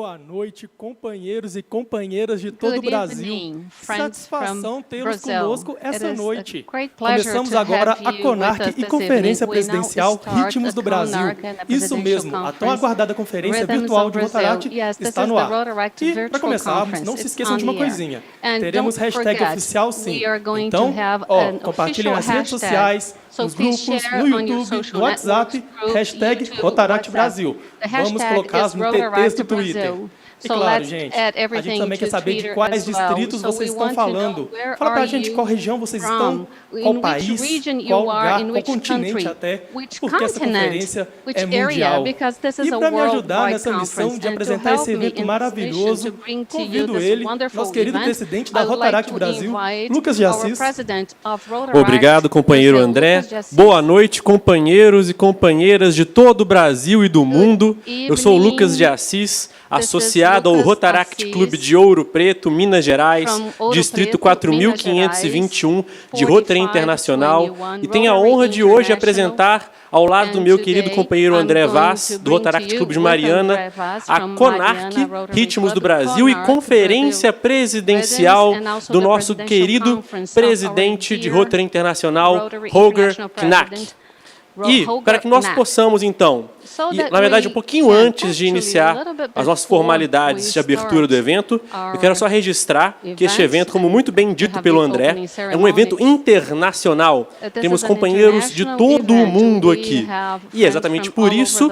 Boa noite, companheiros e companheiras de todo o Brasil. Satisfação tê-los conosco essa noite. Começamos agora a CONARC e Conferência Presidencial Ritmos do Brasil. Isso mesmo, a tão aguardada conferência virtual de Rotaract está no ar. E, para começarmos, não se esqueçam de uma coisinha. Teremos hashtag oficial sim. Então, compartilhem nas redes sociais, nos grupos, no YouTube, no WhatsApp, hashtag Rotaract Brasil. Vamos colocá-los no TTs do Twitter. E claro, gente, a gente também quer saber de quais distritos vocês estão falando. Fala pra gente qual região vocês estão, qual país, qual lugar, qual continente até, porque essa conferência é mundial. E para me ajudar nessa missão de apresentar esse evento maravilhoso, convido ele, nosso querido presidente da Rotaract Brasil, Lucas de Assis. Obrigado, companheiro André. Boa noite, companheiros e companheiras de todo o Brasil e do mundo. Eu sou o Lucas de Assis, associado ao Rotaract Clube de Ouro Preto, Minas Gerais, distrito 4521 de Rotary Internacional, e tenho a honra de hoje apresentar, ao lado do meu querido companheiro André Vaz, do Rotaract Clube de Mariana, a CONARC, Ritmos do Brasil, e Conferência Presidencial do nosso querido presidente de Rotary Internacional, Holger Knack. E, para que nós possamos, então, na verdade, um pouquinho antes de iniciar as nossas formalidades de abertura do evento, eu quero só registrar que este evento, como muito bem dito pelo André, é um evento internacional. Temos companheiros de todo o mundo aqui. E é exatamente por isso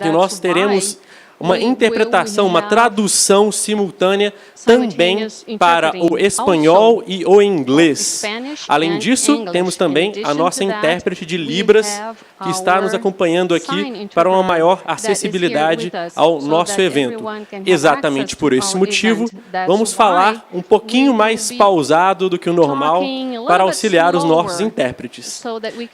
que nós teremos uma interpretação, uma tradução simultânea também para o espanhol e o inglês. Além disso, temos também a nossa intérprete de Libras, que está nos acompanhando aqui para uma maior acessibilidade ao nosso evento. Exatamente por esse motivo, vamos falar um pouquinho mais pausado do que o normal para auxiliar os nossos intérpretes.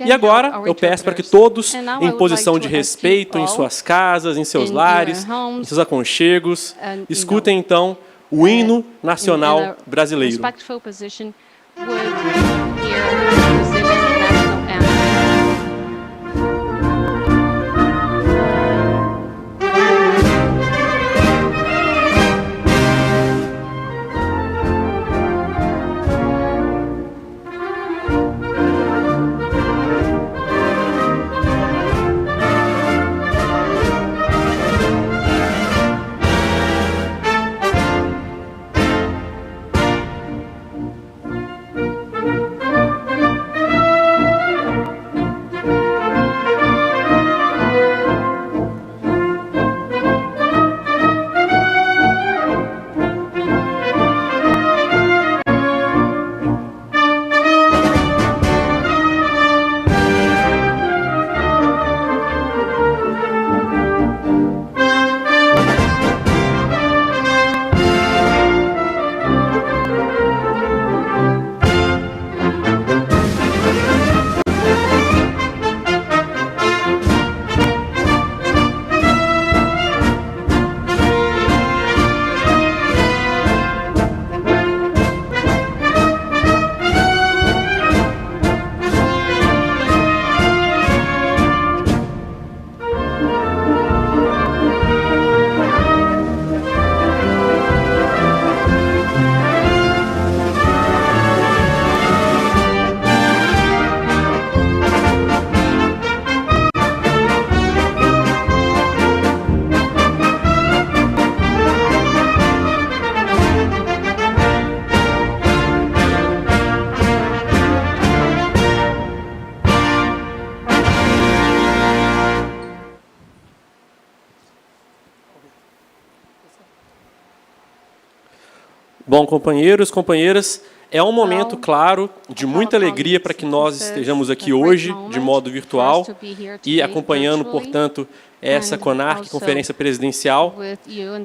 E agora, eu peço para que todos, em posição de respeito, em suas casas, em seus lares, em seus aconchegos, escutem então o hino nacional brasileiro. Bom, companheiros, companheiras, é um momento, claro, de muita alegria para que nós estejamos aqui hoje, de modo virtual, e acompanhando, portanto, essa CONARC, Conferência Presidencial,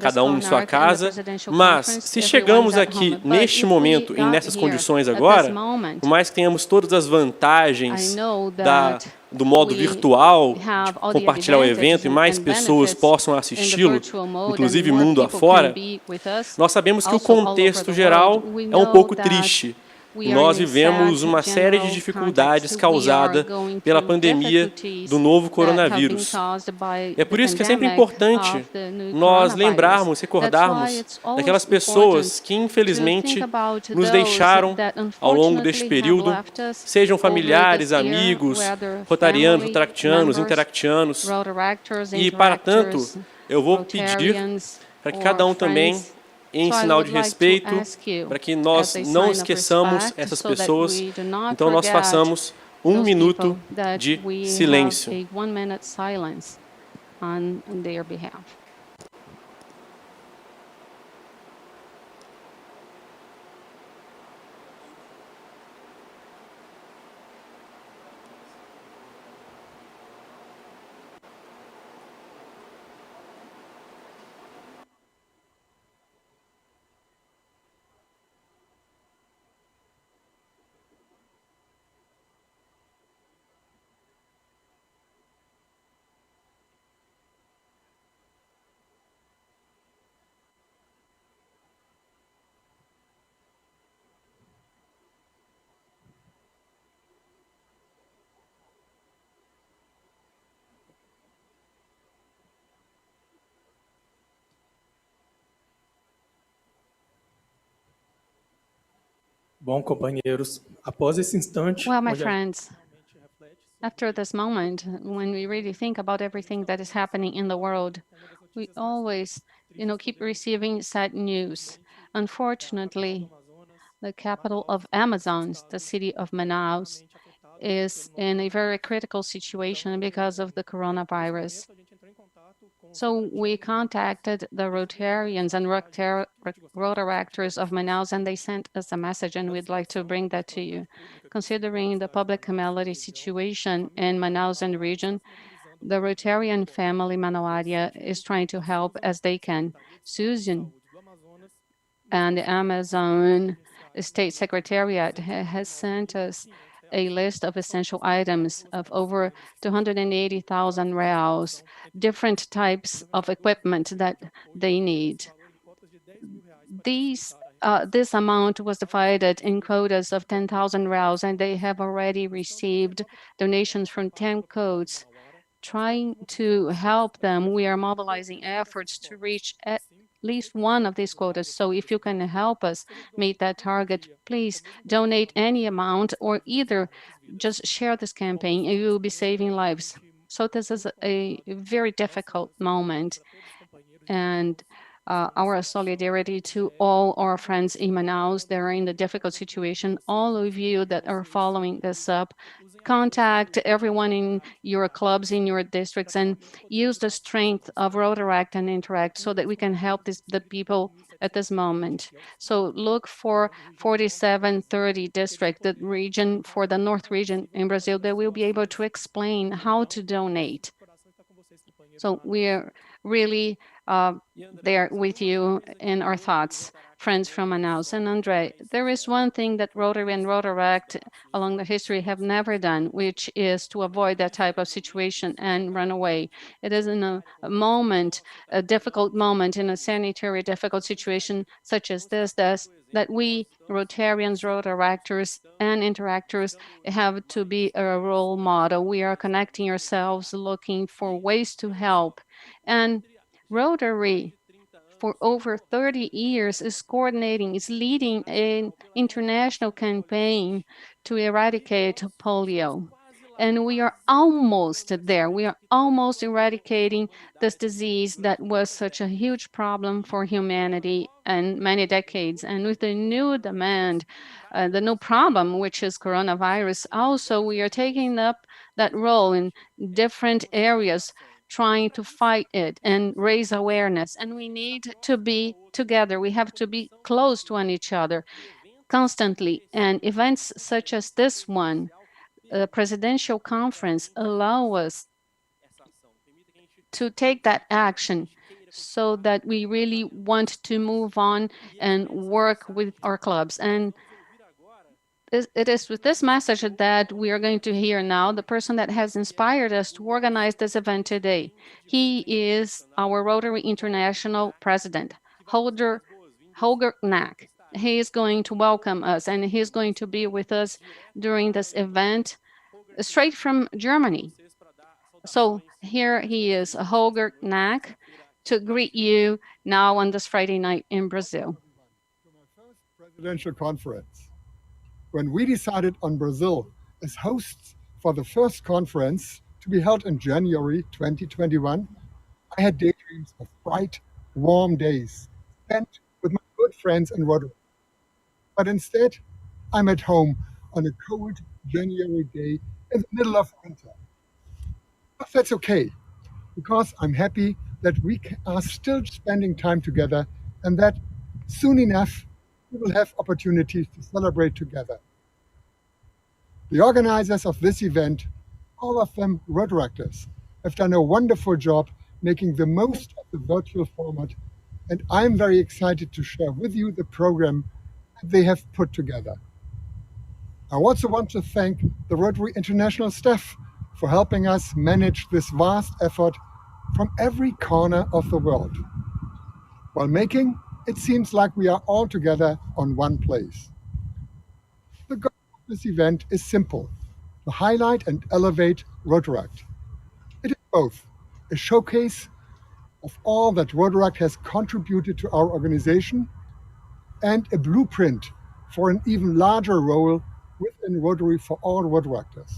cada um em sua casa. Mas, se chegamos aqui, neste momento, e nessas condições agora, por mais que tenhamos todas as vantagens do modo virtual, de compartilhar o evento e mais pessoas possam assisti-lo, inclusive mundo afora, nós sabemos que o contexto geral é um pouco triste. nós vivemos uma série de dificuldades causadas pela pandemia do novo coronavírus. É por isso que é sempre importante nós lembrarmos, recordarmos daquelas pessoas que, infelizmente, nos deixaram ao longo deste período, sejam familiares, amigos, rotarianos, rotaractianos, interactianos. E, para tanto, eu vou pedir para que cada um também, em sinal de respeito, para que nós não esqueçamos essas pessoas, então nós façamos 1 minuto de silêncio. Bom, companheiros, após esse instante... Well, my friends, after this moment, when we really think about everything that is happening in the world, we always, keep receiving sad news. Unfortunately, the capital of Amazon, the city of Manaus, is in a very critical situation because of the coronavirus. So we contacted the Rotarians and Rotaractors of Manaus, and they sent us a message, and we'd like to bring that to you. Considering the public calamity situation in Manaus and region, the Rotarian family Manauaria is trying to help as they can. Susan and the Amazon State Secretariat has sent us a list of essential items of over 280,000 reals, different types of equipment that they need. This amount was divided in quotas of 10,000 reals, and they have already received donations from 10 codes. Trying to help them, we are mobilizing efforts to reach at least one of these quotas. So if you can help us meet that target, please donate any amount or either just share this campaign and you will be saving lives. So this is a very difficult moment, and our solidarity to all our friends in Manaus that are in the difficult situation. All of you that are following this up, contact everyone in your clubs, in your districts, and use the strength of Rotaract and Interact so that we can help the people at this moment. So look for 4730 district, the region for the North region in Brazil, that will be able to explain how to donate. So we're really there with you in our thoughts, friends from Manaus. And Andre, there is one thing that Rotary and Rotaract along the history have never done, which is to avoid that type of situation and run away. It is in a moment, a difficult moment, in a sanitary difficult situation such as this, that we Rotarians, Rotaractors, and Interactors have to be a role model. We are connecting ourselves, looking for ways to help. And Rotary, for over 30 years, is coordinating, is leading an international campaign to eradicate polio. And we are almost there. We are almost eradicating this disease that was such a huge problem for humanity in many decades. And with the new demand, the new problem, which is coronavirus, also we are taking up that role in different areas, trying to fight it and raise awareness. And we need to be together. We have to be close to each other constantly. And events such as this one, a presidential conference, allow us to take that action so that we really want to move on and work with our clubs. And it is with this message that we are going to hear now the person that has inspired us to organize this event today. He is our Rotary International President, Holger Knack. He is going to welcome us, and he's going to be with us during this event straight from Germany. So here he is, Holger Knack, to greet you now on this Friday night in Brazil. To my first presidential conference. When we decided on Brazil as hosts for the first conference to be held in January 2021, I had daydreams of bright, warm days spent with my good friends in Rotaract. But instead, I'm at home on a cold January day in the middle of winter. But that's okay, because I'm happy that we are still spending time together and that soon enough we will have opportunities to celebrate together. The organizers of this event, all of them Rotaractors, have done a wonderful job making the most of the virtual format, and I'm very excited to share with you the program that they have put together. I also want to thank the Rotary International staff for helping us manage this vast effort from every corner of the world. While making, it seems like we are all together on one place. The goal of this event is simple: to highlight and elevate Rotaract. It is both a showcase of all that Rotaract has contributed to our organization and a blueprint for an even larger role within Rotary for all Rotaractors.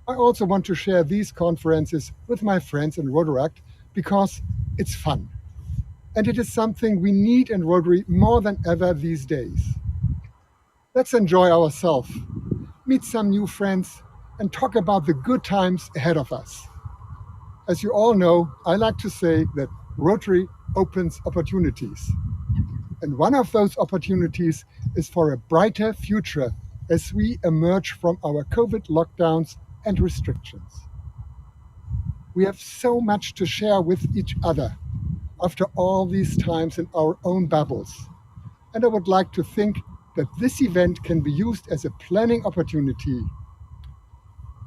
I also want to share these conferences with my friends in Rotaract because it's fun. And it is something we need in Rotary more than ever these days. Let's enjoy ourselves, meet some new friends, and talk about the good times ahead of us. As you all know, I like to say that Rotary opens opportunities. And one of those opportunities is for a brighter future as we emerge from our COVID lockdowns and restrictions. We have so much to share with each other after all these times in our own bubbles. And I would like to think that this event can be used as a planning opportunity.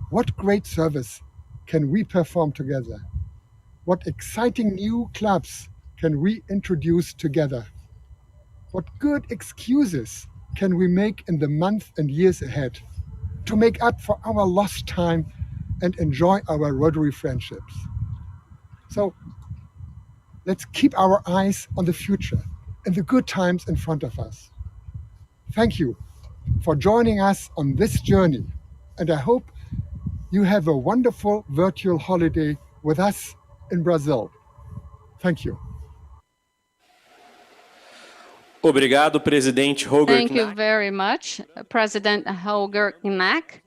What great service can we perform together? What exciting new clubs can we introduce together? What good excuses can we make in the months and years ahead to make up for our lost time and enjoy our Rotary friendships? So let's keep our eyes on the future and the good times in front of us. Thank you for joining us on this journey, and I hope you have a wonderful virtual holiday with us in Brazil. Thank you. Obrigado, Presidente Holger Thank you Knack. very much, President Holger Knack.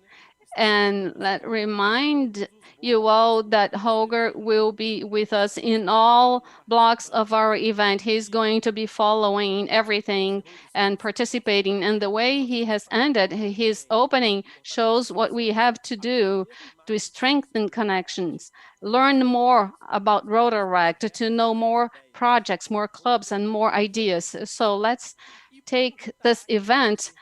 And let remind you all that Holger will be with us in all blocks of our event. He's going to be following everything and participating. And the way he has ended his opening shows what we have to do to strengthen connections, learn more about Rotaract, to know more projects, more clubs, and more ideas. So let's take this event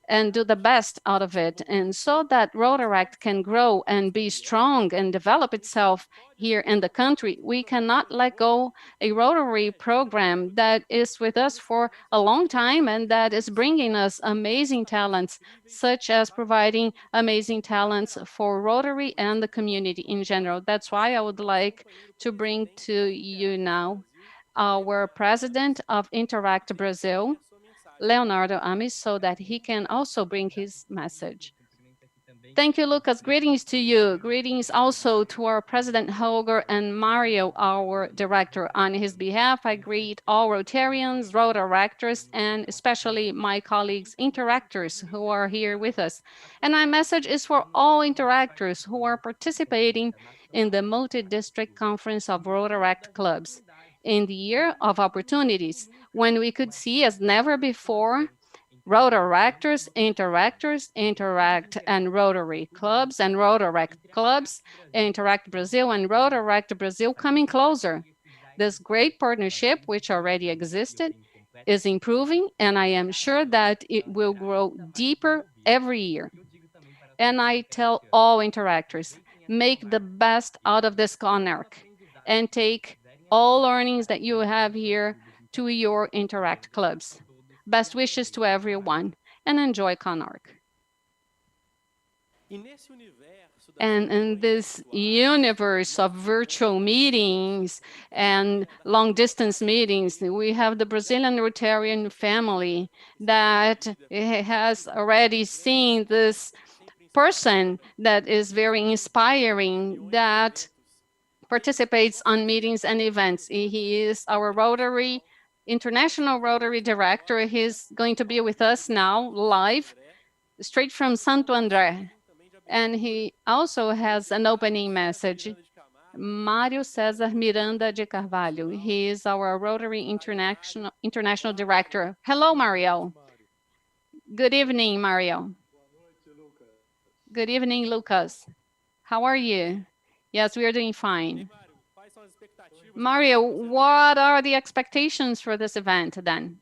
and do the best out of it. And so that Rotaract can grow and be strong and develop itself here in the country, we cannot let go a Rotary program that is with us for a long time and that is bringing us amazing talents, such as providing amazing talents for Rotary and the community in general. That's why I would like to bring to you now our president of Interact Brazil, Leonardo Amis, so that he can also bring his message. Thank you, Lucas. Greetings to you. Greetings also to our President Holger and Mario, our director. On his behalf, I greet all Rotarians, Rotaractors, and especially my colleagues, Interactors, who are here with us. And my message is for all Interactors who are participating in the Multi-District Conference of Rotaract Clubs in the year of opportunities, when we could see as never before Rotaractors, Interactors, Interact and Rotary clubs and Rotaract clubs, Interact Brazil and Rotaract Brazil coming closer. This great partnership, which already existed, is improving, and I am sure that it will grow deeper every year. And I tell all Interactors, make the best out of this CONARC and take all learnings that you have here to your Interact clubs. Best wishes to everyone, and enjoy CONARC. And in this universe of virtual meetings and long-distance meetings, we have the Brazilian Rotarian family that has already seen this person that is very inspiring, that participates on meetings and events. He is our International Rotary Director. He's going to be with us now, live, straight from Santo André. And he also has an opening message. Mário César Miranda de Carvalho. He is our Rotary International Director. Hello, Mario. Good evening, Mario. Good evening, Lucas. How are you? Yes, we are doing fine. Mario, what are the expectations for this event then?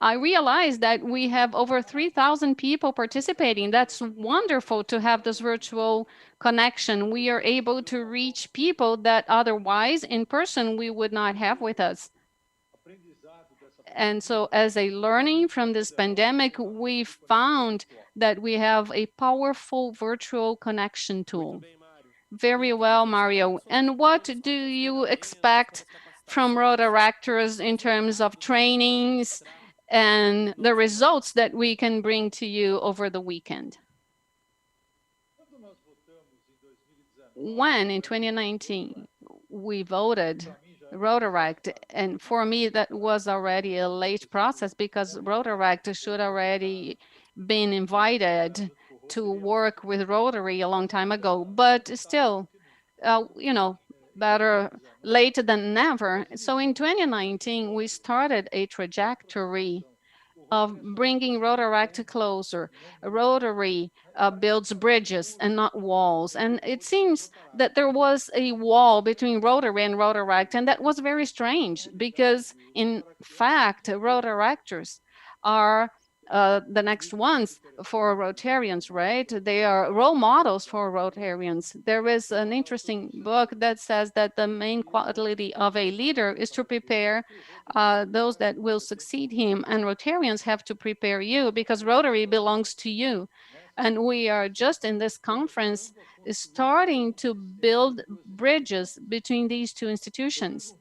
I realized that we have over 3,000 people participating. That's wonderful to have this virtual connection. We are able to reach people that otherwise in person we would not have with us. And so as a learning from this pandemic, we found that we have a powerful virtual connection tool. Very well, Mario. And what do you expect from Rotaractors in terms of trainings and the results that we can bring to you over the weekend? When in 2019 we voted Rotaract, and for me that was already a late process because Rotaract should already been invited to work with Rotary a long time ago, but still, better late than never. So in 2019, we started a trajectory of bringing Rotaract closer. Rotary builds bridges and not walls. And it seems that there was a wall between Rotary and Rotaract, and that was very strange because, in fact, Rotaractors are the next ones for Rotarians, right? They are role models for Rotarians. There is an interesting book that says that the main quality of a leader is to prepare those that will succeed him, and Rotarians have to prepare you because Rotary belongs to you. And we are just in this conference starting to build bridges between these two institutions.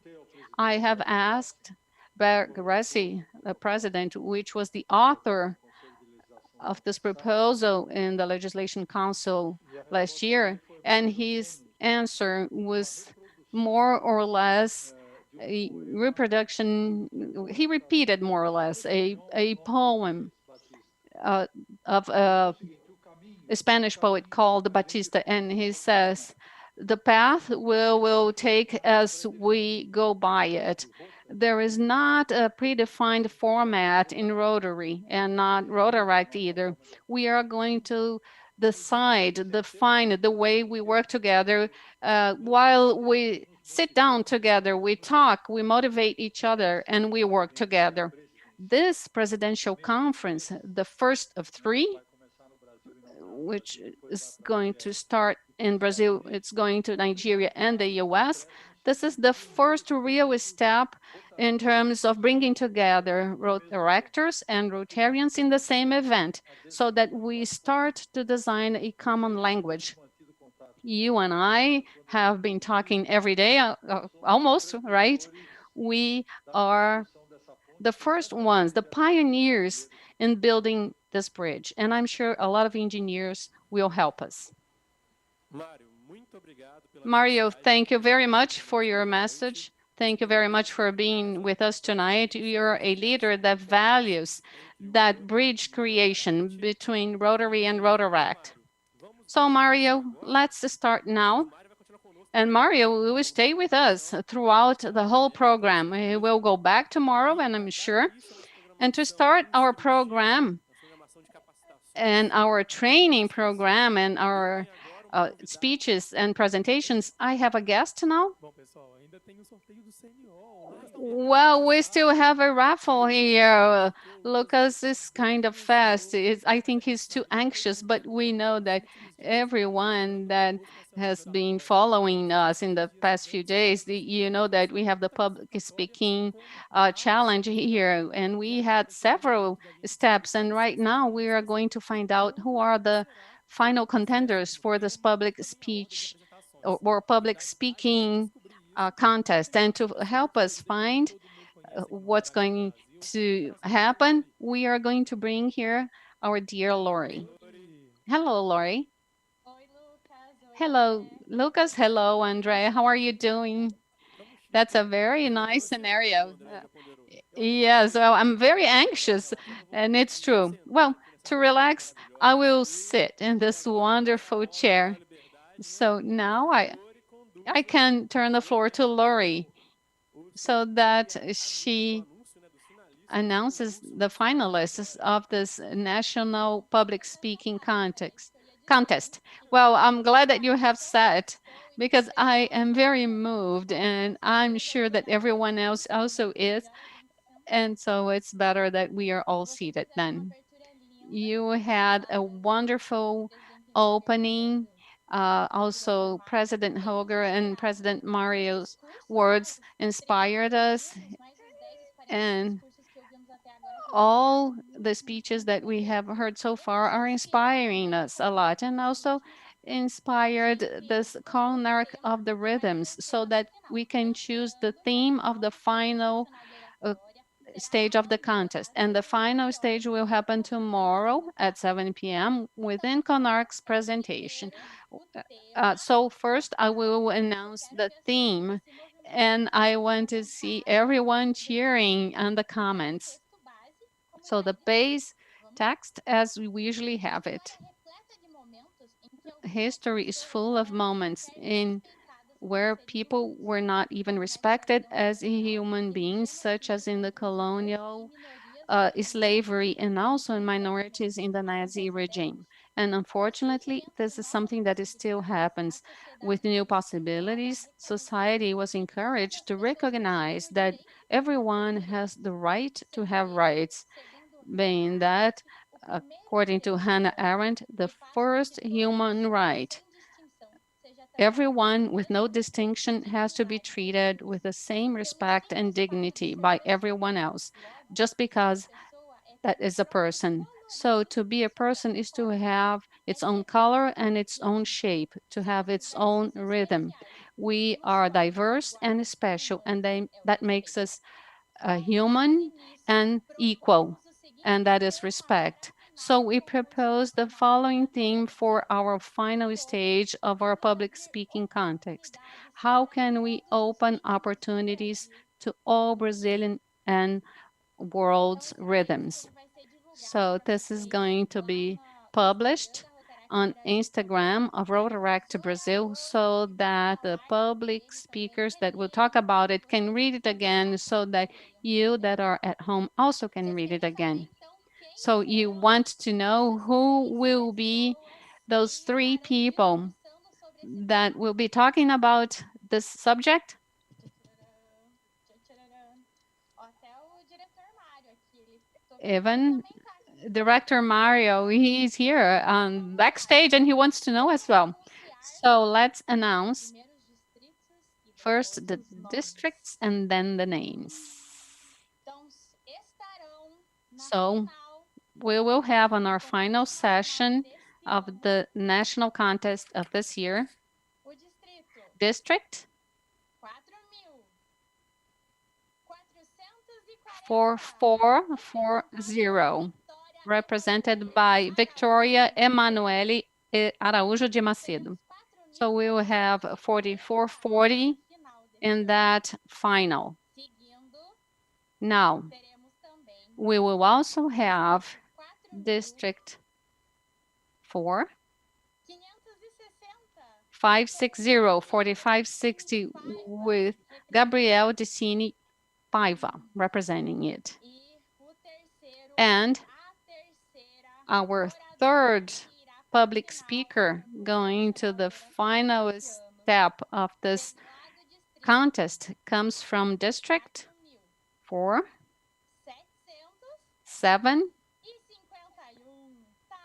I have asked Grassi, the president, which was the author of this proposal in the Legislation Council last year, and his answer was more or less a reproduction. He repeated more or less a poem of a Spanish poet called Batista, and he says, "The path we'll take as we go by it." There is not a predefined format in Rotary and not Rotaract either. We are going to define the way we work together while we sit down together, we talk, we motivate each other, and we work together. This presidential conference, the first of three, which is going to start in Brazil, it's going to Nigeria and the US. This is the first real step in terms of bringing together Rotaractors and Rotarians in the same event so that we start to design a common language. You and I have been talking every day, almost, right? We are the first ones, the pioneers in building this bridge. And I'm sure a lot of engineers will help us. Mario, thank you very much for your message. Thank you very much for being with us tonight. You're a leader that values that bridge creation between Rotary and Rotaract. So Mario, let's start now. And Mario will stay with us throughout the whole program. He will go back tomorrow, and I'm sure. And to start our program and our training program and our speeches and presentations, I have a guest now. Well, we still have a raffle here. Lucas is kind of fast. I think he's too anxious, but we know that everyone that has been following us in the past few days, you know that we have the public speaking challenge here, and we had several steps. And right now we are going to find out who are the final contenders for this public speech or public speaking contest. And to help us find what's going to happen, we are going to bring here our dear Lori. Hello, Lori. Hello, Lucas. Hello, Andre. How are you doing? That's a very nice scenario. Yes, well, I'm very anxious, and it's true. Well, to relax, I will sit in this wonderful chair. So now I can turn the floor to Lori so that she announces the finalists of this national public speaking contest. Well, I'm glad that you have sat because I am very moved and I'm sure that everyone else also is. And so it's better that we are all seated then. You had a wonderful opening. Also, President Hoger and President Mario's words inspired us. And all the speeches that we have heard so far are inspiring us a lot, and also inspired this CONARC of the rhythms so that we can choose the theme of the final stage of the contest. And the final stage will happen tomorrow at 7 p.m. within CONARC's presentation. So first I will announce the theme, and I want to see everyone cheering on the comments. So the base text as we usually have it. History is full of moments in where people were not even respected as human beings, such as in the colonial slavery and also in minorities in the Nazi regime. And unfortunately, this is something that still happens. With new possibilities, society was encouraged to recognize that everyone has the right to have rights, being that, according to Hannah Arendt, the first human right. Everyone with no distinction has to be treated with the same respect and dignity by everyone else, just because that is a person. So to be a person is to have its own color and its own shape, to have its own rhythm. We are diverse and special, and that makes us human and equal, and that is respect. So we propose the following theme for our final stage of our public speaking context. How can we open opportunities to all Brazilian and world's rhythms? So this is going to be published on Instagram of Rotaract Brazil so that the public speakers that will talk about it can read it again so that you that are at home also can read it again. So you want to know who will be those three people that will be talking about this subject? Even Director Mario, he's here backstage and he wants to know as well. So let's announce first the districts and then the names. So we will have on our final session of the national contest of this year, district 4440, represented by Victoria Emanuele Araújo de Macedo. So we will have 4440 in that final. Now, we will also have District 4, 4560 with Gabriel Decini Paiva representing it. And our third public speaker going to the final step of this contest comes from District 4, 7,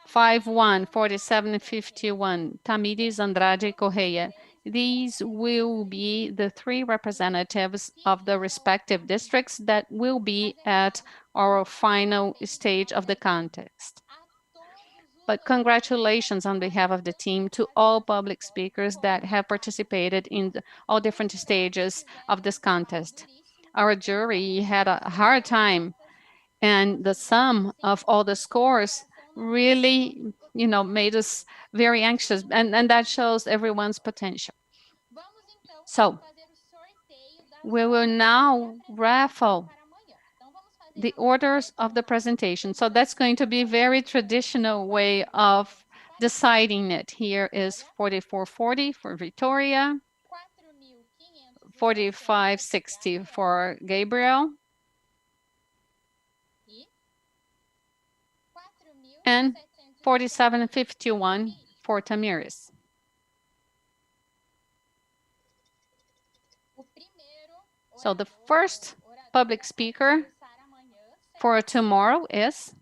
51, 47, 51, Tamires Andrade Correia. These will be the 3 representatives of the respective districts that will be at our final stage of the contest. But congratulations on behalf of the team to all public speakers that have participated in all different stages of this contest. Our jury had a hard time, and the sum of all the scores really, made us very anxious, and that shows everyone's potential. So we will now raffle the orders of the presentation. So that's going to be a very traditional way of deciding it. Here is 4440 for Victoria, 4560 for Gabriel, and 4751 for Tamires. So the first public speaker for tomorrow is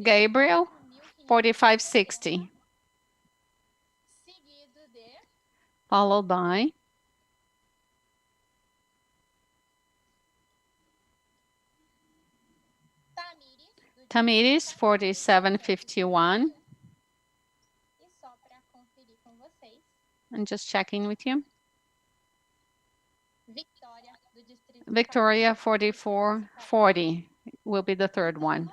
Gabriel, 4560, followed by Tamires, 4751. I'm just checking with you. Victoria, 4440 will be the third one.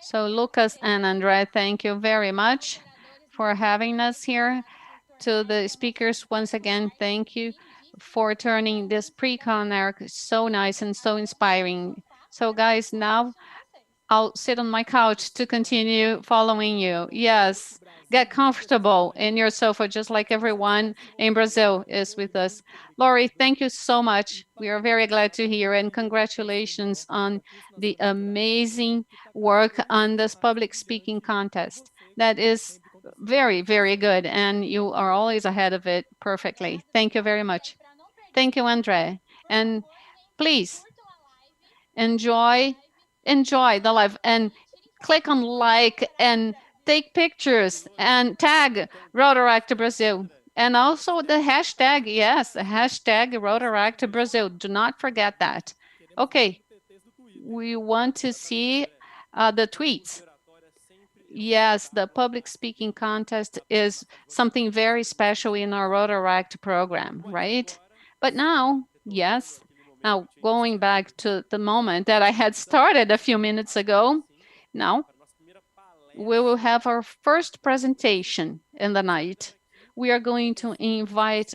So Lucas and Andre, thank you very much for having us here. To the speakers, once again, thank you for turning this pre-CONARC so nice and so inspiring. So guys, now I'll sit on my couch to continue following you. Yes, get comfortable in your sofa, just like everyone in Brazil is with us. Lori, thank you so much. We are very glad to hear, and congratulations on the amazing work on this public speaking contest. That is very, very good, and you are always ahead of it perfectly. Thank you very much. Thank you, Andre. And please enjoy the live and click on like and take pictures and tag Rotaract Brazil. And also the hashtag, yes, the hashtag Rotaract Brazil. Do not forget that. Okay, we want to see the tweets. Yes, the public speaking contest is something very special in our Rotaract program, right? But now, yes, now going back to the moment that I had started a few minutes ago, now we will have our first presentation in the night. We are going to invite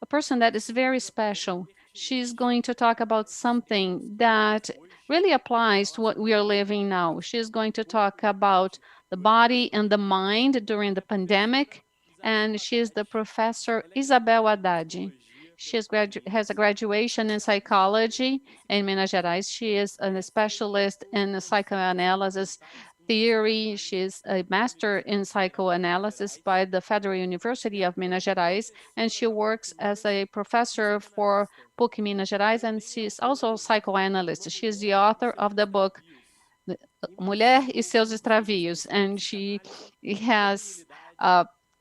a person that is very special. She's going to talk about something that really applies to what we are living now. She's going to talk about the body and the mind during the pandemic, and she is the Professor Isabel Haddad. She has a graduation in psychology in Minas Gerais. She is a specialist in psychoanalysis theory. She's a master in psychoanalysis by the Federal University of Minas Gerais, and she works as a professor for PUC Minas Gerais, and she's also a psychoanalyst. She is the author of the book Mulher e seus extravios, and she has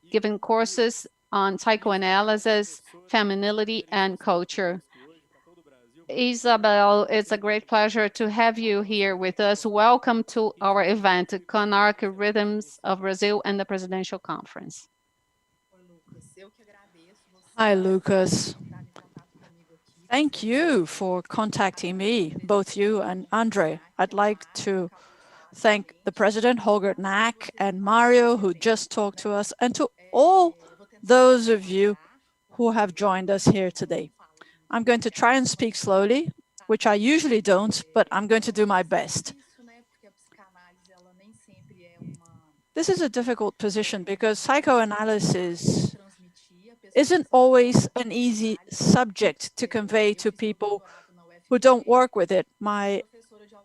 given courses on psychoanalysis, femininity, and culture. Isabel, it's a great pleasure to have you here with us. Welcome to our event, CONARC Rhythms of Brazil and the Presidential Conference. Hi, Lucas. Thank you for contacting me, both you and Andre. I'd like to thank the President, Holger Nack, and Mario, who just talked to us, and to all those of you who have joined us here today. I'm going to try and speak slowly, which I usually don't, but I'm going to do my best. This is a difficult position because psychoanalysis isn't always an easy subject to convey to people who don't work with it. My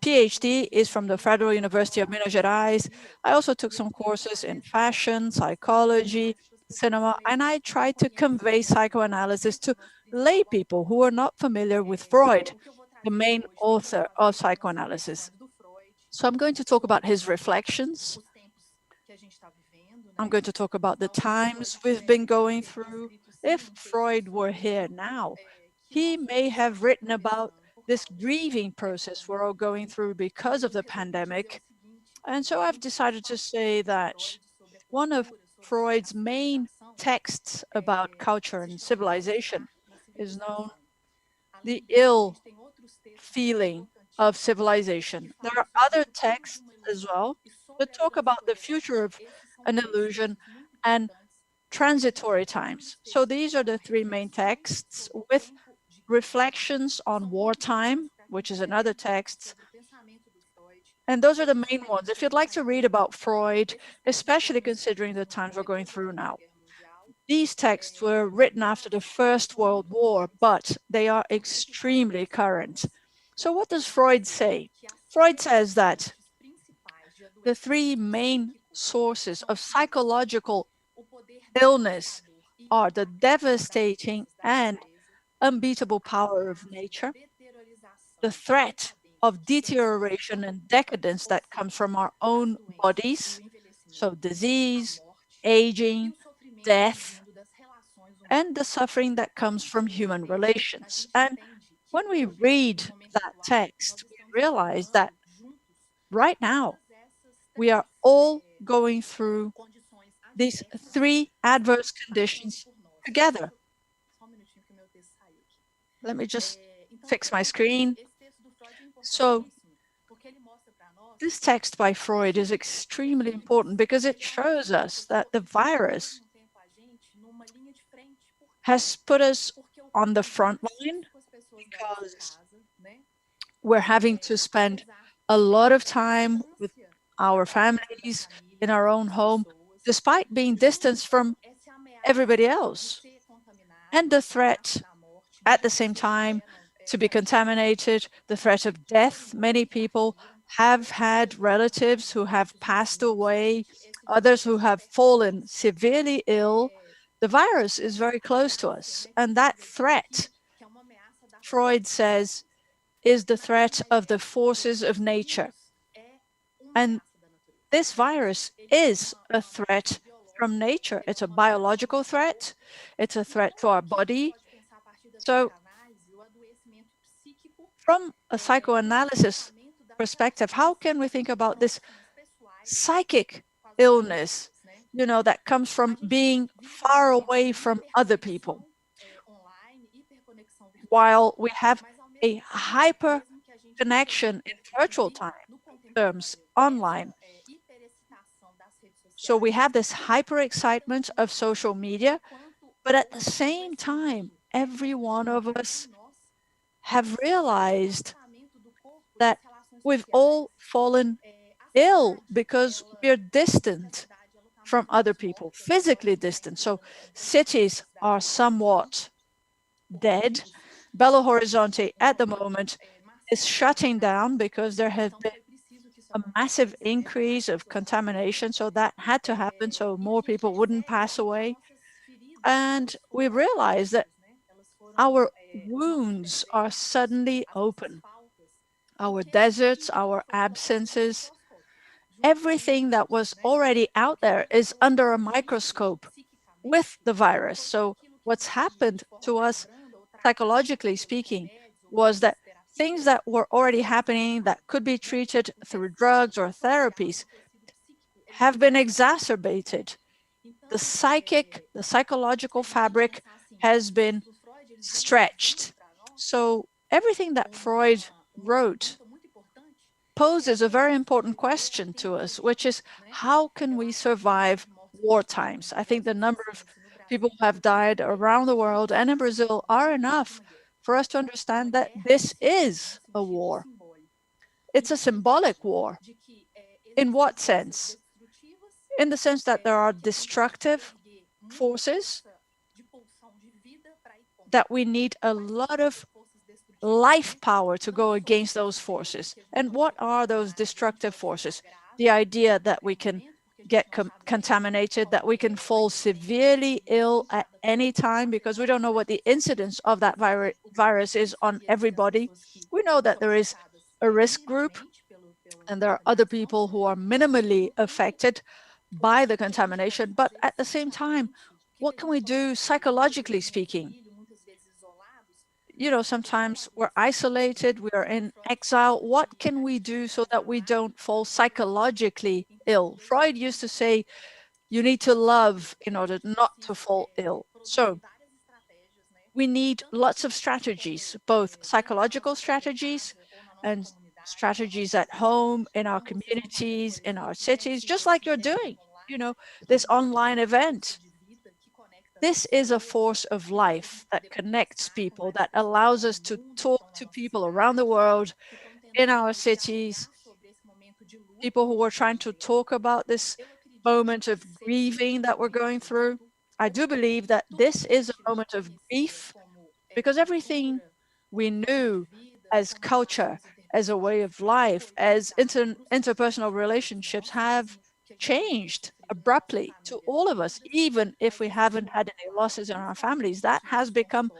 PhD is from the Federal University of Minas Gerais. I also took some courses in fashion, psychology, cinema, and I tried to convey psychoanalysis to lay people who are not familiar with Freud, the main author of psychoanalysis. So I'm going to talk about his reflections. I'm going to talk about the times we've been going through. If Freud were here now, he may have written about this grieving process we're all going through because of the pandemic. And so I've decided to say that one of Freud's main texts about culture and civilization is known the ill feeling of civilization. There are other texts as well that talk about the future of an illusion and transitory times. So these are the three main texts with reflections on wartime, which is another text. And those are the main ones. If you'd like to read about Freud, especially considering the times we're going through now, these texts were written after the First World War, but they are extremely current. So what does Freud say? Freud says that the three main sources of psychological illness are the devastating and unbeatable power of nature, the threat of deterioration and decadence that comes from our own bodies, so disease, aging, death, and the suffering that comes from human relations. And when we read that text, we realize that right now we are all going through these three adverse conditions together. Let me just fix my screen. So this text by Freud is extremely important because it shows us that the virus has put us on the front line because we're having to spend a lot of time with our families in our own home, despite being distanced from everybody else. And the threat at the same time to be contaminated, the threat of death. Many people have had relatives who have passed away, others who have fallen severely ill. The virus is very close to us, and that threat, Freud says, is the threat of the forces of nature. And this virus is a threat from nature. It's a biological threat. It's a threat to our body. So from a psychoanalysis perspective, how can we think about this psychic illness, that comes from being far away from other people? While we have a hyper connection in virtual terms online. So we have this hyper excitement of social media, but at the same time, every one of us have realized that we've all fallen ill because we're distant from other people, physically distant. So cities are somewhat dead. Belo Horizonte at the moment is shutting down because there has been a massive increase of contamination. So that had to happen so more people wouldn't pass away. And we realized that our wounds are suddenly open. Our deserts, our absences, everything that was already out there is under a microscope with the virus. So what's happened to us, psychologically speaking, was that things that were already happening that could be treated through drugs or therapies have been exacerbated. The psychological fabric has been stretched. So everything that Freud wrote poses a very important question to us, which is how can we survive war times? I think the number of people who have died around the world and in Brazil are enough for us to understand that this is a war. It's a symbolic war. In what sense? In the sense that there are destructive forces, that we need a lot of life power to go against those forces. And what are those destructive forces? The idea that we can get contaminated, that we can fall severely ill at any time because we don't know what the incidence of that virus is on everybody. We know that there is a risk group and there are other people who are minimally affected by the contamination, but at the same time, what can we do psychologically speaking? You know, sometimes we're isolated, we are in exile. What can we do so that we don't fall psychologically ill? Freud used to say, you need to love in order not to fall ill. So we need lots of strategies, both psychological strategies and strategies at home, in our communities, in our cities, just like you're doing, you know, this online event. This is a force of life that connects people, that allows us to talk to people around the world, in our cities, people who are trying to talk about this moment of grieving that we're going through. I do believe that this is a moment of grief because everything we knew as culture, as a way of life, as interpersonal relationships have changed abruptly to all of us, even if we haven't had any losses in our families. That has become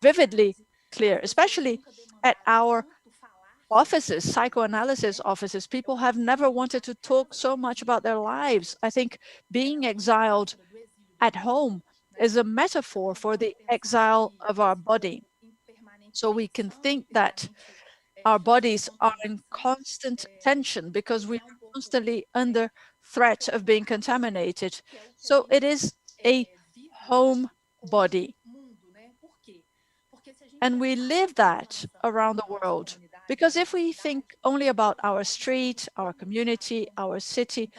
vividly clear, especially at our offices, psychoanalysis offices. People have never wanted to talk so much about their lives. I think being exiled at home is a metaphor for the exile of our body. So we can think that our bodies are in constant tension because we are constantly under threat of being contaminated. So it is a home body. And we live that around the world. Because if we think only about our street, our community, our city,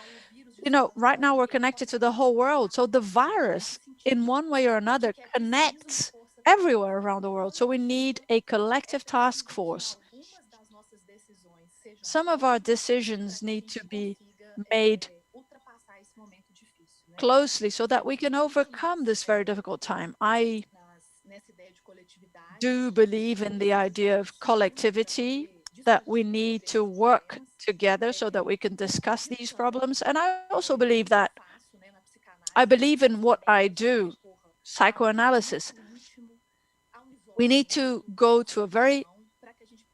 you know, right now we're connected to the whole world. So the virus, in one way or another, connects everywhere around the world. So we need a collective task force. Some of our decisions need to be made closely so that we can overcome this very difficult time. I do believe in the idea of collectivity, that we need to work together so that we can discuss these problems. And I also believe that I believe in what I do, psychoanalysis. We need to go to a very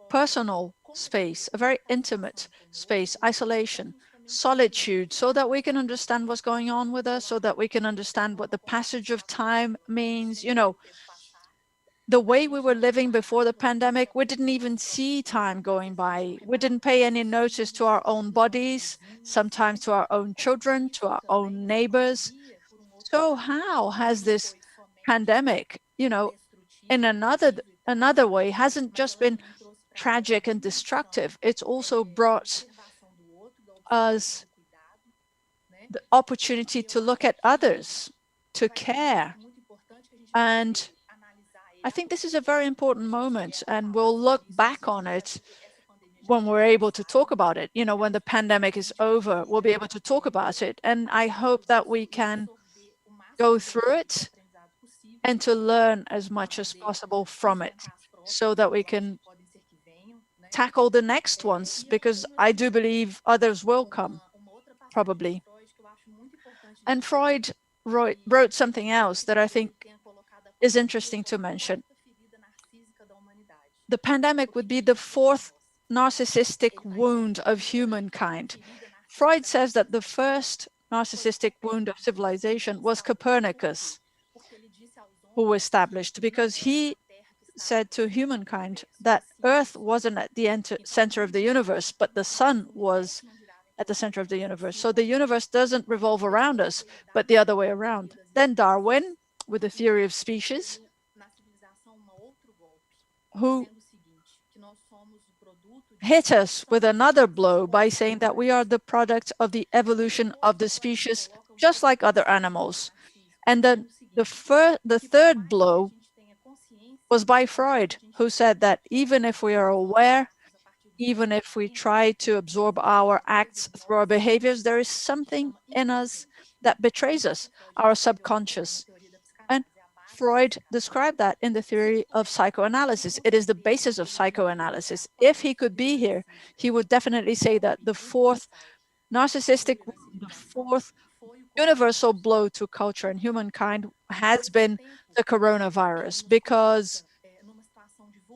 personal space, a very intimate space, isolation, solitude, so that we can understand what's going on with us, so that we can understand what the passage of time means. You know, the way we were living before the pandemic, we didn't even see time going by. We didn't pay any notice to our own bodies, sometimes to our own children, to our own neighbors. So how has this pandemic, you know, in another way, hasn't just been tragic and destructive, it's also brought us the opportunity to look at others, to care. And I think this is a very important moment, and we'll look back on it when we're able to talk about it. You know, when the pandemic is over, we'll be able to talk about it. And I hope that we can go through it and to learn as much as possible from it so that we can tackle the next ones, because I do believe others will come, probably. And Freud wrote something else that I think is interesting to mention. The pandemic would be the fourth narcissistic wound of humankind. Freud says that the first narcissistic wound of civilization was Copernicus, who established, because he said to humankind that Earth wasn't at the center of the universe, but the sun was at the center of the universe. So the universe doesn't revolve around us, but the other way around. Then Darwin, with the theory of species, who hit us with another blow by saying that we are the product of the evolution of the species, just like other animals. And then the third blow was by Freud, who said that even if we are aware, even if we try to absorb our acts through our behaviors, there is something in us that betrays us, our subconscious. And Freud described that in the theory of psychoanalysis. It is the basis of psychoanalysis. If he could be here, he would definitely say that the fourth narcissistic, the fourth universal blow to culture and humankind has been the coronavirus, because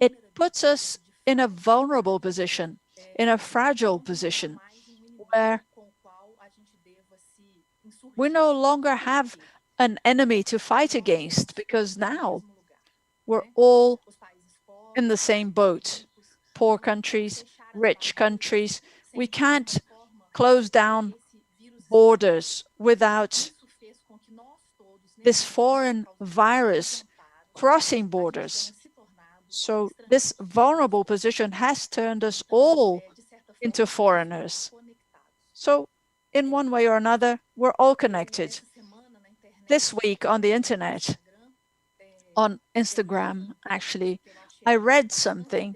it puts us in a vulnerable position, in a fragile position, where we no longer have an enemy to fight against, because now we're all in the same boat. Poor countries, rich countries. We can't close down borders without this foreign virus crossing borders. So this vulnerable position has turned us all into foreigners. So in one way or another, we're all connected. This week on the internet, on Instagram, actually, I read something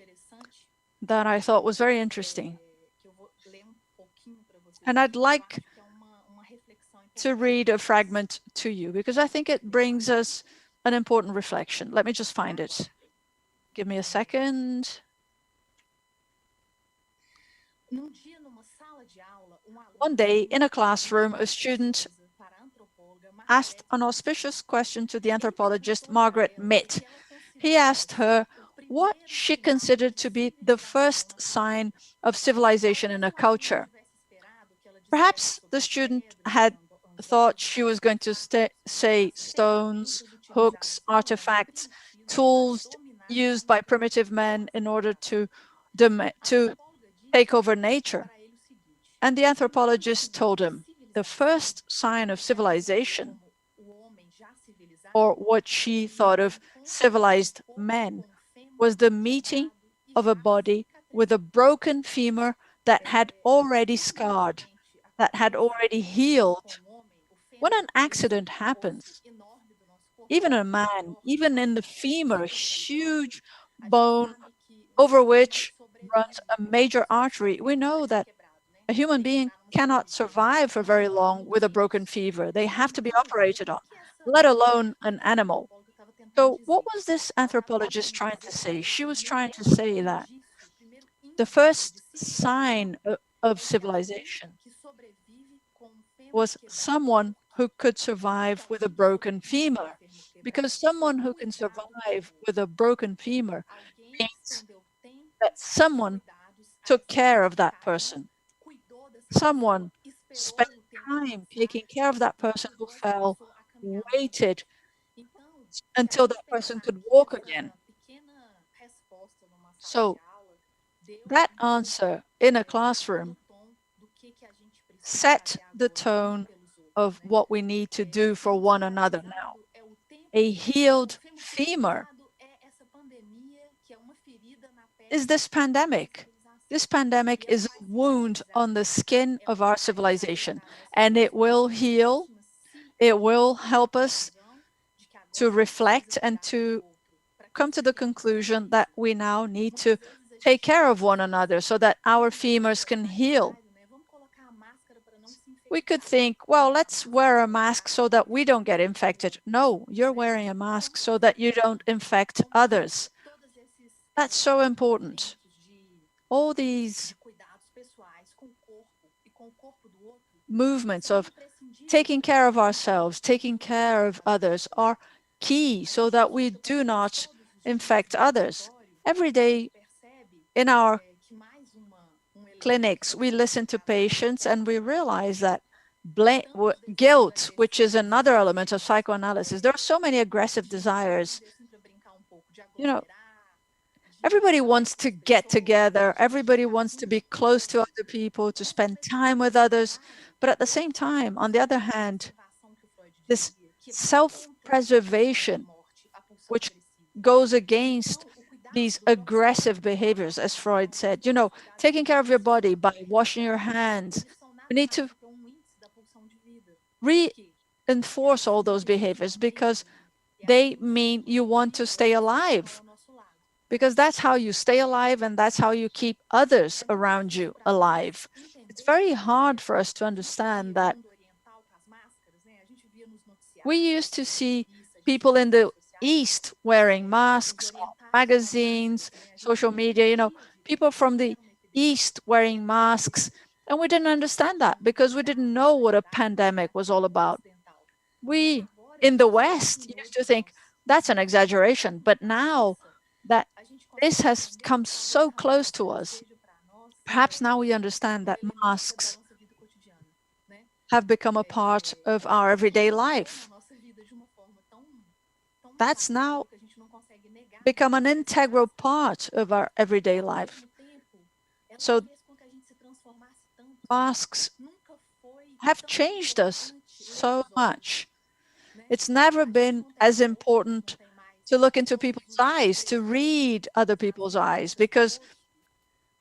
that I thought was very interesting. And I'd like to read a fragment to you, because I think it brings us an important reflection. Let me just find it. Give me a second. One day in a classroom, a student asked an auspicious question to the anthropologist Margaret Mitt. He asked her what she considered to be the first sign of civilization in a culture. Perhaps the student had thought she was going to say stones, hooks, artifacts, tools used by primitive men in order to take over nature. And the anthropologist told him the first sign of civilization, or what she thought of civilized men, was the meeting of a body with a broken femur that had already scarred, that had already healed. When an accident happens, even a man, even in the femur, huge bone over which runs a major artery, we know that a human being cannot survive for very long with a broken femur. They have to be operated on, let alone an animal. So what was this anthropologist trying to say? She was trying to say that the first sign of civilization was someone who could survive with a broken femur, because someone who can survive with a broken femur means that someone took care of that person. Someone spent time taking care of that person who fell, waited until that person could walk again. So that answer in a classroom set the tone of what we need to do for one another now. A healed femur is this pandemic. This pandemic is a wound on the skin of our civilization, and it will heal. It will help us to reflect and to come to the conclusion that we now need to take care of one another so that our femurs can heal. We could think, well, let's wear a mask so that we don't get infected. No, you're wearing a mask so that you don't infect others. That's so important. All these movements of taking care of ourselves, taking care of others are key so that we do not infect others. Every day in our clinics, we listen to patients and we realize that guilt, which is another element of psychoanalysis, there are so many aggressive desires. You know, everybody wants to get together, everybody wants to be close to other people, to spend time with others, but at the same time, on the other hand, this self-preservation, which goes against these aggressive behaviors, as Freud said, you know, taking care of your body by washing your hands. We need to reinforce all those behaviors because they mean you want to stay alive. Because that's how you stay alive and that's how you keep others around you alive. It's very hard for us to understand that we used to see people in the East wearing masks, magazines, social media, people from the East wearing masks. And we didn't understand that because we didn't know what a pandemic was all about. We in the West used to think that's an exaggeration, but now that this has come so close to us, perhaps now we understand that masks have become a part of our everyday life. That's now become an integral part of our everyday life. So masks have changed us so much. It's never been as important to look into people's eyes, to read other people's eyes, because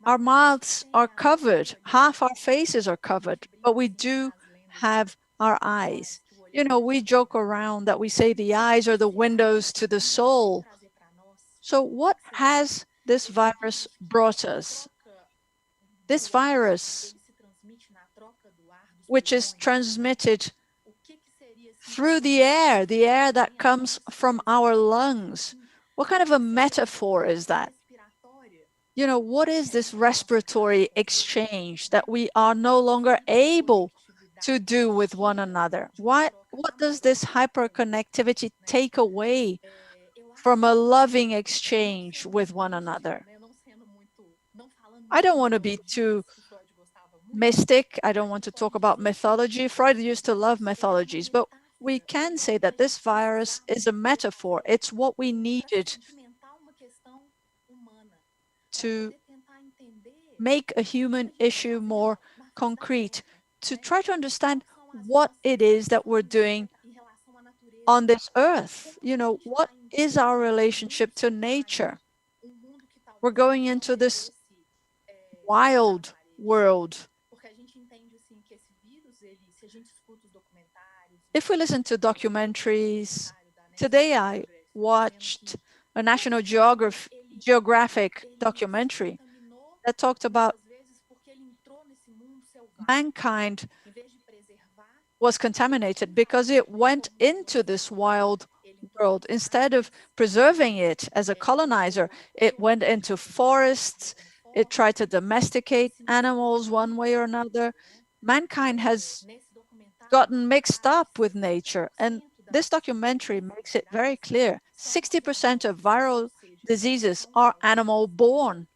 our mouths are covered, half our faces are covered, but we do have our eyes. We joke around that we say the eyes are the windows to the soul. So what has this virus brought us? This virus, which is transmitted through the air that comes from our lungs. What kind of a metaphor is that? What is this respiratory exchange that we are no longer able to do with one another? What does this hyperconnectivity take away from a loving exchange with one another? I don't want to be too mystic. I don't want to talk about mythology. Freud used to love mythologies, but we can say that this virus is a metaphor. It's what we needed to make a human issue more concrete, to try to understand what it is that we're doing on this earth. What is our relationship to nature? We're going into this wild world. If we listen to documentaries, today I watched a National Geographic documentary that talked about mankind was contaminated because it went into this wild world. Instead of preserving it as a colonizer, it went into forests. It tried to domesticate animals one way or another. Mankind has gotten mixed up with nature. And this documentary makes it very clear. 60% of viral diseases are animal-borne.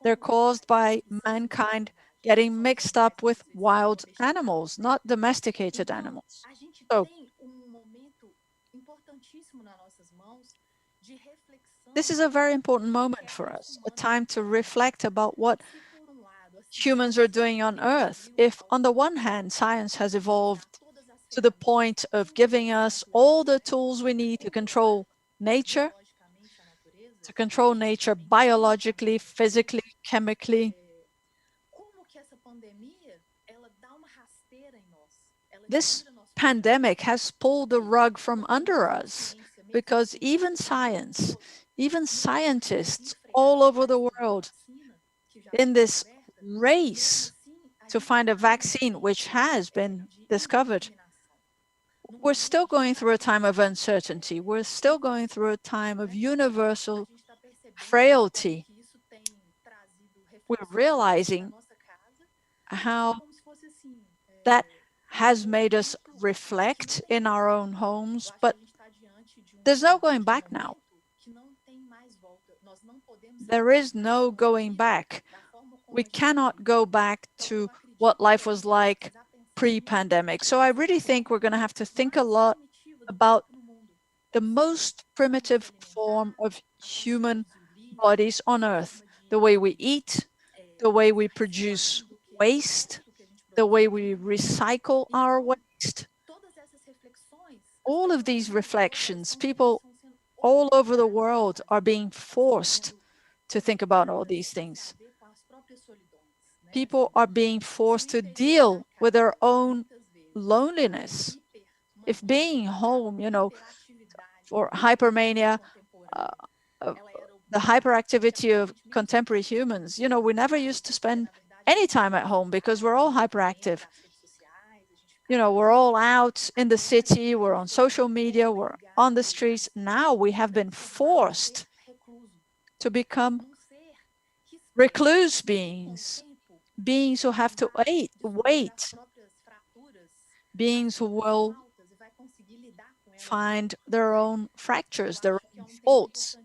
They're caused by mankind getting mixed up with wild animals, not domesticated animals. So this is a very important moment for us, a time to reflect about what humans are doing on Earth. If on the one hand, science has evolved to the point of giving us all the tools we need to control nature biologically, physically, chemically, this pandemic has pulled the rug from under us because even scientists all over the world in this race to find a vaccine which has been discovered, we're still going through a time of uncertainty. We're still going through a time of universal frailty. We're realizing how that has made us reflect in our own homes, but there's no going back now. There is no going back. We cannot go back to what life was like pre-pandemic. So I really think we're going to have to think a lot about the most primitive form of human bodies on Earth, the way we eat, the way we produce waste, the way we recycle our waste. All of these reflections, people all over the world are being forced to think about all these things. People are being forced to deal with their own loneliness. If being home, for hypermania, the hyperactivity of contemporary humans, we never used to spend any time at home because we're all hyperactive. we're all out in the city, we're on social media, we're on the streets. Now we have been forced to become recluse beings, beings who have to wait, beings who will find their own fractures, their own faults,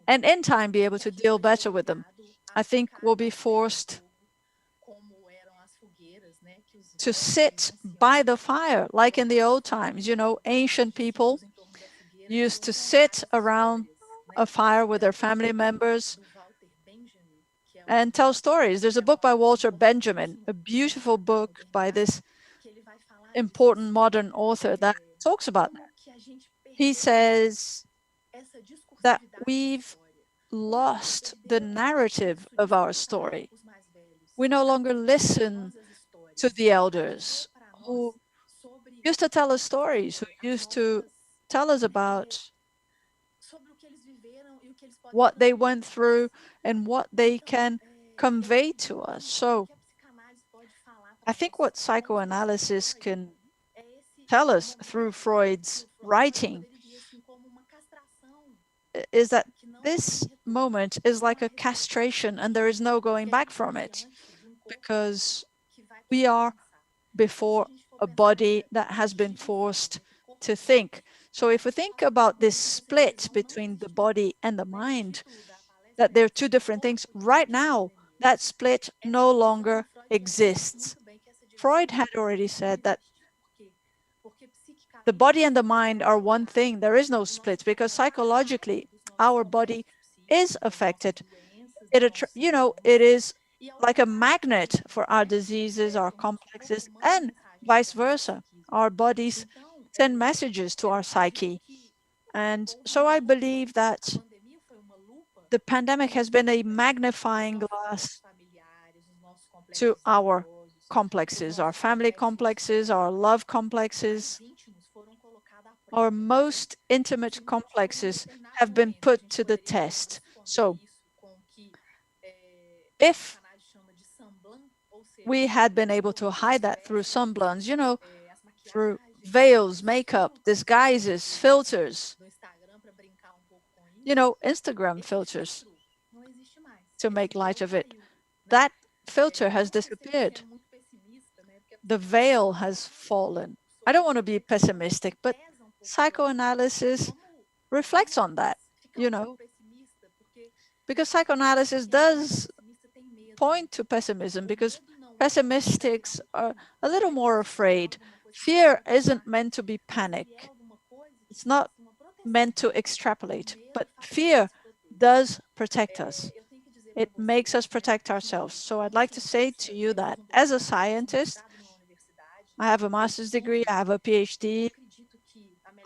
and in time be able to deal better with them. I think we'll be forced to sit by the fire, like in the old times. Ancient people used to sit around a fire with their family members and tell stories. There's a book by Walter Benjamin, a beautiful book by this important modern author that talks about that. He says that we've lost the narrative of our story. We no longer listen to the elders who used to tell us stories, who used to tell us about what they went through and what they can convey to us. So I think what psychoanalysis can tell us through Freud's writing is that this moment is like a castration and there is no going back from it, because we are before a body that has been forced to think. So if we think about this split between the body and the mind, that they're two different things, right now, that split no longer exists. Freud had already said that the body and the mind are one thing. There is no split, because psychologically, our body is affected. It is like a magnet for our diseases, our complexes, and vice versa. Our bodies send messages to our psyche. And so I believe that the pandemic has been a magnifying glass to our complexes, our family complexes, our love complexes. Our most intimate complexes have been put to the test. So if we had been able to hide that through semblance, through veils, makeup, disguises, filters, Instagram filters to make light of it, that filter has disappeared. The veil has fallen. I don't want to be pessimistic, but psychoanalysis reflects on that, because psychoanalysis does point to pessimism, because pessimists are a little more afraid. Fear isn't meant to be panic. It's not meant to extrapolate, but fear does protect us. It makes us protect ourselves. So I'd like to say to you that as a scientist, I have a master's degree, I have a PhD,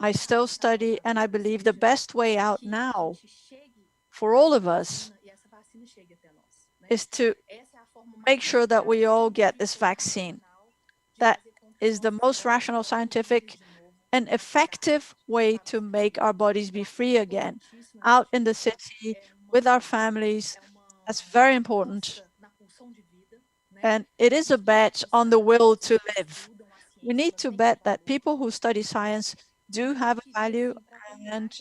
I still study, and I believe the best way out now for all of us is to make sure that we all get this vaccine. That is the most rational, scientific, and effective way to make our bodies be free again, out in the city, with our families. That's very important. And it is a bet on the will to live. We need to bet that people who study science do have a value. And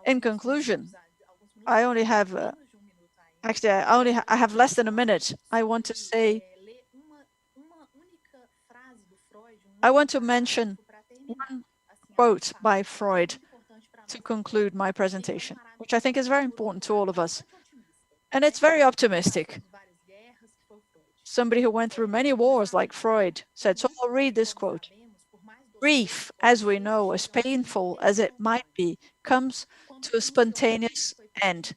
in conclusion, I only have, actually, I have less than a minute. I want to mention one quote by Freud to conclude my presentation, which I think is very important to all of us. And it's very optimistic. Somebody who went through many wars, like Freud, said, so I'll read this quote. Grief, as we know, as painful as it might be, comes to a spontaneous end.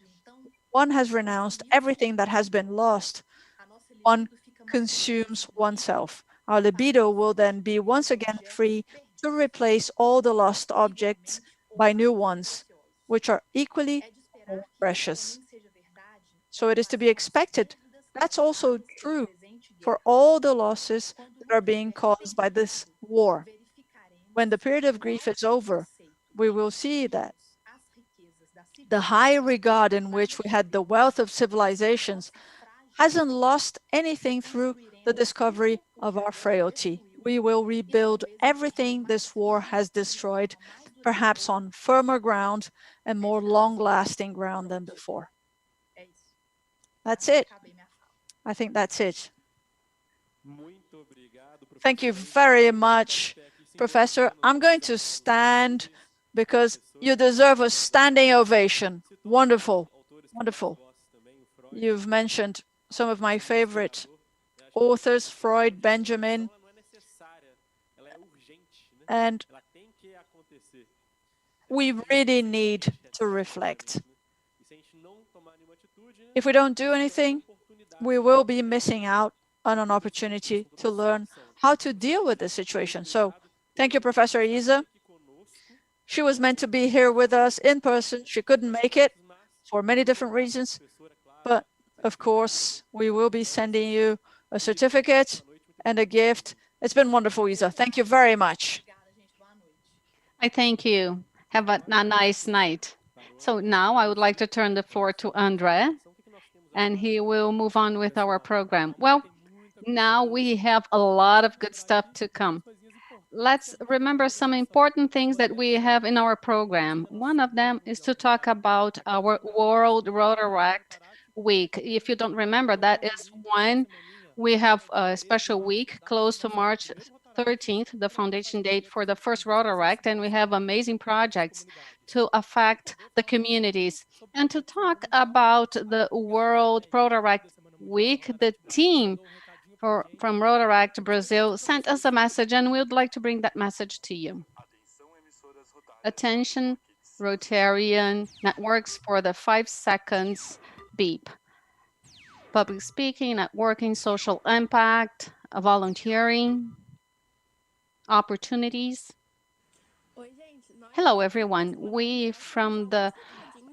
One has renounced everything that has been lost. One consumes oneself. Our libido will then be once again free to replace all the lost objects by new ones, which are equally more precious. So it is to be expected. That's also true for all the losses that are being caused by this war. When the period of grief is over, we will see that the high regard in which we had the wealth of civilizations hasn't lost anything through the discovery of our frailty. we will rebuild everything this war has destroyed, perhaps on firmer ground and more long-lasting ground than before. That's it. I think that's it. Thank you very much, Professor. I'm going to stand because you deserve a standing ovation. Wonderful, wonderful. You've mentioned some of my favorite authors, Freud, Benjamin, and we really need to reflect. If we don't do anything, we will be missing out on an opportunity to learn how to deal with the situation. So thank you, Professor Isa. She was meant to be here with us in person. She couldn't make it for many different reasons. But of course, we will be sending you a certificate and a gift. It's been wonderful, Isa. Thank you very much. I thank you. Have a nice night. So now I would like to turn the floor to Andre, and he will move on with our program. Well, now we have a lot of good stuff to come. Let's remember some important things that we have in our program. One of them is to talk about our World Rotaract Week. If you don't remember, that is when we have a special week close to March 13th, the foundation date for the first Rotaract, and we have amazing projects to affect the communities. And to talk about the World Rotaract Week, the team from Rotaract Brazil sent us a message, and we would like to bring that message to you. Attention, Rotarian networks, for the 5 seconds beep. Public speaking, networking, social impact, volunteering, opportunities. Hello, everyone. We from the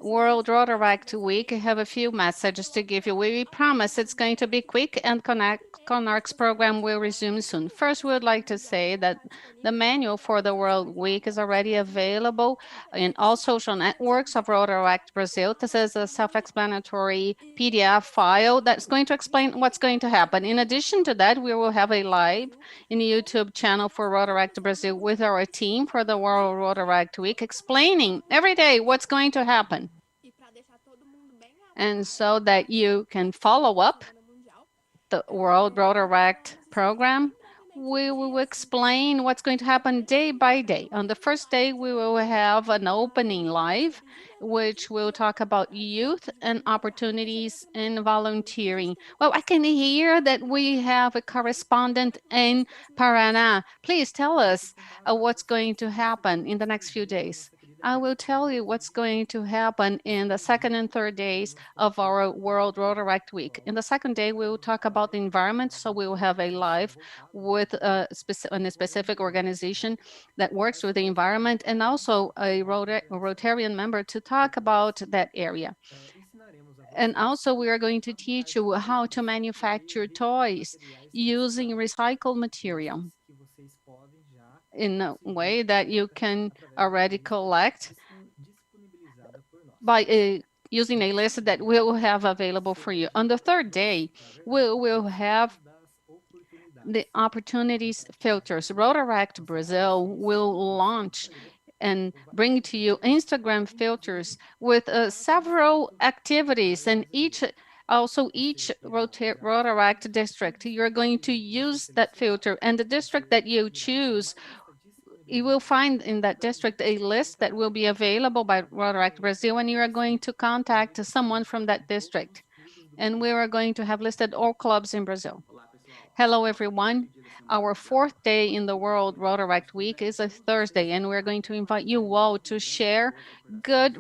World Rotaract Week have a few messages to give you. We promise it's going to be quick, and CONARC's program will resume soon. First, we would like to say that the manual for the World Week is already available in all social networks of Rotaract Brazil. This is a self-explanatory PDF file that's going to explain what's going to happen. In addition to that, we will have a live in the YouTube channel for Rotaract Brazil with our team for the World Rotaract Week, explaining every day what's going to happen. And so that you can follow up the World Rotaract program, we will explain what's going to happen day by day. On the first day, we will have an opening live, which will talk about youth and opportunities in volunteering. Well, I can hear that we have a correspondent in Paraná. Please tell us what's going to happen in the next few days. I will tell you what's going to happen in the second and third days of our World Rotaract Week. In the second day, we will talk about the environment, so we will have a live with a specific organization that works with the environment, and also a Rotarian member to talk about that area. And also, we are going to teach you how to manufacture toys using recycled material in a way that you can already collect by using a list that we'll have available for you. On the third day, we will have the opportunities filters. Rotaract Brazil will launch and bring to you Instagram filters with several activities, and each Rotaract district, you're going to use that filter, and the district that you choose, you will find in that district a list that will be available by Rotaract Brazil, and you are going to contact someone from that district. And we are going to have listed all clubs in Brazil. Hello, everyone. Our 4th day in the World Rotaract Week is a Thursday, and we're going to invite you all to share good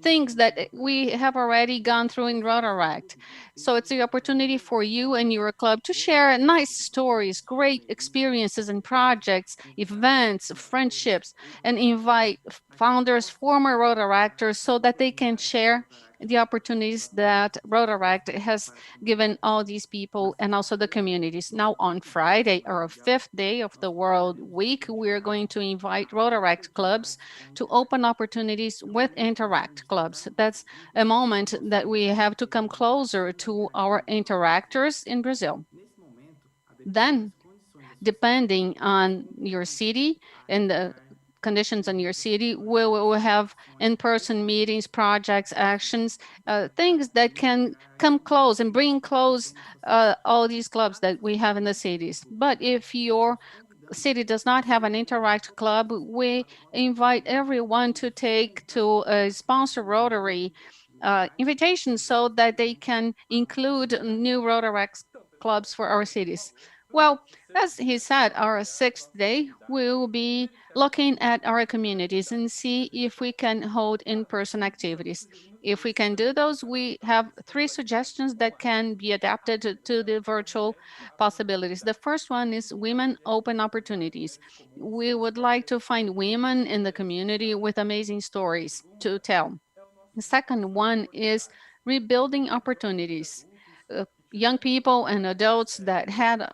things that we have already gone through in Rotaract. So it's the opportunity for you and your club to share nice stories, great experiences and projects, events, friendships, and invite founders, former Rotaractors, so that they can share the opportunities that Rotaract has given all these people and also the communities. Now on Friday, our 5th day of the World Week, we're going to invite Rotaract clubs to open opportunities with Interact clubs. That's a moment that we have to come closer to our interactors in Brazil. Then depending on your city and the conditions in your city, we will have in-person meetings, projects, actions, things that can come close and bring close all these clubs that we have in the cities. But if your city does not have an Interact club, we invite everyone to take to a sponsor Rotary invitation so that they can include new Rotaract clubs for our cities. Well, as he said, our sixth day, we will be looking at our communities and see if we can hold in-person activities. If we can do those, we have 3 suggestions that can be adapted to the virtual possibilities. The first one is women open opportunities. We would like to find women in the community with amazing stories to tell. The second one is rebuilding opportunities. Young people and adults that had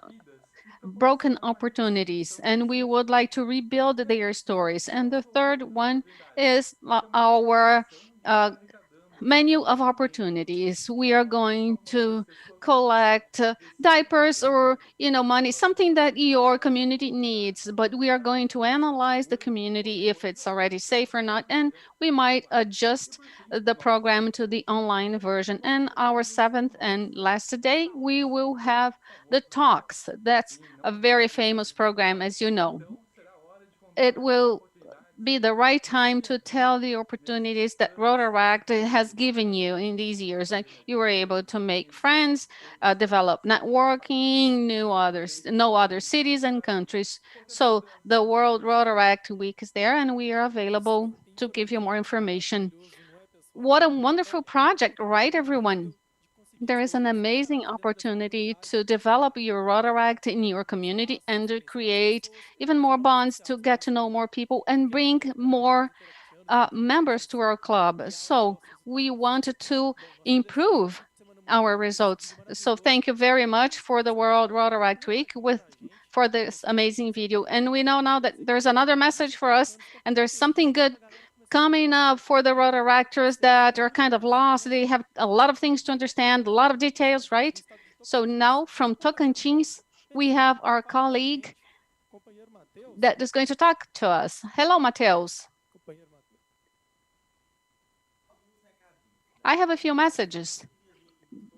broken opportunities, and we would like to rebuild their stories. And the third one is our menu of opportunities. We are going to collect diapers or money, something that your community needs, but we are going to analyze the community if it's already safe or not, and we might adjust the program to the online version. And our 7th and last day, we will have the talks. That's a very famous program, as you know. It will be the right time to tell the opportunities that Rotaract has given you in these years. And you were able to make friends, develop networking, know other cities and countries. So the World Rotaract Week is there, and we are available to give you more information. What a wonderful project, right, everyone? There is an amazing opportunity to develop your Rotaract in your community and to create even more bonds, to get to know more people and bring more members to our club. So we wanted to improve our results. So thank you very much for the World Rotaract Week for this amazing video. And we know now that there's another message for us, and there's something good coming up for the Rotaractors that are kind of lost. They have a lot of things to understand, a lot of details, right? So now from Tocantins, we have our colleague that is going to talk to us. Hello, Mateus. I have a few messages.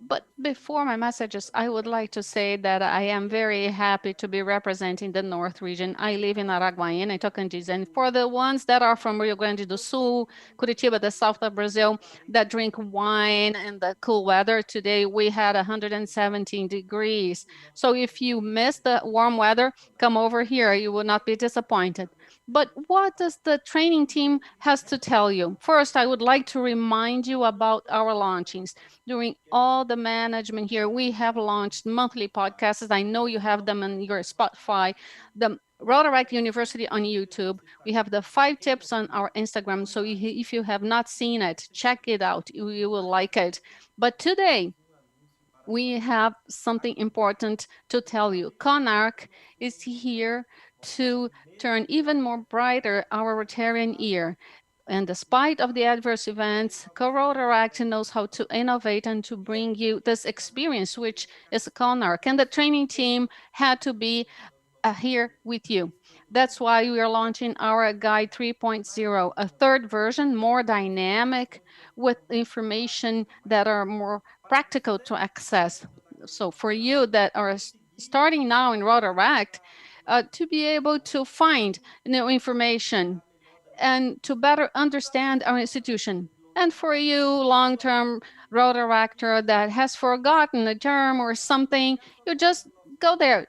But before my messages, I would like to say that I am very happy to be representing the North region. I live in Araguaína, in Tocantins, and for the ones that are from Rio Grande do Sul, Curitiba, the south of Brazil, that drink wine and the cool weather, today we had 117 degrees. So if you miss the warm weather, come over here, you will not be disappointed. But what does the training team has to tell you? First, I would like to remind you about our launchings. During all the management here, we have launched monthly podcasts. I know you have them on your Spotify, the Rotaract University on YouTube. We have the 5 tips on our Instagram. So if you have not seen it, check it out. You will like it. But today, we have something important to tell you. CONARC is here to turn even more brighter our Rotarian year. And despite of the adverse events, Rotaract knows how to innovate and to bring you this experience, which is CONARC. And the training team had to be here with you. That's why we are launching our Guide 3.0, a third version, more dynamic, with information that are more practical to access. So for you that are starting now in Rotaract, to be able to find new information and to better understand our institution. And for you, long-term Rotaractor that has forgotten a term or something, you just go there,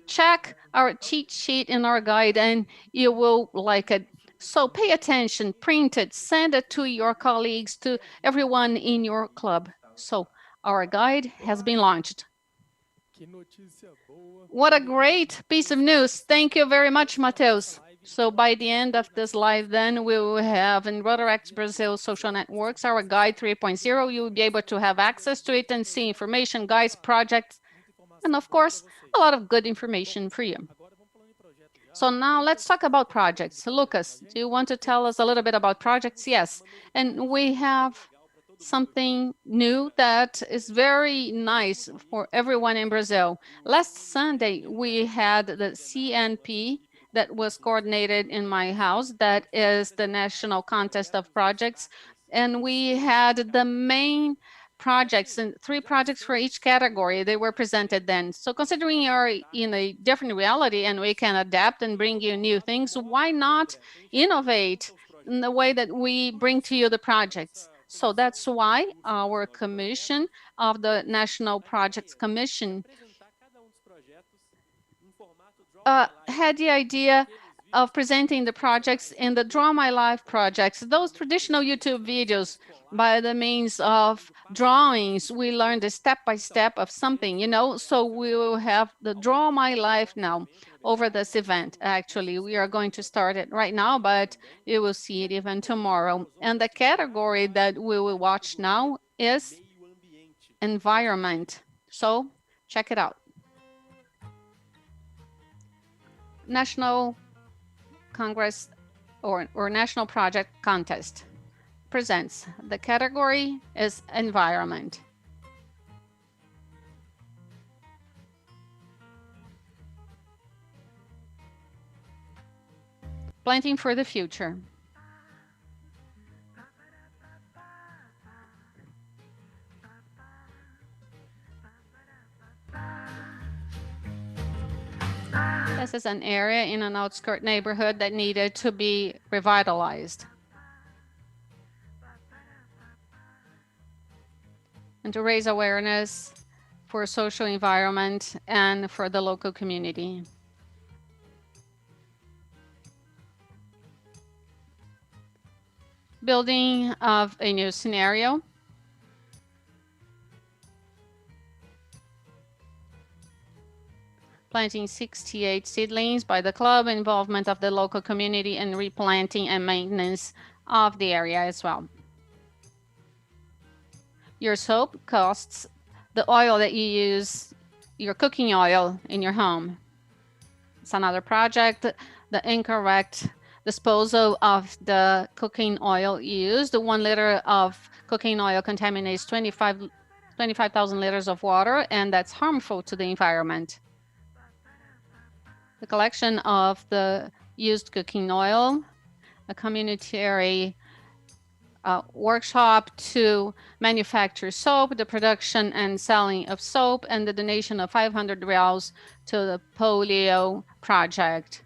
check our cheat sheet in our guide, and you will like it. So pay attention, print it, send it to your colleagues, to everyone in your club. So our guide has been launched. What a great piece of news. Thank you very much, Mateus. So by the end of this live, then we will have in Rotaract Brazil social networks, our Guide 3.0. You will be able to have access to it and see information, guides, projects, and of course, a lot of good information for you. So now let's talk about projects. Lucas, do you want to tell us a little bit about projects? Yes, and we have something new that is very nice for everyone in Brazil. Last Sunday, we had the CNP that was coordinated in my house, that is the National Contest of Projects, and we had the main projects and 3 projects for each category. They were presented then. So considering you're in a different reality and we can adapt and bring you new things, why not innovate in the way that we bring to you the projects? So that's why our commission of the National Projects Commission had the idea of presenting the projects in the Draw My Life projects, those traditional YouTube videos. By the means of drawings, we learned the step-by-step of something, so we will have the Draw My Life now over this event. Actually, we are going to start it right now, but you will see it even tomorrow. And the category that we will watch now is environment. So check it out. National Congress or National Project Contest presents. The category is environment. Planting for the future. This is an area in an outskirt neighborhood that needed to be revitalized. And to raise awareness for social environment and for the local community. Building of a new scenario. Planting 68 seedlings by the club, involvement of the local community, and replanting and maintenance of the area as well. Your soap costs the oil that you use, your cooking oil in your home. It's another project. The incorrect disposal of the cooking oil used. 1 liter of cooking oil contaminates 25,000 liters of water, and that's harmful to the environment. The collection of the used cooking oil, a community workshop to manufacture soap, the production and selling of soap, and the donation of 500 reals to the polio project.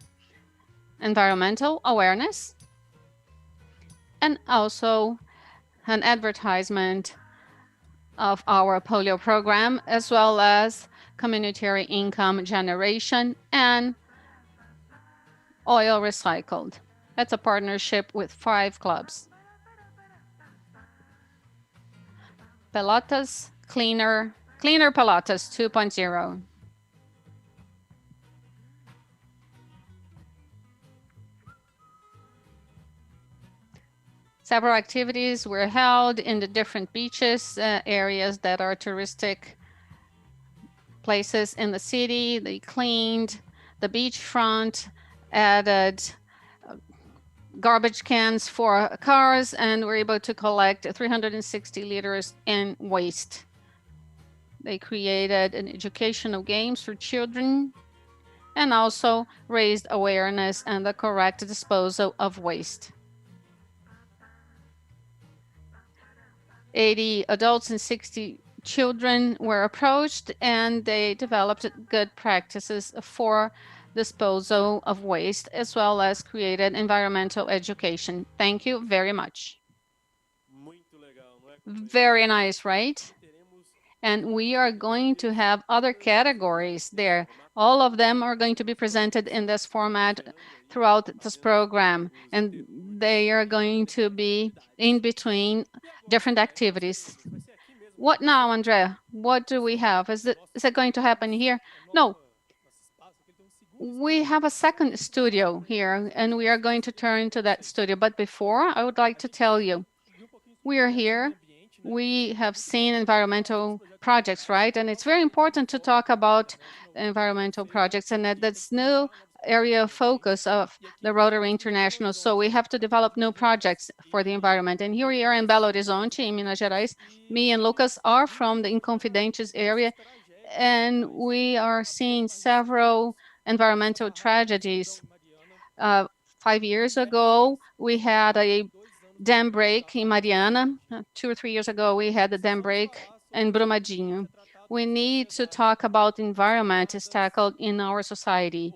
Environmental awareness, and also an advertisement of our polio program, as well as community income generation and oil recycled. That's a partnership with 5 clubs. Pelotas, cleaner Pelotas 2.0. Several activities were held in the different beaches, areas that are touristic places in the city. They cleaned the beachfront, added garbage cans for cars, and were able to collect 360 liters in waste. They created an educational games for children and also raised awareness and the correct disposal of waste. 80 adults and 60 children were approached, and they developed good practices for disposal of waste, as well as created environmental education. Thank you very much. Very nice, right? And we are going to have other categories there. All of them are going to be presented in this format throughout this program, and they are going to be in between different activities. What now, Andrea? What do we have? Is it going to happen here? No. We have a second studio here, and we are going to turn to that studio. But before, I would like to tell you, we are here. We have seen environmental projects, right? And it's very important to talk about environmental projects, and that's new area of focus of the Rotary International. So we have to develop new projects for the environment. And here we are in Belo Horizonte, in Minas Gerais. Me and Lucas are from the Inconfidentes area, and we are seeing several environmental tragedies. 5 years ago, we had a dam break in Mariana. 2 or 3 years ago, we had a dam break in Brumadinho. We need to talk about the environment is tackled in our society.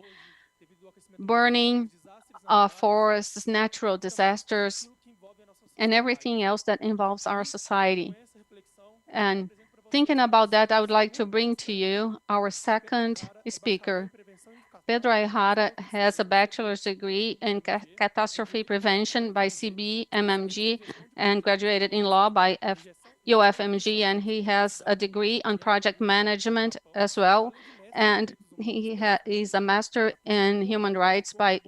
Burning of forests, natural disasters, and everything else that involves our society. And thinking about that, I would like to bring to you our second speaker. Pedro Ayjara has a bachelor's degree in catastrophe prevention by CBMMG and graduated in law by UFMG, and he has a degree on project management as well. And he is a master in human rights by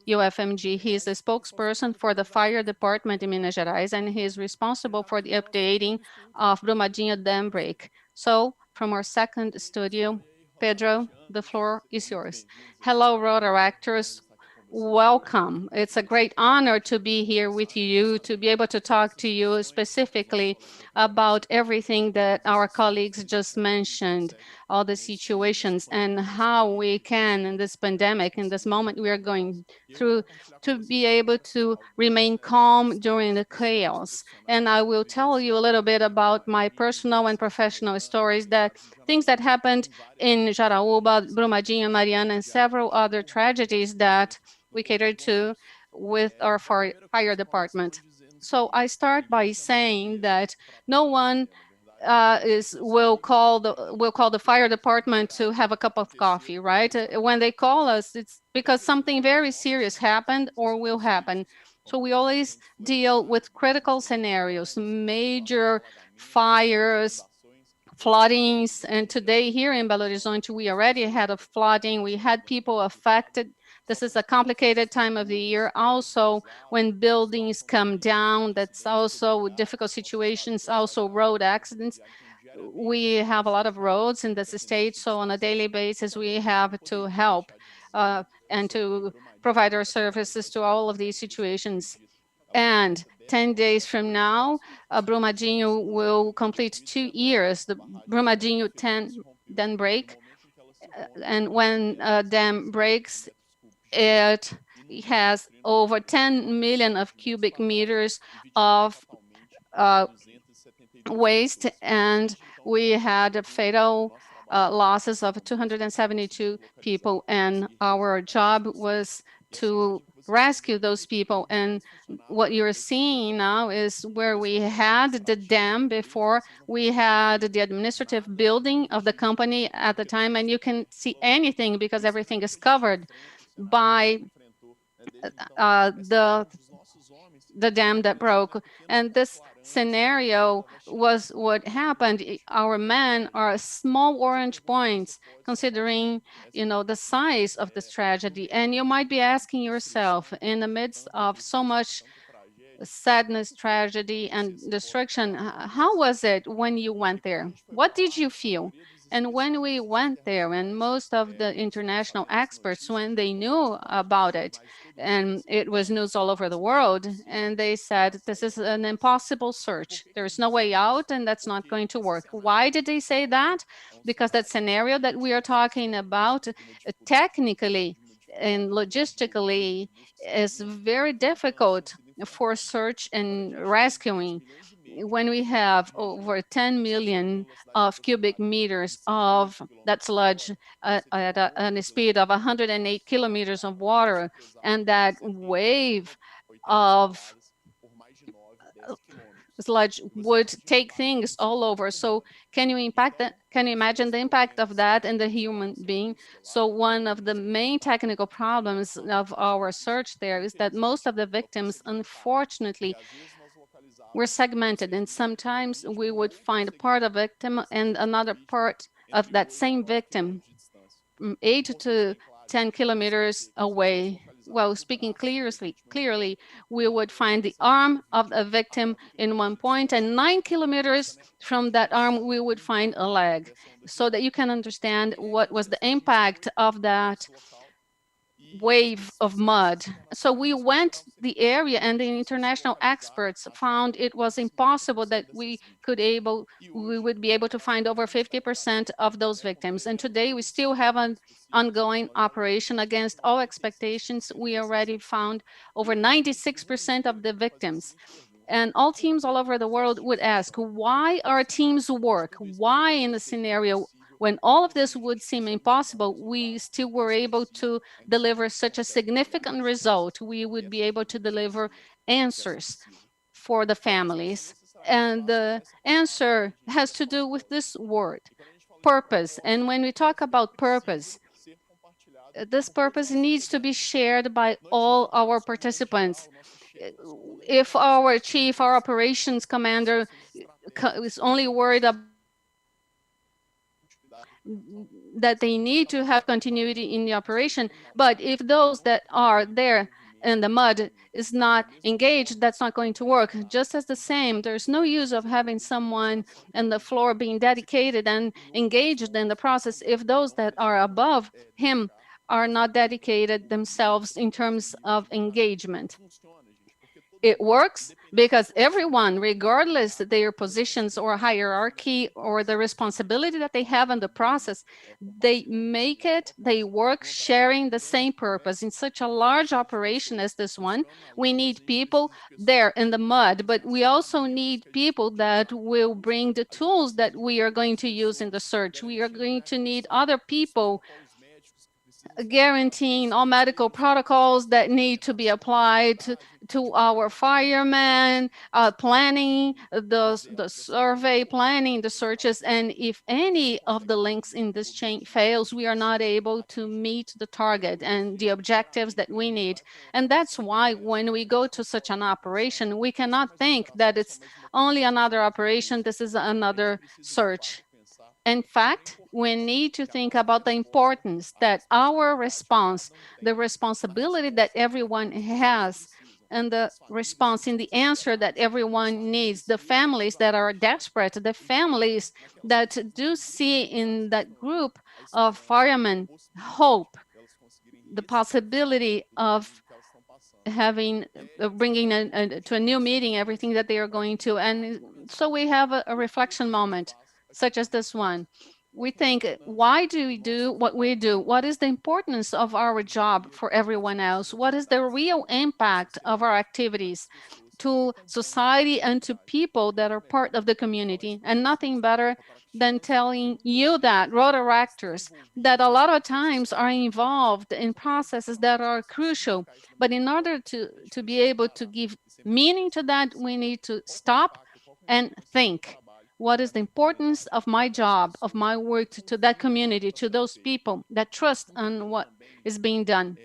UFMG. He is a spokesperson for the fire department in Minas Gerais, and he is responsible for the updating of Brumadinho dam break. So from our second studio, Pedro, the floor is yours. Hello, Rotaractors. Welcome. It's a great honor to be here with you, to be able to talk to you specifically about everything that our colleagues just mentioned, all the situations and how we can, in this pandemic, in this moment we are going through, to be able to remain calm during the chaos. And I will tell you a little bit about my personal and professional stories, that things that happened in Jaraúba, Brumadinho, Mariana, and several other tragedies that we cater to with our fire department. So I start by saying that no one will call the fire department to have a cup of coffee, right? When they call us, it's because something very serious happened or will happen. So we always deal with critical scenarios, major fires, floodings, and today here in Belo Horizonte, we already had a flooding. We had people affected. This is a complicated time of the year. Also, when buildings come down, that's also difficult situations, also road accidents. We have a lot of roads in this state, so on a daily basis, we have to help and to provide our services to all of these situations. And 10 days from now, Brumadinho will complete 2 years, the Brumadinho dam break. And when a dam breaks, it has over 10 million of cubic meters of waste, and we had fatal losses of 272 people, and our job was to rescue those people. And what you're seeing now is where we had the dam before. We had the administrative building of the company at the time, and you can see anything because everything is covered by the dam that broke. And this scenario was what happened. Our men are small orange points, considering, the size of this tragedy. And you might be asking yourself, in the midst of so much sadness, tragedy, and destruction, how was it when you went there? What did you feel? And when we went there, and most of the international experts, when they knew about it, and it was news all over the world, and they said, this is an impossible search. There's no way out, and that's not going to work. Why did they say that? Because that scenario that we are talking about, technically and logistically, is very difficult for search and rescuing. When we have over 10 million of cubic meters of that sludge at a speed of 108 kilometers of water, and that wave of sludge would take things all over. So can you imagine the impact of that in the human being? So one of the main technical problems of our search there is that most of the victims, unfortunately, were segmented, and sometimes we would find a part of victim and another part of that same victim, 8 to 10 kilometers away. Well, speaking clearly, we would find the arm of a victim in one point, and 9 kilometers from that arm, we would find a leg, so that you can understand what was the impact of that wave of mud. So we went the area, and the international experts found it was impossible that we would be able to find over 50% of those victims. And today we still have an ongoing operation. Against all expectations, we already found over 96% of the victims. And all teams all over the world would ask, why our teams work? Why in a scenario when all of this would seem impossible, we still were able to deliver such a significant result? We would be able to deliver answers for the families. And the answer has to do with this word, purpose. And when we talk about purpose, this purpose needs to be shared by all our participants. If our chief, our operations commander is only worried about that they need to have continuity in the operation, but if those that are there in the mud is not engaged, that's not going to work. Just as the same, there's no use of having someone on the floor being dedicated and engaged in the process if those that are above him are not dedicated themselves in terms of engagement. It works because everyone, regardless of their positions or hierarchy or the responsibility that they have in the process, they work sharing the same purpose. In such a large operation as this one, we need people there in the mud, but we also need people that will bring the tools that we are going to use in the search. We are going to need other people guaranteeing all medical protocols that need to be applied to our firemen, planning the survey, planning the searches. And if any of the links in this chain fails, we are not able to meet the target and the objectives that we need. And that's why when we go to such an operation, we cannot think that it's only another operation, this is another search. In fact, we need to think about the importance that our response, the responsibility that everyone has, and the response in the answer that everyone needs, the families that are desperate, the families that do see in that group of firemen hope, the possibility of having bringing to a new meeting everything that they are going to. And so we have a reflection moment such as this one. We think, why do we do what we do? What is the importance of our job for everyone else? What is the real impact of our activities to society and to people that are part of the community? And nothing better than telling you that, Rotaractors, that a lot of times are involved in processes that are crucial. But in order to be able to give meaning to that, we need to stop and think. What is the importance of my job, of my work to that community, to those people that trust on what is being done?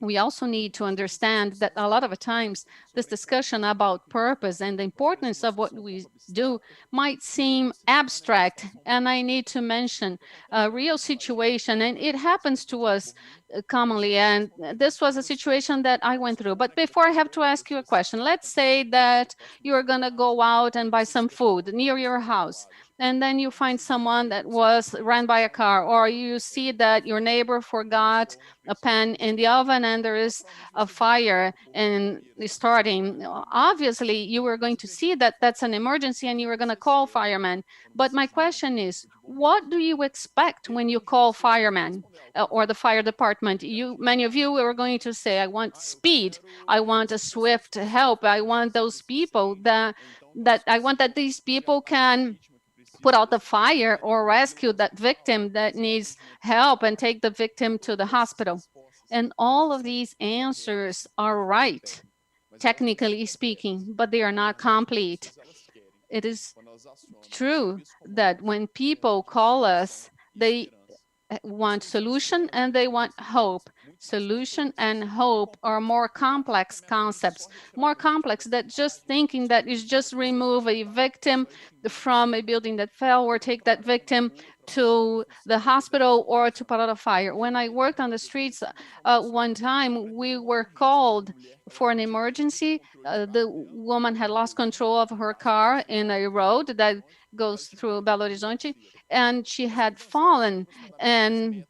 We also need to understand that a lot of times this discussion about purpose and the importance of what we do might seem abstract. And I need to mention a real situation, and it happens to us commonly. And this was a situation that I went through. But before, I have to ask you a question. Let's say that you're going to go out and buy some food near your house, and then you find someone that was ran by a car, or you see that your neighbor forgot a pan in the oven and there is a fire and starting. Obviously, you are going to see that that's an emergency and you are going to call firemen. But my question is, what do you expect when you call firemen or the fire department? Many of you are going to say, I want speed, I want a swift help, I want those people that I want that these people can put out the fire or rescue that victim that needs help and take the victim to the hospital. And all of these answers are right, technically speaking, but they are not complete. It is true that when people call us, they want solution and they want hope. Solution and hope are more complex concepts, more complex than just thinking that is just remove a victim from a building that fell or take that victim to the hospital or to put out a fire. When I worked on the streets one time, we were called for an emergency. The woman had lost control of her car in a road that goes through Belo Horizonte, and she had fallen, and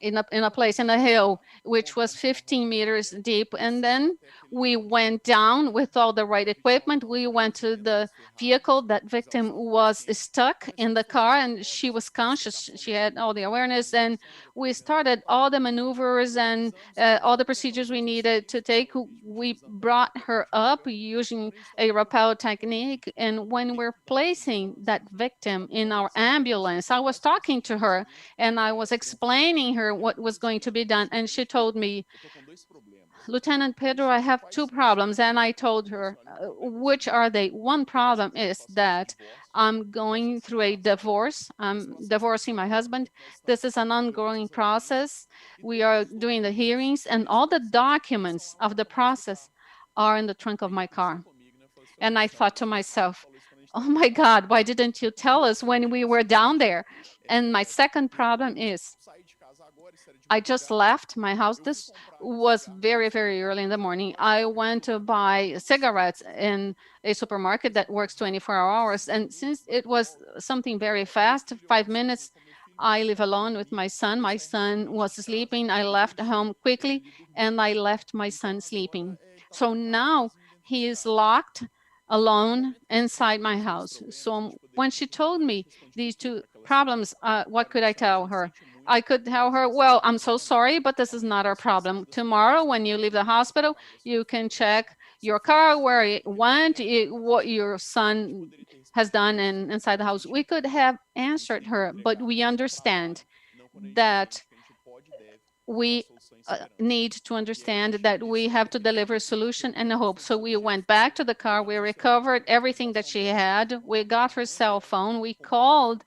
in a place in a hill, which was 15 meters deep. And then we went down with all the right equipment. We went to the vehicle. That victim was stuck in the car and she was conscious. She had all the awareness, and we started all the maneuvers and all the procedures we needed to take. We brought her up using a rappel technique. And when we're placing that victim in our ambulance, I was talking to her and I was explaining her what was going to be done. And she told me, Lieutenant Pedro, I have two problems. And I told her, which are they? One problem is that I'm going through a divorce. I'm divorcing my husband. This is an ongoing process. We are doing the hearings, and all the documents of the process are in the trunk of my car. And I thought to myself, oh my God, why didn't you tell us when we were down there? And my second problem is, I just left my house. This was very, very early in the morning. I went to buy cigarettes in a supermarket that works 24 hours. And since it was something very fast, 5 minutes, I live alone with my son. My son was sleeping. I left home quickly and I left my son sleeping. So now he is locked alone inside my house. So when she told me these two problems, what could I tell her? I could tell her, well, I'm so sorry, but this is not our problem. Tomorrow, when you leave the hospital, you can check your car, where it went, what your son has done inside the house. We could have answered her, but we understand that we need to understand that we have to deliver a solution and a hope. So we went back to the car, we recovered everything that she had, we got her cell phone, we called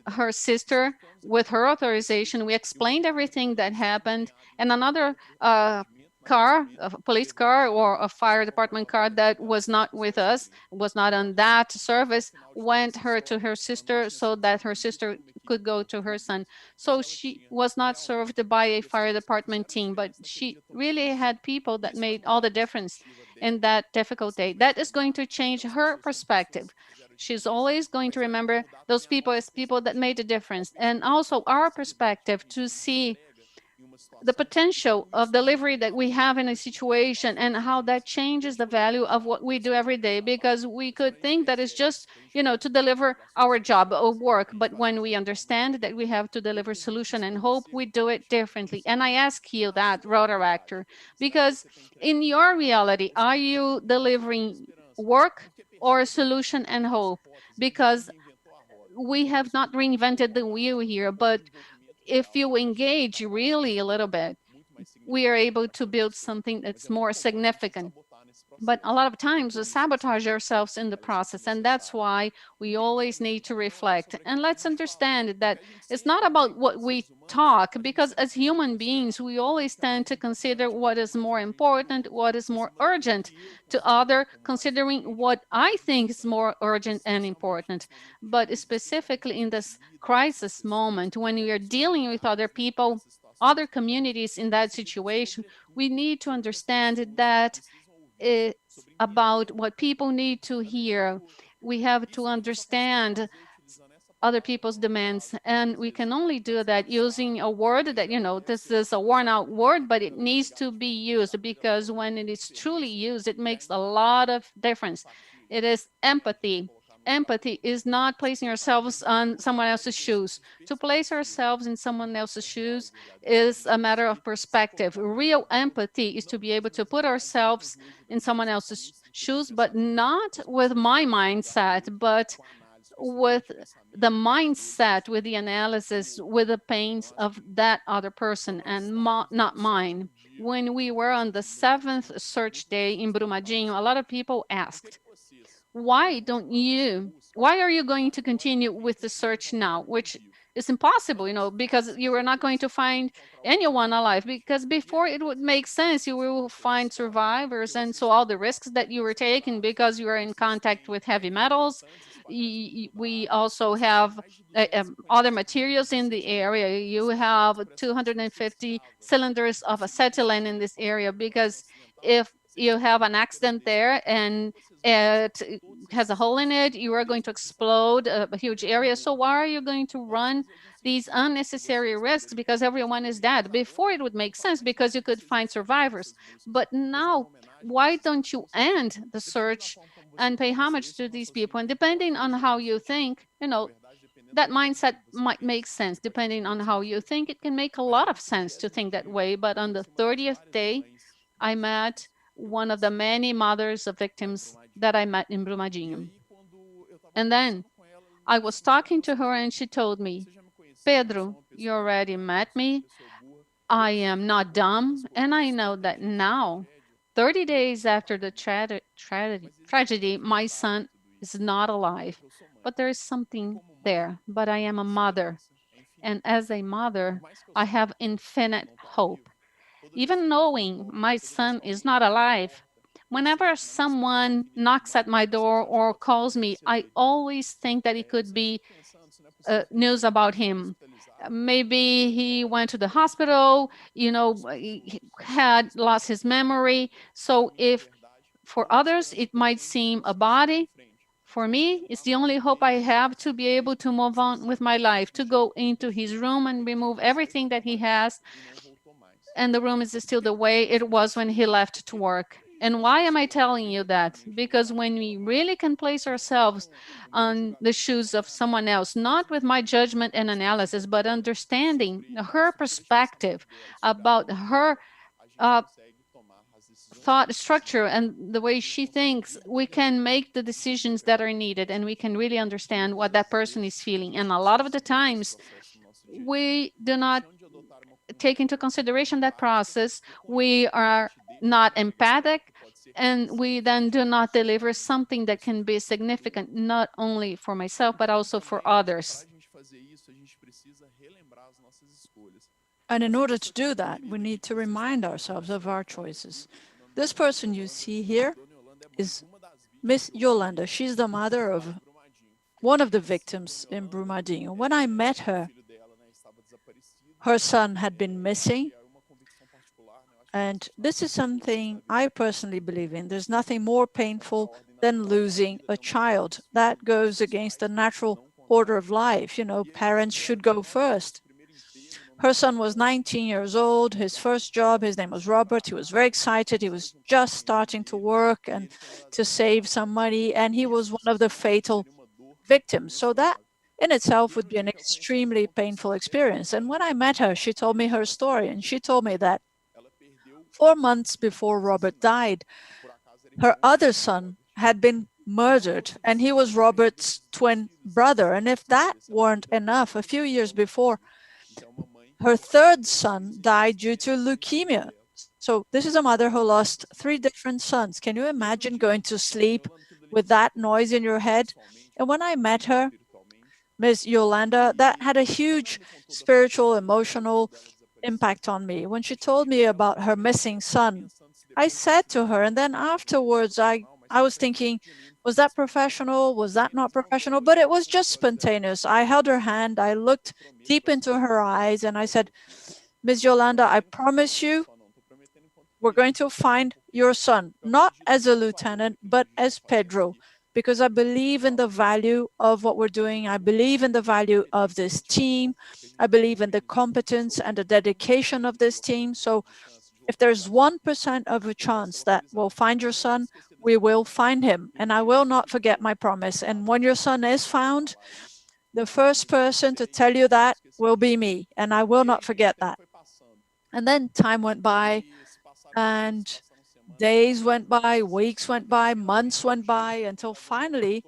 her sister with her authorization, we explained everything that happened, and another car, a police car or a fire department car that was not with us, was not on that service, went her to her sister so that her sister could go to her son. So she was not served by a fire department team, but she really had people that made all the difference in that difficult day. That is going to change her perspective. She's always going to remember those people as people that made a difference. And also our perspective to see the potential of delivery that we have in a situation and how that changes the value of what we do every day, because we could think that it's just, to deliver our job or work. But when we understand that we have to deliver solution and hope, we do it differently. And I ask you that, Rotaract, because in your reality, are you delivering work or solution and hope? Because we have not reinvented the wheel here, but if you engage really a little bit, we are able to build something that's more significant. But a lot of times we sabotage ourselves in the process, and that's why we always need to reflect. And let's understand that it's not about what we talk, because as human beings, we always tend to consider what is more important, what is more urgent to other, considering what I think is more urgent and important. But specifically in this crisis moment, when we are dealing with other people, other communities in that situation, we need to understand that it's about what people need to hear. We have to understand other people's demands, and we can only do that using a word that, this is a worn out word, but it needs to be used, because when it is truly used, it makes a lot of difference. It is empathy. Empathy is not placing ourselves on someone else's shoes. To place ourselves in someone else's shoes is a matter of perspective. Real empathy is to be able to put ourselves in someone else's shoes, but not with my mindset, but with the mindset, with the analysis, with the pains of that other person and not mine. When we were on the 7th search day in Brumadinho, a lot of people asked, why are you going to continue with the search now? Which is impossible, because you are not going to find anyone alive, because before it would make sense, you will find survivors. And so all the risks that you were taking, because you are in contact with heavy metals, we also have other materials in the area. You have 250 cylinders of acetylene in this area, because if you have an accident there and it has a hole in it, you are going to explode a huge area. So why are you going to run these unnecessary risks because everyone is dead? Before it would make sense because you could find survivors. But now, why don't you end the search and pay homage to these people? And depending on how you think, that mindset might make sense. Depending on how you think, it can make a lot of sense to think that way. But on the 30th day, I met one of the many mothers of victims that I met in Brumadinho. And then I was talking to her and she told me, Pedro, you already met me. I am not dumb. And I know that now, 30 days after the tragedy, my son is not alive. But there is something there. But I am a mother. And as a mother, I have infinite hope. Even knowing my son is not alive, whenever someone knocks at my door or calls me, I always think that it could be news about him. Maybe he went to the hospital, he had lost his memory. So if for others it might seem a body, for me, it's the only hope I have to be able to move on with my life, to go into his room and remove everything that he has, and the room is still the way it was when he left to work. And why am I telling you that? Because when we really can place ourselves on the shoes of someone else, not with my judgment and analysis, but understanding her perspective about her thought structure and the way she thinks, we can make the decisions that are needed and we can really understand what that person is feeling. And a lot of the times, we do not take into consideration that process. We are not empathic, and we then do not deliver something that can be significant, not only for myself, but also for others. And in order to do that, we need to remind ourselves of our choices. This person you see here is Miss Yolanda. She's the mother of one of the victims in Brumadinho. When I met her, her son had been missing. And this is something I personally believe in. There's nothing more painful than losing a child. That goes against the natural order of life. Parents should go first. Her son was 19 years old, his first job, his name was Robert. He was very excited. He was just starting to work and to save some money, and he was one of the fatal victims. So that in itself would be an extremely painful experience. And when I met her, she told me her story, and she told me that 4 months before Robert died, her other son had been murdered, and he was Robert's twin brother. And if that weren't enough, a few years before, her third son died due to leukemia. So this is a mother who lost 3 different sons. Can you imagine going to sleep with that noise in your head? And when I met her, Ms. Yolanda, that had a huge spiritual, emotional impact on me. When she told me about her missing son, I said to her, and then afterwards I was thinking, was that professional? Was that not professional? But it was just spontaneous. I held her hand, I looked deep into her eyes, and I said, Ms. Yolanda, I promise you, we're going to find your son, not as a lieutenant, but as Pedro, because I believe in the value of what we're doing. I believe in the value of this team. I believe in the competence and the dedication of this team. So if there's 1% of a chance that we'll find your son, we will find him. And I will not forget my promise. And when your son is found, the first person to tell you that will be me. And I will not forget that. And then time went by, and days went by, weeks went by, months went by, until finally,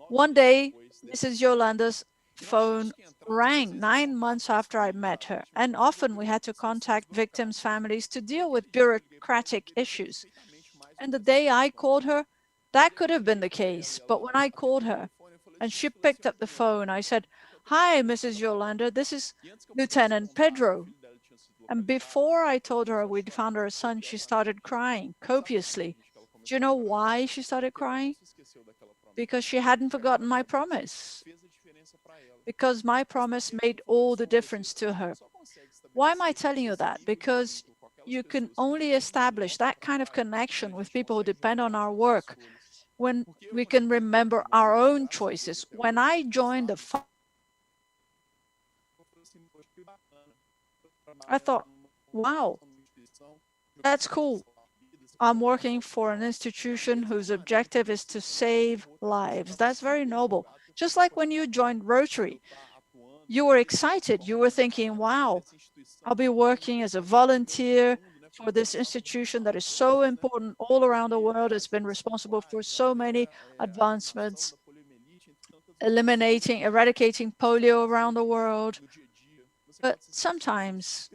one day, Mrs. Yolanda's phone rang 9 months after I met her. And often we had to contact victims' families to deal with bureaucratic issues. And the day I called her, that could have been the case. But when I called her and she picked up the phone, I said, "Hi, Mrs. Yolanda, this is Lieutenant Pedro." And before I told her we'd found her son, she started crying copiously. Do you know why she started crying? Because she hadn't forgotten my promise. Because my promise made all the difference to her. Why am I telling you that? Because you can only establish that kind of connection with people who depend on our work when we can remember our own choices. When I joined the fire, I thought, wow, that's cool. I'm working for an institution whose objective is to save lives. That's very noble. Just like when you joined Rotary, you were excited. You were thinking, wow, I'll be working as a volunteer for this institution that is so important all around the world. It's been responsible for so many advancements, eradicating polio around the world. But sometimes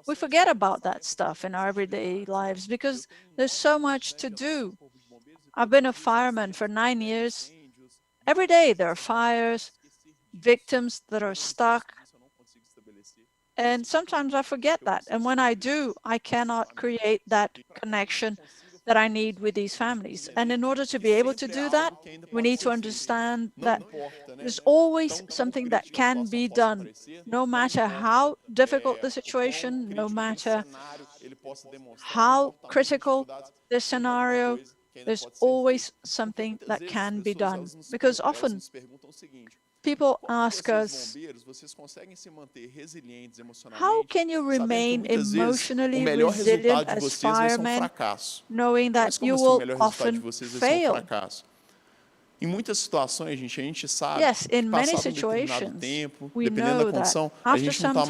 we forget about that stuff in our everyday lives because there's so much to do. I've been a fireman for 9 years. Every day there are fires, victims that are stuck. And sometimes I forget that. And when I do, I cannot create that connection that I need with these families. And in order to be able to do that, we need to understand that there's always something that can be done, no matter how difficult the situation, no matter how critical the scenario, there's always something that can be done. Because often people ask us, how can you remain emotionally resilient as firemen, knowing that you will often fail? Yes, in many situations, we know that after some time,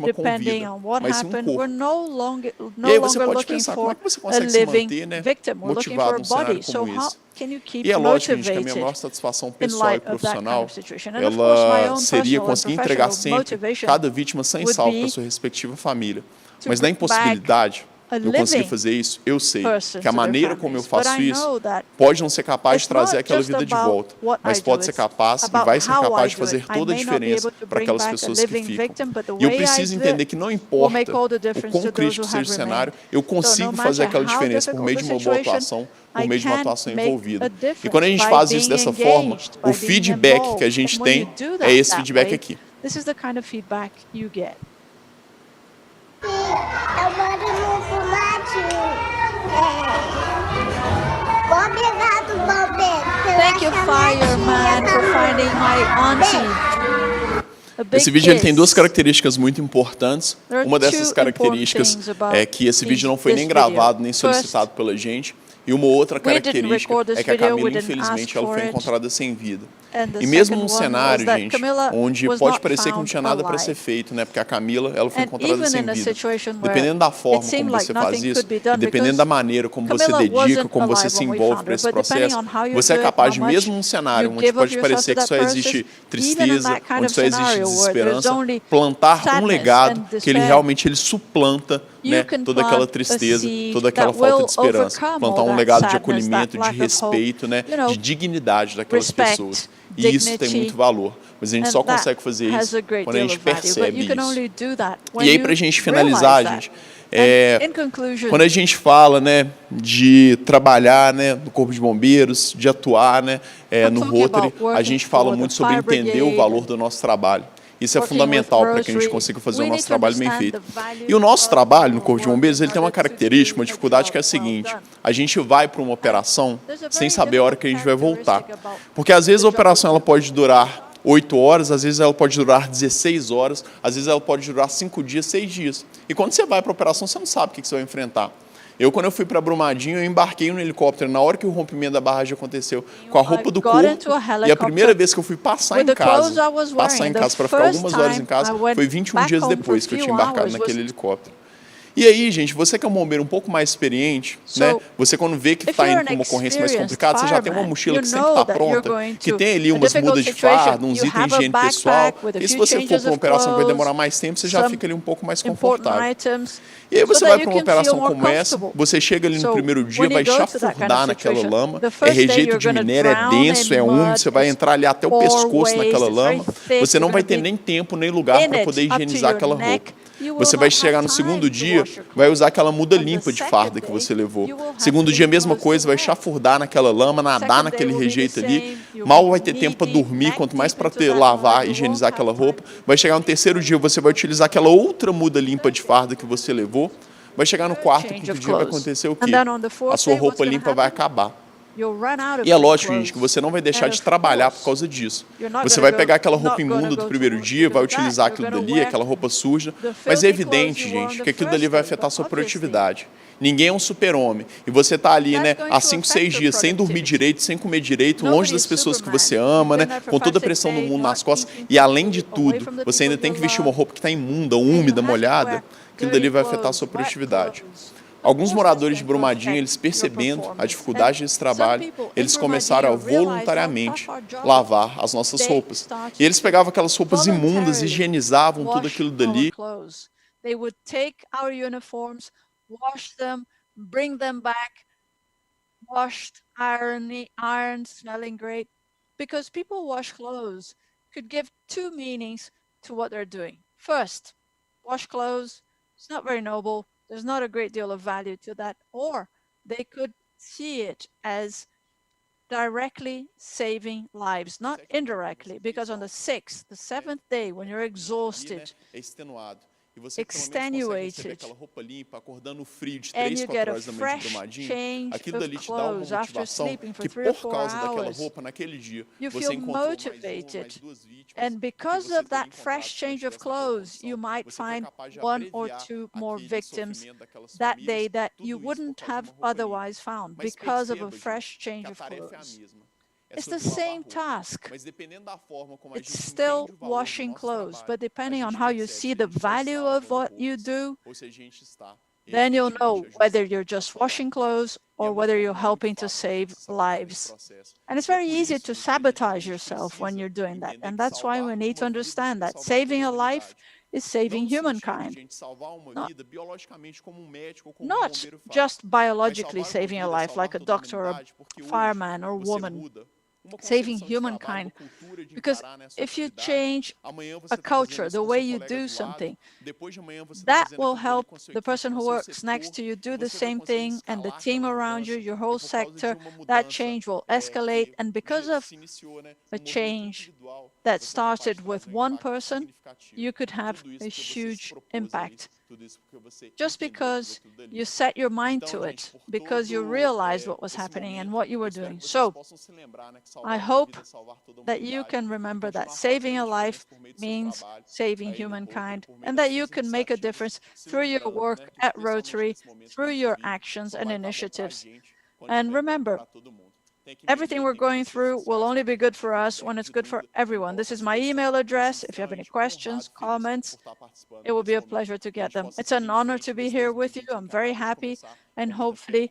depending on what happened, we're no longer looking for a living victim. We're looking for a body. So how can you keep motivated in light of that kind of situation? And of course, my own personal and professional motivation would be to bring back eu consegui fazer isso, eu sei que a maneira como eu faço isso pode não ser capaz de trazer aquela vida de volta, mas pode ser capaz e vai ser capaz de fazer toda a diferença para aquelas pessoas que ficam. E eu preciso entender que não importa o quão crítico seja o cenário, eu consigo fazer aquela diferença por meio de uma boa atuação, por meio de uma atuação envolvida. E quando a gente faz isso dessa forma, o feedback que a gente tem é esse feedback aqui. This is the kind of feedback you get. Eu moro no Fumadinho. Obrigado, bombeiro. Thank you, fireman, for finding my auntie. Esse vídeo ele tem duas características muito importantes. Uma dessas características é que esse vídeo não foi nem gravado, nem solicitado pela gente. E uma outra característica é que a Camila, infelizmente, ela foi encontrada sem vida. E mesmo num cenário, gente, onde pode parecer que não tinha nada para ser feito, né? Porque a Camila, ela foi encontrada sem vida. Dependendo da forma como você faz isso, e dependendo da maneira como você dedica, como você se envolve para esse processo, você é capaz de, mesmo num cenário onde pode parecer que só existe tristeza, onde só existe desesperança, plantar um legado que ele realmente suplanta, né, toda aquela tristeza, toda aquela falta de esperança. Plantar um legado de acolhimento, de respeito, né, de dignidade daquelas pessoas. E isso tem muito valor. Mas a gente só consegue fazer isso quando a gente percebe isso. E aí, para a gente finalizar, gente, quando a gente fala, né, de trabalhar, né, no Corpo de Bombeiros, de atuar, né, no Rotary, a gente fala muito sobre entender o valor do nosso trabalho. Isso é fundamental para que a gente consiga fazer o nosso trabalho bem feito. E o nosso trabalho no Corpo de Bombeiros, ele tem uma característica, uma dificuldade que é a seguinte: a gente vai para uma operação sem saber a hora que a gente vai voltar. Porque às vezes a operação ela pode durar 8 horas, às vezes ela pode durar 16 horas, às vezes ela pode durar 5 dias, 6 dias. E quando você vai para a operação, você não sabe o que você vai enfrentar. Quando eu fui para Brumadinho, eu embarquei no helicóptero na hora que o rompimento da barragem aconteceu, com a roupa do corpo, e a primeira vez que eu fui passar em casa para ficar algumas horas em casa, foi 21 dias depois que eu tinha embarcado naquele helicóptero. E aí, gente, você que é um bombeiro um pouco mais experiente, né? Você quando vê que está indo para uma ocorrência mais complicada, você já tem uma mochila que sempre está pronta, que tem ali umas mudas de fardo, uns itens de higiene pessoal, e se você for para uma operação que vai demorar mais tempo, você já fica ali um pouco mais confortável. E aí você vai para uma operação como essa, você chega ali no primeiro dia, vai chafurdar naquela lama, é rejeito de minério, é denso, é úmido, você vai entrar ali até o pescoço naquela lama, você não vai ter nem tempo, nem lugar para poder higienizar aquela roupa. Você vai chegar no segundo dia, vai usar aquela muda limpa de farda que você levou. Segundo dia, mesma coisa, vai chafurdar naquela lama, nadar naquele rejeito ali. Mal vai ter tempo para dormir, quanto mais para lavar, higienizar aquela roupa. Vai chegar no terceiro dia, você vai utilizar aquela outra muda limpa de farda que você levou. Vai chegar no quarto, quinto dia, vai acontecer o quê? A sua roupa limpa vai acabar. E é lógico, gente, que você não vai deixar de trabalhar por causa disso. Você vai pegar aquela roupa imunda do primeiro dia, vai utilizar aquilo dali, aquela roupa suja, mas é evidente, gente, que aquilo dali vai afetar a sua produtividade. Ninguém é um super-homem. E você está ali, né, há 5, 6 dias, sem dormir direito, sem comer direito, longe das pessoas que você ama, né, com toda a pressão do mundo nas costas. E, além de tudo, você ainda tem que vestir uma roupa que está imunda, úmida, molhada. Aquilo dali vai afetar a sua produtividade. Alguns moradores de Brumadinho, eles percebendo a dificuldade desse trabalho, eles começaram a voluntariamente lavar as nossas roupas. E eles pegavam aquelas roupas imundas, higienizavam tudo aquilo dali. They would take our uniforms, wash them, bring them back, washed, ironed, smelling great. Because people wash clothes could give two meanings to what they're doing. First, wash clothes, it's not very noble. There's not a great deal of value to that. Or they could see it as directly saving lives, not indirectly, because on the 6th, the 7th day, when you're exhausted, extenuated, and you get a fresh change of clothes after sleeping for 3 or 4 hours, you feel motivated. And because of that fresh change of clothes, you might find 1 or 2 more victims that day that you wouldn't have otherwise found because of a fresh change of clothes. It's the same task. It's still washing clothes, but depending on how you see the value of what you do, then you'll know whether you're just washing clothes or whether you're helping to save lives. And it's very easy to sabotage yourself when you're doing that. And that's why we need to understand that saving a life is saving humankind. Not just biologically saving a life like a doctor or a fireman or woman. Saving humankind, because if you change a culture, the way you do something, that will help the person who works next to you do the same thing, and the team around you, your whole sector. That change will escalate, and because of a change that started with one person, you could have a huge impact. Just because you set your mind to it, because you realized what was happening and what you were doing. So I hope that you can remember that saving a life means saving humankind, and that you can make a difference through your work at Rotary, through your actions and initiatives. And remember, everything we're going through will only be good for us when it's good for everyone. This is my email address. If you have any questions, comments, it will be a pleasure to get them. It's an honor to be here with you. I'm very happy, and hopefully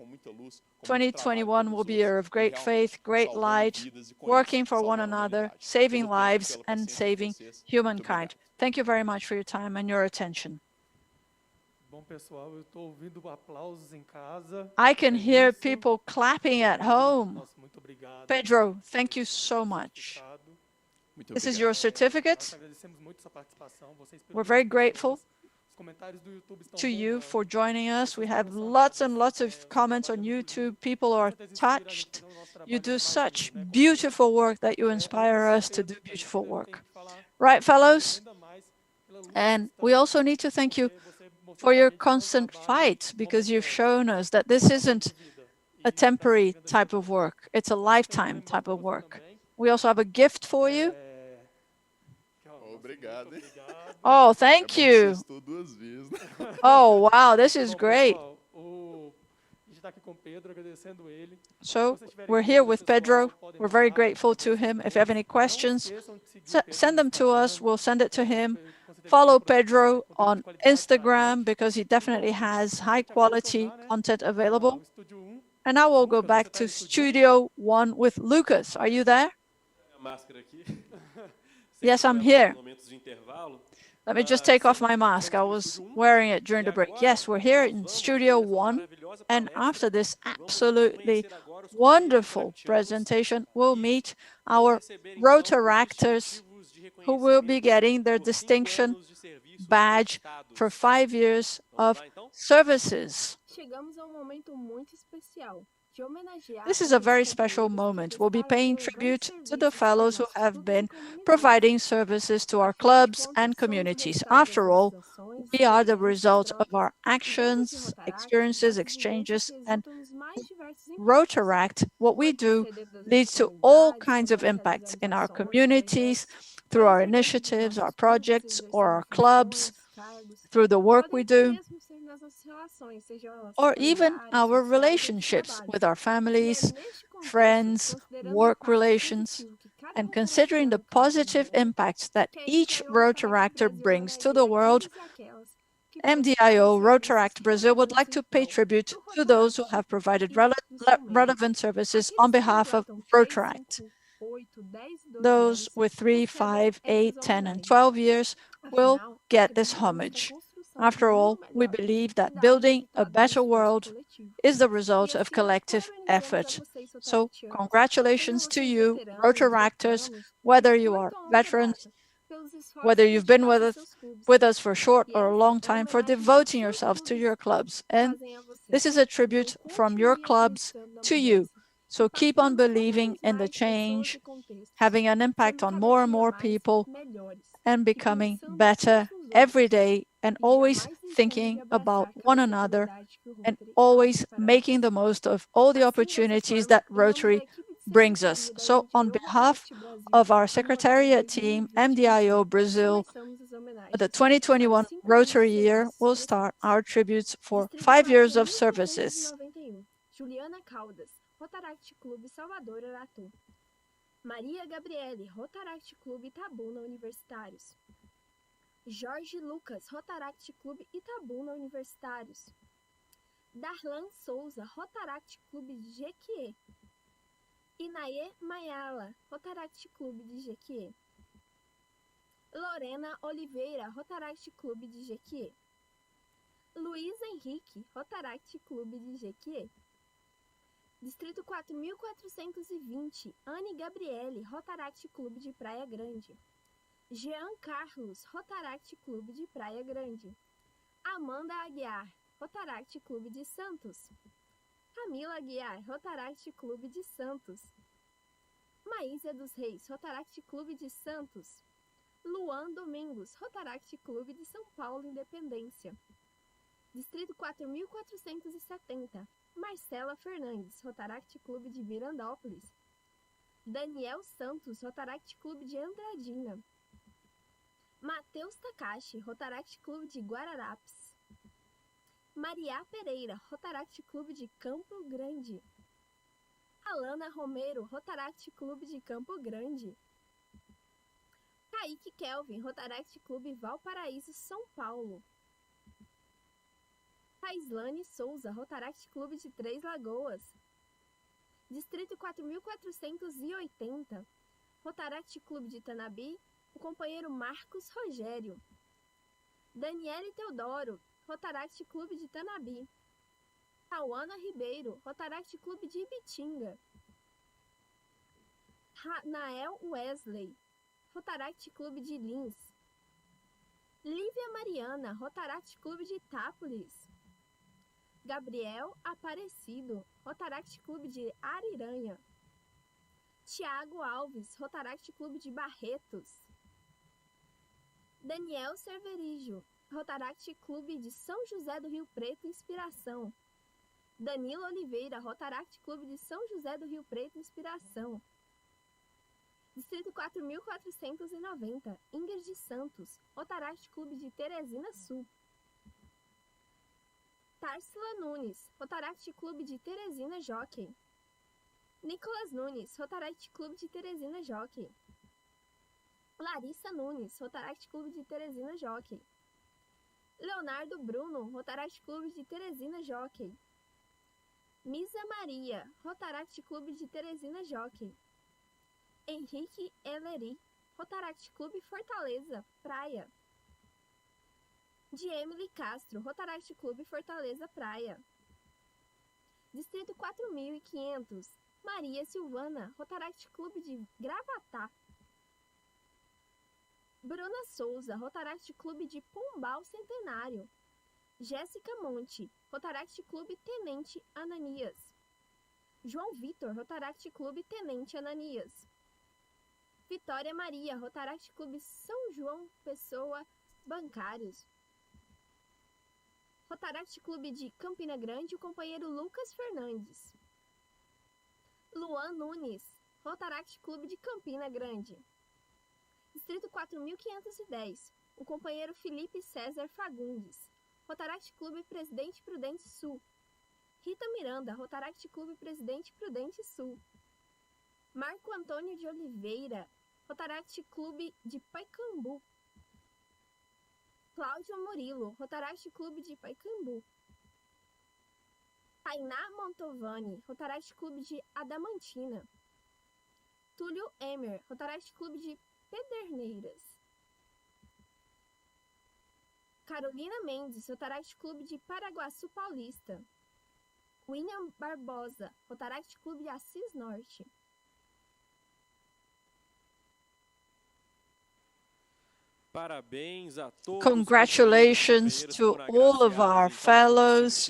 2021 will be a year of great faith, great light, working for one another, saving lives, and saving humankind. Thank you very much for your time and your attention. I can hear people clapping at home. Pedro, thank you so much. This is your certificate. We're very grateful to you for joining us. We have lots and lots of comments on YouTube. People are touched. You do such beautiful work that you inspire us to do beautiful work. Right, fellows? And we also need to thank you for your constant fight, because you've shown us that this isn't a temporary type of work. It's a lifetime type of work. We also have a gift for you. Oh, thank you. Oh, wow, this is great. So we're here with Pedro. We're very grateful to him. If you have any questions, send them to us. We'll send it to him. Follow Pedro on Instagram, because he definitely has high-quality content available. And now we'll go back to Studio 1 with Lucas. Are you there? Yes, I'm here. Let me just take off my mask. I was wearing it during the break. Yes, we're here in Studio 1. And after this absolutely wonderful presentation, we'll meet our Rotaractors who will be getting their distinction badge for 5 years of services. This is a very special moment. We'll be paying tribute to the fellows who have been providing services to our clubs and communities. After all, we are the result of our actions, experiences, exchanges, and Rotaract, what we do, leads to all kinds of impacts in our communities, through our initiatives, our projects, or our clubs, through the work we do, or even our relationships with our families, friends, work relations. And considering the positive impacts that each Rotaractor brings to the world, MDIO Rotaract Brazil would like to pay tribute to those who have provided relevant services on behalf of Rotaract. Those with 3, 5, 8, 10, and 12 years will get this homage. After all, we believe that building a better world is the result of collective effort. So, congratulations to you, Rotaractors, whether you are veterans, whether you've been with us for a short or a long time, for devoting yourselves to your clubs. And this is a tribute from your clubs to you. So keep on believing in the change, having an impact on more and more people, and becoming better every day, and always thinking about one another, and always making the most of all the opportunities that Rotary brings us. So on behalf of our Secretariat team, MDIO Brazil, the 2021 Rotary year will start our tributes for 5 years of services. Juliana Caldas, Rotaract Clube Salvador Aratu. Maria Gabriele, Rotaract Clube Itabuna Universitários. Jorge Lucas, Rotaract Clube Itabuna Universitários. Darlan Souza, Rotaract Clube de Jequié. Inaê Mayala, Rotaract Clube de Jequié. Lorena Oliveira, Rotaract Clube de Jequié. Luiz Henrique, Rotaract Clube de Jequié. Distrito 4420, Anne Gabriele, Rotaract Clube de Praia Grande. Jean Carlos, Rotaract Clube de Praia Grande. Amanda Aguiar, Rotaract Clube de Santos. Camila Aguiar, Rotaract Clube de Santos. Maísia dos Reis, Rotaract Clube de Santos. Luan Domingos, Rotaract Clube de São Paulo, Independência. Distrito 4470, Marcela Fernandes, Rotaract Clube de Mirandópolis. Daniel Santos, Rotaract Clube de Andradina. Matheus Takashi, Rotaract Clube de Guararapes. Maria Pereira, Rotaract Clube de Campo Grande. Alana Romero, Rotaract Clube de Campo Grande. Kaique Kelvin, Rotaract Clube Valparaíso, São Paulo. Taislane Souza, Rotaract Clube de Três Lagoas. Distrito 4480, Rotaract Clube de Tanabi, o companheiro Marcos Rogério. Daniele Teodoro, Rotaract Clube de Tanabi. Tauana Ribeiro, Rotaract Clube de Ibitinga. Nael Wesley, Rotaract Clube de Lins. Lívia Mariana, Rotaract Clube de Itápolis. Gabriel Aparecido, Rotaract Clube de Ariranha. Tiago Alves, Rotaract Clube de Barretos. Daniel Cerverígio, Rotaract Clube de São José do Rio Preto, Inspiração. Danilo Oliveira, Rotaract Clube de São José do Rio Preto, Inspiração. Distrito 4490, Ingrid Santos, Rotaract Clube de Teresina Sul. Tarsila Nunes, Rotaract Clube de Teresina Jockey. Nicolas Nunes, Rotaract Clube de Teresina Jockey. Larissa Nunes, Rotaract Clube de Teresina Jockey. Leonardo Bruno, Rotaract Clube de Teresina Jockey. Misa Maria, Rotaract Clube de Teresina Jockey. Henrique Elleri, Rotaract Clube Fortaleza, Praia. De Emily Castro, Rotaract Clube Fortaleza, Praia. Distrito 4500, Maria Silvana, Rotaract Clube de Gravatá. Bruna Souza, Rotaract Clube de Pombal Centenário. Jéssica Monte, Rotaract Clube Tenente Ananias. João Vitor, Rotaract Clube Tenente Ananias. Vitória Maria, Rotaract Clube São João Pessoa Bancários. Rotaract Clube de Campina Grande, o companheiro Lucas Fernandes. Luan Nunes, Rotaract Clube de Campina Grande. Distrito 4510, o companheiro Felipe César Fagundes. Rotaract Clube Presidente Prudente Sul. Rita Miranda, Rotaract Clube Presidente Prudente Sul. Marco Antônio de Oliveira, Rotaract Clube de Paicambu. Cláudio Murilo, Rotaract Clube de Paicambu. Tainá Montovani, Rotaract Clube de Adamantina. Túlio Emer, Rotaract Clube de Pederneiras. Carolina Mendes, Rotaract Clube de Paraguaçu Paulista. William Barbosa, Rotaract Clube de Assis Norte. Parabéns a todos. Congratulations to all of our fellows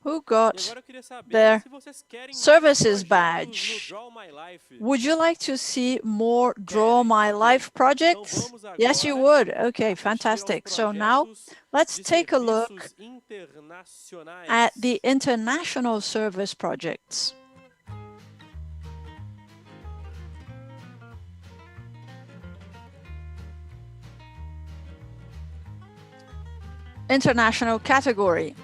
who got their services badge. Would you like to see more Draw My Life projects? Yes, you would. Okay, fantastic. So now let's take a look at the international service projects. International category.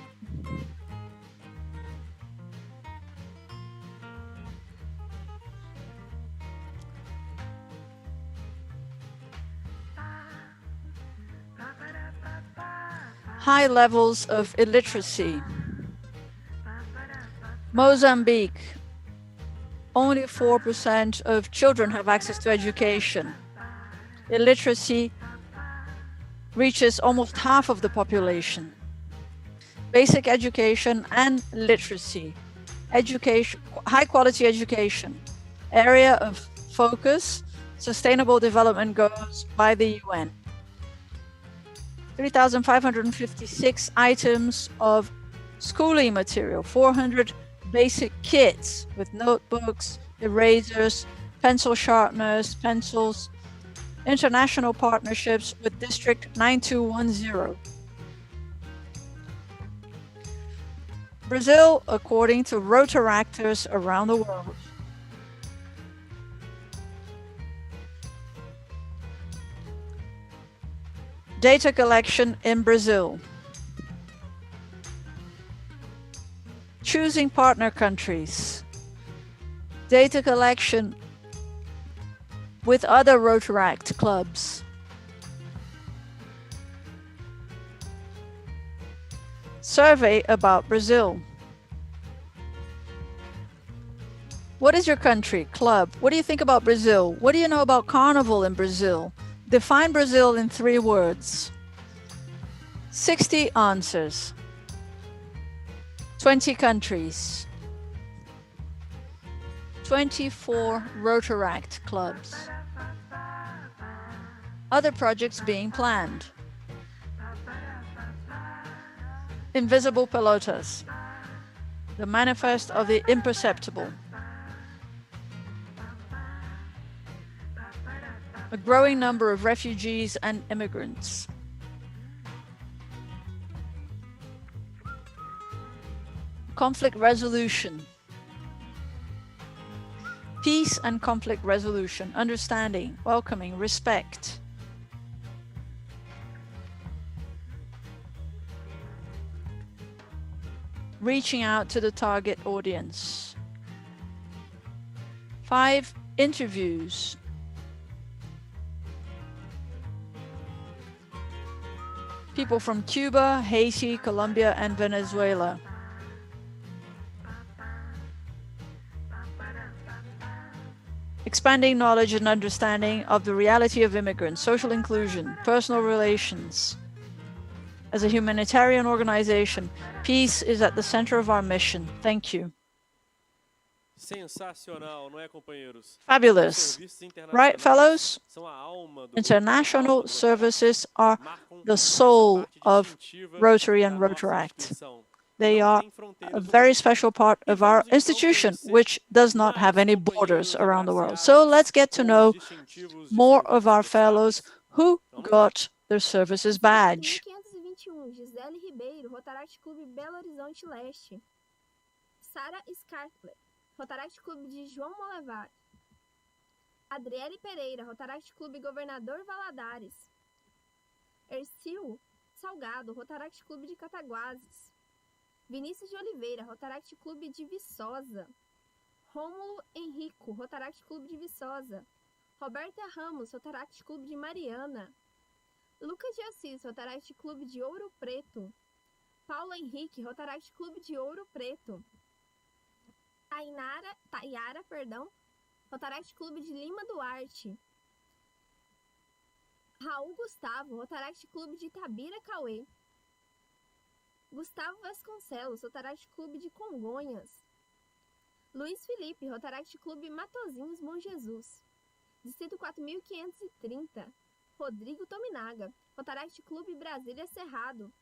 High levels of illiteracy. Mozambique. Only 4% of children have access to education. Illiteracy reaches almost half of the population. Basic education and literacy. Education, high quality education. Area of focus, Sustainable Development Goals by the UN. 3,556 items of schooling material, 400 basic kits with notebooks, erasers, pencil sharpeners, pencils, international partnerships with District 9210. Brazil, according to Rotaractors around the world. Data collection in Brazil. Choosing partner countries. Data collection with other Rotaract clubs. Survey about Brazil. What is your country, club? What do you think about Brazil? What do you know about Carnival in Brazil? Define Brazil in 3 words. 60 answers. 20 countries. 24 Rotaract clubs. Other projects being planned. Invisible Pelotas. The Manifest of the Imperceptible. A growing number of refugees and immigrants. Conflict resolution. Peace and conflict resolution, understanding, welcoming, respect. Reaching out to the target audience. 5 interviews. People from Cuba, Haiti, Colombia, and Venezuela. Expanding knowledge and understanding of the reality of immigrants, social inclusion, personal relations. As a humanitarian organization, peace is at the center of our mission. Thank you. Sensacional, não é, companheiros? Fabulous. Right, fellows? International services are the soul of Rotary and Rotaract. They are a very special part of our institution, which does not have any borders around the world. So let's get to know more of our fellows who got their services badge. 1521, Gisele Ribeiro, Rotaract Clube Belo Horizonte Leste. Sara Scarpler, Rotaract Clube de João Molevar. Adriele Pereira, Rotaract Clube Governador Valadares. Ercil Salgado, Rotaract Clube de Cataguases. Vinícius de Oliveira, Rotaract Clube de Viçosa. Rômulo Henrico, Rotaract Clube de Viçosa. Roberta Ramos, Rotaract Clube de Mariana. Lucas de Assis, Rotaract Clube de Ouro Preto. Paulo Henrique, Rotaract Clube de Ouro Preto. Tayara, Rotaract Clube de Lima Duarte. Raul Gustavo, Rotaract Clube de Itabira Cauê. Gustavo Vasconcelos, Rotaract Clube de Congonhas. Luiz Felipe, Rotaract Clube Matozinhos Bom Jesus. Distrito 4530. Rodrigo Tominaga, Rotaract Clube Brasília Cerrado.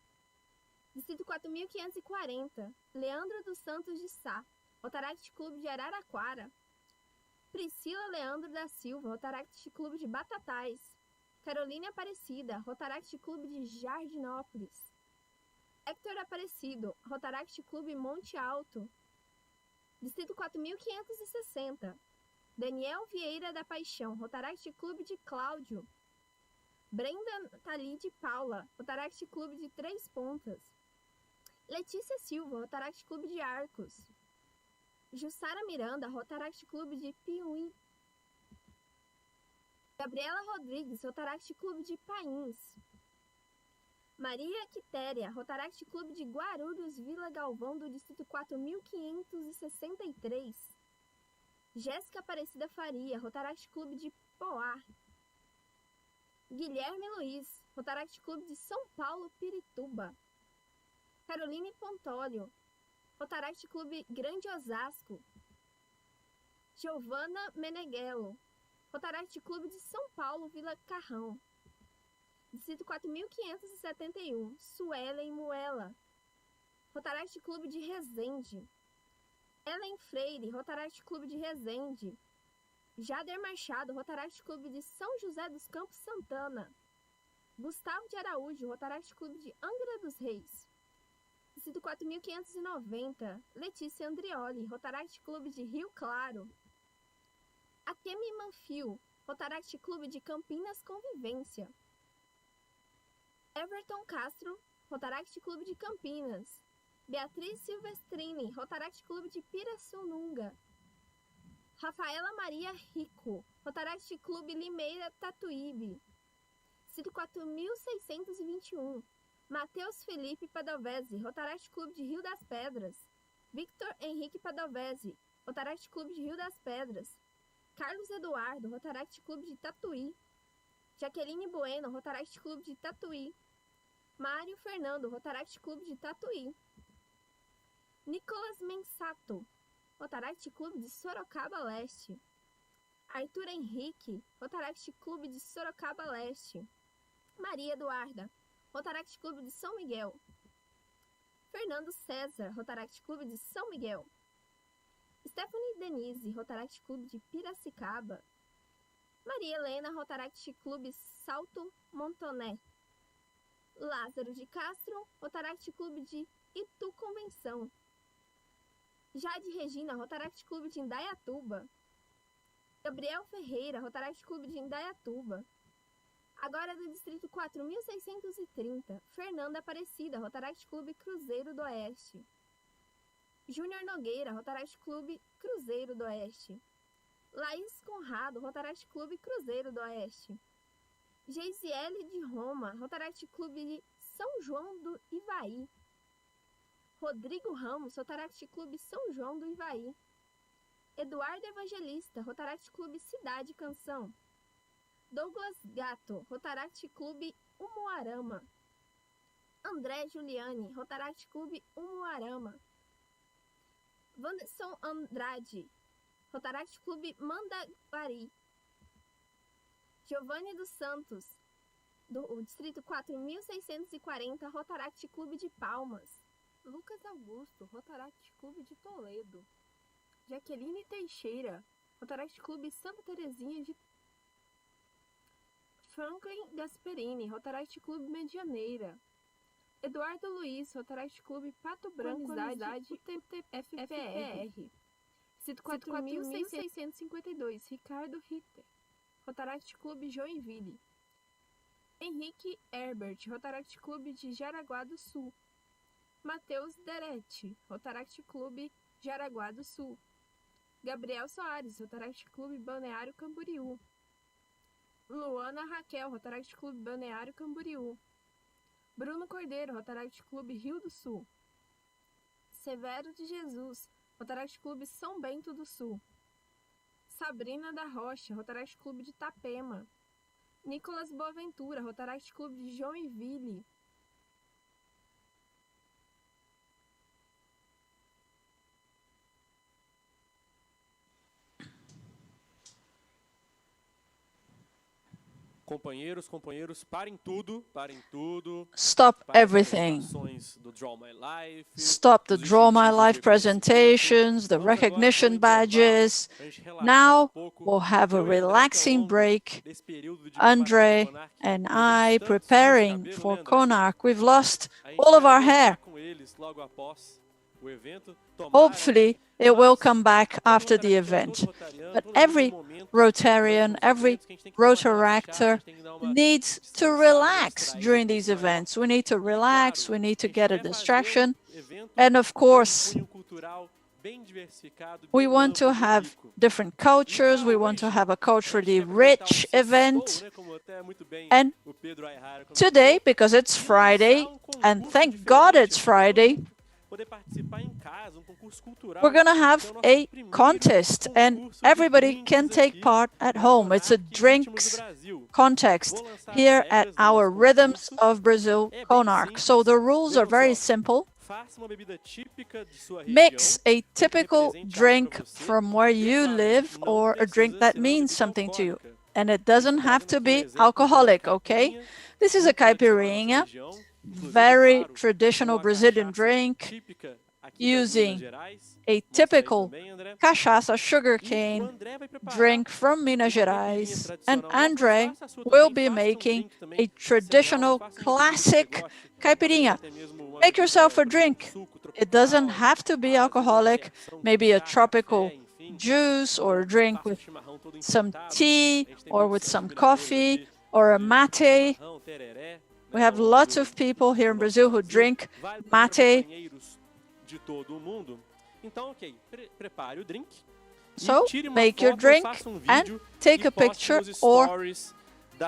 Distrito 4540. Leandro dos Santos de Sá, Rotaract Clube de Araraquara. Priscila Leandro da Silva, Rotaract Clube de Batatais. Carolina Aparecida, Rotaract Clube de Jardinópolis. Hector Aparecido, Rotaract Clube Monte Alto. Distrito 4560. Daniel Vieira da Paixão, Rotaract Clube de Cláudio. Brenda Thalí de Paula, Rotaract Clube de Três Pontas. Letícia Silva, Rotaract Clube de Arcos. Jussara Miranda, Rotaract Clube de Piuí. Gabriela Rodrigues, Rotaract Clube de Pains. Maria Quitéria, Rotaract Clube de Guarulhos, Vila Galvão, do Distrito 4563. Jéssica Aparecida Faria, Rotaract Clube de Poá. Guilherme Luiz, Rotaract Clube de São Paulo, Pirituba. Caroline Pontólio, Rotaract Clube Grande Osasco. Giovana Meneghello, Rotaract Clube de São Paulo, Vila Carrão. Distrito 4571, Suelen Muela, Rotaract Clube de Resende. Ellen Freire, Rotaract Clube de Resende. Jader Machado, Rotaract Clube de São José dos Campos Santana. Gustavo de Araújo, Rotaract Clube de Angra dos Reis. Distrito 4590, Letícia Andrioli, Rotaract Clube de Rio Claro. Akemi Manfio, Rotaract Clube de Campinas Convivência. Everton Castro, Rotaract Clube de Campinas. Beatriz Silvestrini, Rotaract Clube de Pirassununga. Rafaela Maria Rico, Rotaract Clube Limeira Tatuíbe. Distrito 4621. Matheus Felipe Padovese, Rotaract Clube de Rio das Pedras. Victor Henrique Padovese, Rotaract Clube de Rio das Pedras. Carlos Eduardo, Rotaract Clube de Tatuí. Jaqueline Bueno, Rotaract Clube de Tatuí. Mário Fernando, Rotaract Clube de Tatuí. Nicolas Mensato, Rotaract Clube de Sorocaba Leste. Arthur Henrique, Rotaract Clube de Sorocaba Leste. Maria Eduarda, Rotaract Clube de São Miguel. Fernando César, Rotaract Clube de São Miguel. Stephanie Denise, Rotaract Clube de Piracicaba. Maria Helena, Rotaract Clube Salto Montoné. Lázaro de Castro, Rotaract Clube de Itu Convenção. Jade Regina, Rotaract Clube de Indaiatuba. Gabriel Ferreira, Rotaract Clube de Indaiatuba. Agora do Distrito 4630, Fernanda Aparecida, Rotaract Clube Cruzeiro do Oeste. Júnior Nogueira, Rotaract Clube Cruzeiro do Oeste. Laís Conrado, Rotaract Clube Cruzeiro do Oeste. Geisiele de Roma, Rotaract Clube de São João do Ivaí. Rodrigo Ramos, Rotaract Clube São João do Ivaí. Eduardo Evangelista, Rotaract Clube Cidade Canção. Douglas Gato, Rotaract Clube Umuarama. André Giuliani, Rotaract Clube Umuarama. Wanderson Andrade, Rotaract Clube Mandaguari. Giovanni dos Santos, do Distrito 4640, Rotaract Clube de Palmas. Lucas Augusto, Rotaract Clube de Toledo. Jaqueline Teixeira, Rotaract Clube Santa Terezinha de Franklin Gasperini, Rotaract Clube Medianeira. Eduardo Luiz, Rotaract Clube Pato Branco, Amizade, UTFPR. Distrito 4652, Ricardo Ritter, Rotaract Clube Joinville. Henrique Herbert, Rotaract Clube de Jaraguá do Sul. Matheus Deretti, Rotaract Clube Jaraguá do Sul. Gabriel Soares, Rotaract Clube Balneário Camboriú. Luana Raquel, Rotaract Clube Balneário Camboriú. Bruno Cordeiro, Rotaract Clube Rio do Sul. Severo de Jesus, Rotaract Clube São Bento do Sul. Sabrina da Rocha, Rotaract Clube de Itapema. Nicolas Boaventura, Rotaract Clube de Joinville. Companheiros, parem tudo. Stop everything. Stop the Draw My Life presentations, the recognition badges. Now we'll have a relaxing break. Andre and I preparing for CONARC. We've lost all of our hair. Hopefully, it will come back after the event. But every Rotarian, every Rotaractor needs to relax during these events. We need to relax, we need to get a distraction. And of course, we want to have different cultures, we want to have a culturally rich event. And today, because it's Friday, and thank God it's Friday, we're going to have a contest, and everybody can take part at home. It's a drinks contest here at our Rhythms of Brazil CONARC. So the rules are very simple. Mix a typical drink from where you live or a drink that means something to you. And it doesn't have to be alcoholic, okay? This is a caipirinha, very traditional Brazilian drink, using a typical cachaça sugarcane drink from Minas Gerais. And Andre will be making a traditional classic caipirinha. Make yourself a drink. It doesn't have to be alcoholic, maybe a tropical juice or a drink with some tea or with some coffee or a mate. We have lots of people here in Brazil who drink mate. So, make your drink and take a picture or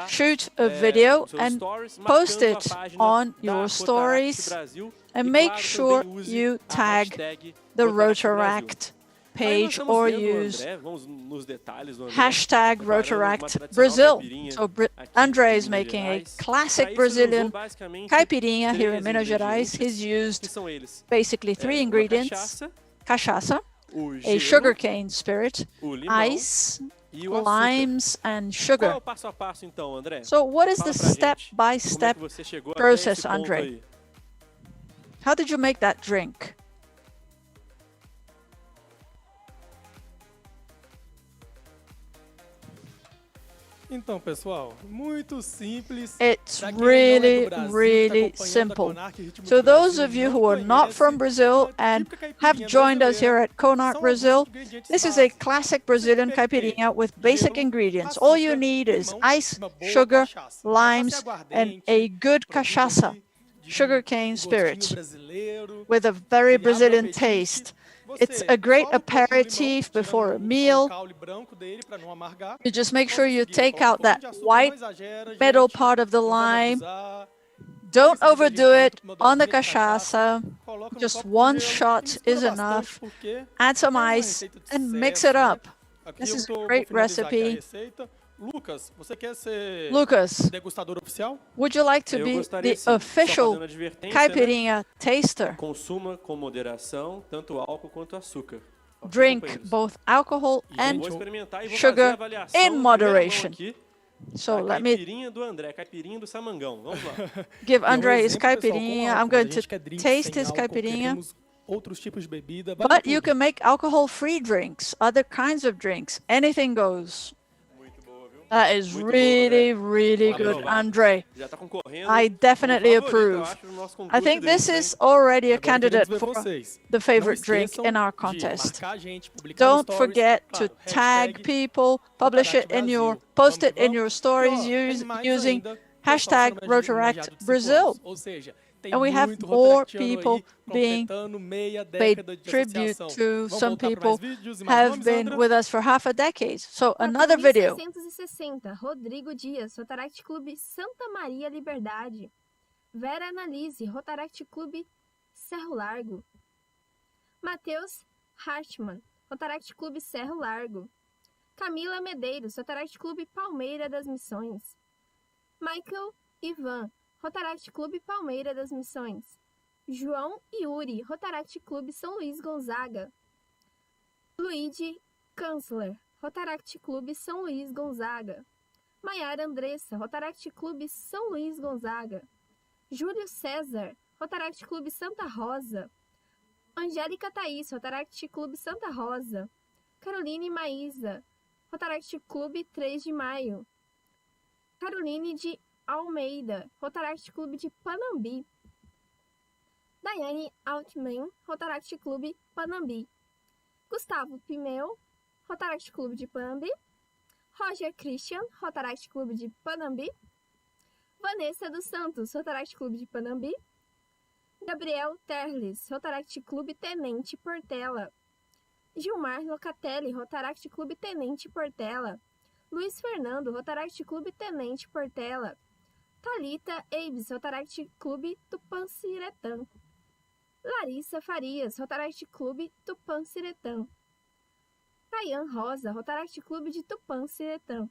shoot a video and post it on your stories. And make sure you tag the Rotaract page or use hashtag Rotaract Brazil. So Andre is making a classic Brazilian caipirinha here in Minas Gerais. He's used basically 3 ingredients: cachaça, a sugarcane spirit, ice, limes, and sugar. So what is the step-by-step process, Andre? How did you make that drink? Então, pessoal, muito simples. It's really simple. So those of you who are not from Brazil and have joined us here at CONARC Brazil, this is a classic Brazilian caipirinha with basic ingredients. All you need is ice, sugar, limes, and a good cachaça, sugarcane spirit, with a very Brazilian taste. It's a great aperitif before a meal. You just make sure you take out that white middle part of the lime. Don't overdo it on the cachaça. Just 1 shot is enough. Add some ice and mix it up. This is a great recipe. Lucas, would you like to be the official caipirinha taster? Consuma com moderação tanto álcool quanto açúcar. drink both alcohol and sugar in moderation. So let me give André his caipirinha. I'm going to taste his caipirinha. But you can make alcohol-free drinks, other kinds of drinks. Anything goes. That is really, really good, André. I definitely approve. I think this is already a candidate for the favorite drink in our contest. Don't forget to tag people, post it in your stories using hashtag Rotaract Brazil. And we have more people being paid tribute to. Some people have been with us for half a decade. So another video. 660, Rodrigo Dias, Rotaract Clube Santa Maria Liberdade. Vera Analise, Rotaract Clube Cerro Largo. Matheus Hartmann, Rotaract Clube Cerro Largo. Camila Medeiros, Rotaract Clube Palmeira das Missões. Michael Ivan, Rotaract Clube Palmeira das Missões. João Yuri, Rotaract Clube São Luís Gonzaga. Luigi Kanzler, Rotaract Clube São Luís Gonzaga. Maiara Andressa, Rotaract Clube São Luís Gonzaga. Júlio César, Rotaract Clube Santa Rosa. Angélica Thaís, Rotaract Clube Santa Rosa. Caroline Maísa, Rotaract Clube 3 de Maio. Caroline de Almeida, Rotaract Clube de Panambi. Daiane Altman, Rotaract Clube Panambi. Gustavo Pimeu, Rotaract Clube de Panambi. Roger Christian, Rotaract Clube de Panambi. Vanessa dos Santos, Rotaract Clube de Panambi. Gabriel Terles, Rotaract Clube Tenente Portela. Gilmar Locatelli, Rotaract Clube Tenente Portela. Luiz Fernando, Rotaract Clube Tenente Portela. Thalita Eibes, Rotaract Clube Tupanciretã. Larissa Farias, Rotaract Clube Tupanciretã. Tayan Rosa, Rotaract Clube de Tupanciretã.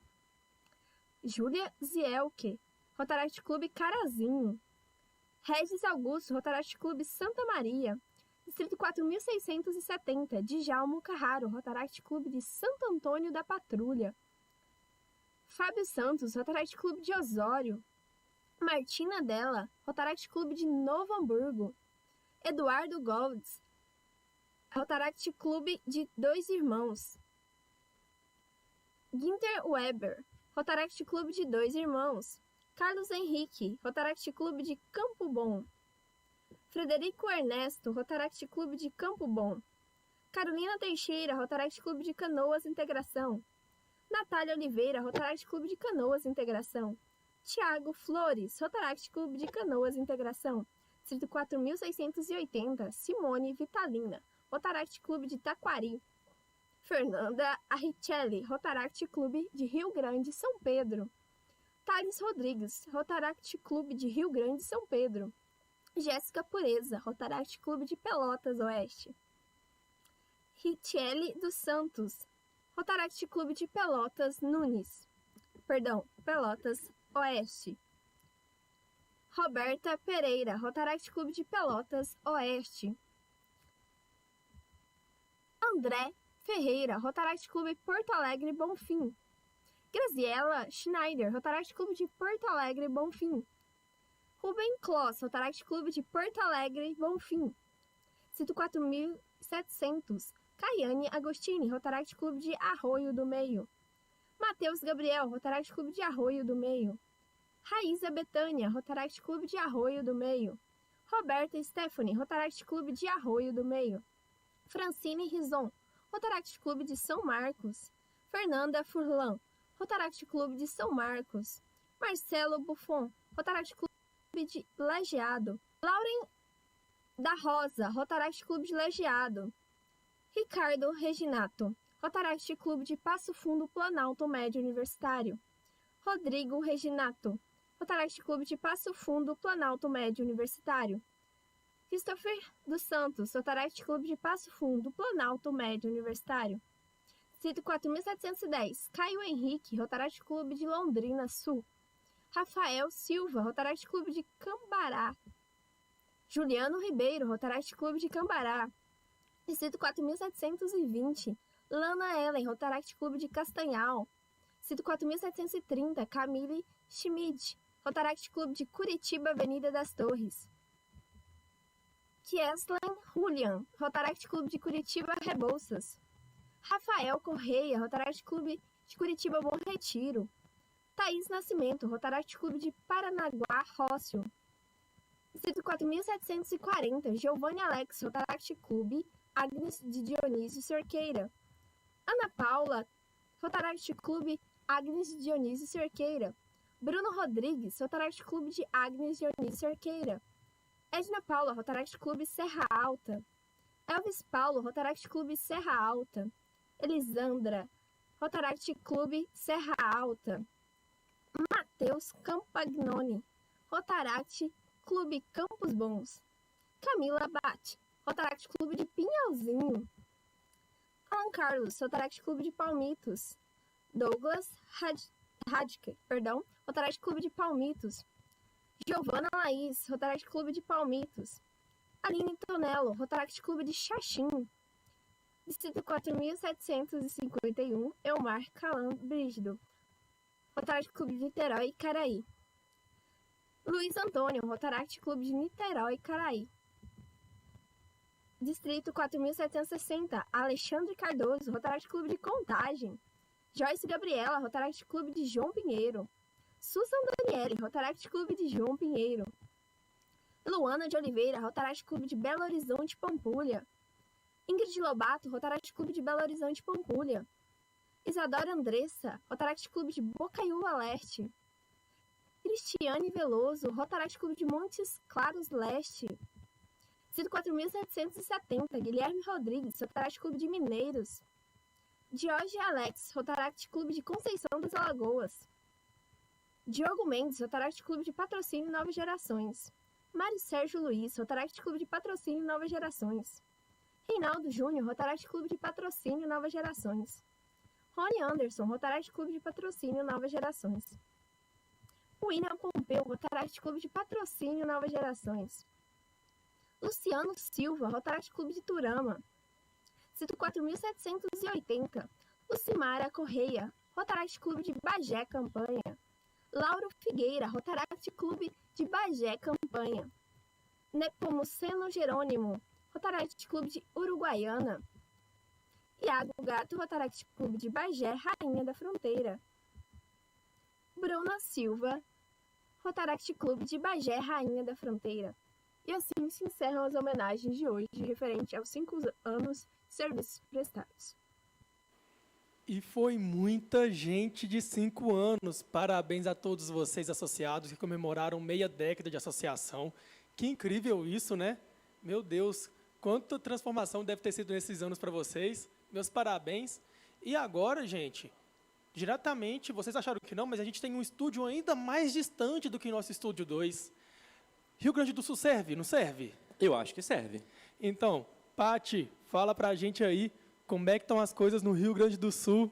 Júlia Zielke, Rotaract Clube Carazinho. Regis Augusto, Rotaract Clube Santa Maria. Distrito 4670, Djalmo Carraro, Rotaract Clube de Santo Antônio da Patrulha. Fábio Santos, Rotaract Clube de Osório. Martina Della, Rotaract Clube de Novo Hamburgo. Eduardo Golds, Rotaract Clube de Dois Irmãos. Guinter Weber, Rotaract Clube de Dois Irmãos. Carlos Henrique, Rotaract Clube de Campo Bom. Frederico Ernesto, Rotaract Clube de Campo Bom. Carolina Teixeira, Rotaract Clube de Canoas Integração. Natália Oliveira, Rotaract Clube de Canoas Integração. Tiago Flores, Rotaract Clube de Canoas Integração. Distrito 4680, Simone Vitalina, Rotaract Clube de Taquari. Fernanda Arrichelli, Rotaract Clube de Rio Grande, São Pedro. Thales Rodrigues, Rotaract Clube de Rio Grande, São Pedro. Jéssica Pureza, Rotaract Clube de Pelotas Oeste. Richelle dos Santos, Rotaract Clube de Pelotas Pelotas Oeste. Roberta Pereira, Rotaract Clube de Pelotas Oeste. André Ferreira, Rotaract Clube Porto Alegre Bonfim. Graziela Schneider, Rotaract Clube de Porto Alegre Bonfim. Ruben Kloss, Rotaract Clube de Porto Alegre Bonfim. Cito 4700, Caiane Agostini, Rotaract Clube de Arroio do Meio. Matheus Gabriel, Rotaract Clube de Arroio do Meio. Raíza Betânia, Rotaract Clube de Arroio do Meio. Roberta Stephanie, Rotaract Clube de Arroio do Meio. Francine Rison, Rotaract Clube de São Marcos. Fernanda Furlan, Rotaract Clube de São Marcos. Marcelo Buffon, Rotaract Clube de Lajeado. Lauren da Rosa, Rotaract Clube de Lajeado. Ricardo Reginato, Rotaract Clube de Passo Fundo, Planalto Médio Universitário. Rodrigo Reginato, Rotaract Clube de Passo Fundo, Planalto Médio Universitário. Christopher dos Santos, Rotaract Clube de Passo Fundo, Planalto Médio Universitário. Distrito 4710, Caio Henrique, Rotaract Clube de Londrina Sul. Rafael Silva, Rotaract Clube de Cambará. Juliano Ribeiro, Rotaract Clube de Cambará. Distrito 4.720, Lana Ellen, Rotaract Clube de Castanhal. Distrito 4.730, Camille Schmid, Rotaract Clube de Curitiba, Avenida das Torres. Kieslen Julian, Rotaract Clube de Curitiba, Rebouças. Rafael Correia, Rotaract Clube de Curitiba, Bom Retiro. Thaís Nascimento, Rotaract Clube de Paranaguá, Rócio. Distrito 4.740, Giovanni Alex, Rotaract Clube, Agnes de Dionísio Cerqueira. Ana Paula, Rotaract Clube, Agnes de Dionísio Cerqueira. Bruno Rodrigues, Rotaract Clube de Agnes de Dionísio Cerqueira. Edna Paula, Rotaract Clube Serra Alta. Elvis Paulo, Rotaract Clube Serra Alta. Elisandra, Rotaract Clube Serra Alta. Matheus Campagnoni, Rotaract Clube Campos Bons. Camila Bate, Rotaract Clube de Pinhalzinho. Alan Carlos, Rotaract Clube de Palmitos. Douglas Radke, Rotaract Clube de Palmitos. Giovana Laís, Rotaract Clube de Palmitos. Aline Tonello, Rotaract Clube de Xaxim. Distrito 4.751, Elmar Calan Brígido, Rotaract Clube de Niterói e Caraí. Luiz Antônio, Rotaract Clube de Niterói e Caraí. Distrito 4.760, Alexandre Cardoso, Rotaract Clube de Contagem. Joyce Gabriela, Rotaract Clube de João Pinheiro. Susan Daniele, Rotaract Clube de João Pinheiro. Luana de Oliveira, Rotaract Clube de Belo Horizonte, Pampulha. Ingrid Lobato, Rotaract Clube de Belo Horizonte, Pampulha. Isadora Andressa, Rotaract Clube de Bocaiúva Leste. Cristiane Veloso, Rotaract Clube de Montes Claros Leste. Distrito 4.770, Guilherme Rodrigues, Rotaract Clube de Mineiros. Jorge Alex, Rotaract Clube de Conceição das Alagoas. Diogo Mendes, Rotaract Clube de Patrocínio Novas Gerações. Mário Sérgio Luiz, Rotaract Clube de Patrocínio Novas Gerações. Reinaldo Júnior, Rotaract Clube de Patrocínio Novas Gerações. Rony Anderson, Rotaract Clube de Patrocínio Novas Gerações. William Pompeu, Rotaract Clube de Patrocínio Novas Gerações. Luciano Silva, Rotaract Clube de Turama. Distrito 4.780, Lucimara Correia, Rotaract Clube de Bagé Campanha. Lauro Figueira, Rotaract Clube de Bagé Campanha. Nepomuceno Jerônimo, Rotaract Clube de Uruguaiana. Iago Gato, Rotaract Clube de Bagé, Rainha da Fronteira. Bruna Silva, Rotaract Clube de Bagé, Rainha da Fronteira. E assim se encerram as homenagens de hoje, referente aos 5 anos de serviços prestados. E foi muita gente de 5 anos. Parabéns a todos vocês associados que comemoraram meia década de associação. Que incrível isso, né? Meu Deus, quanta transformação deve ter sido nesses anos para vocês. Meus parabéns. E agora, gente, diretamente, vocês acharam que não, mas a gente tem um estúdio ainda mais distante do que nosso estúdio 2. Rio Grande do Sul serve, não serve? Eu acho que serve. Então, Pati, fala pra gente aí como é que estão as coisas no Rio Grande do Sul.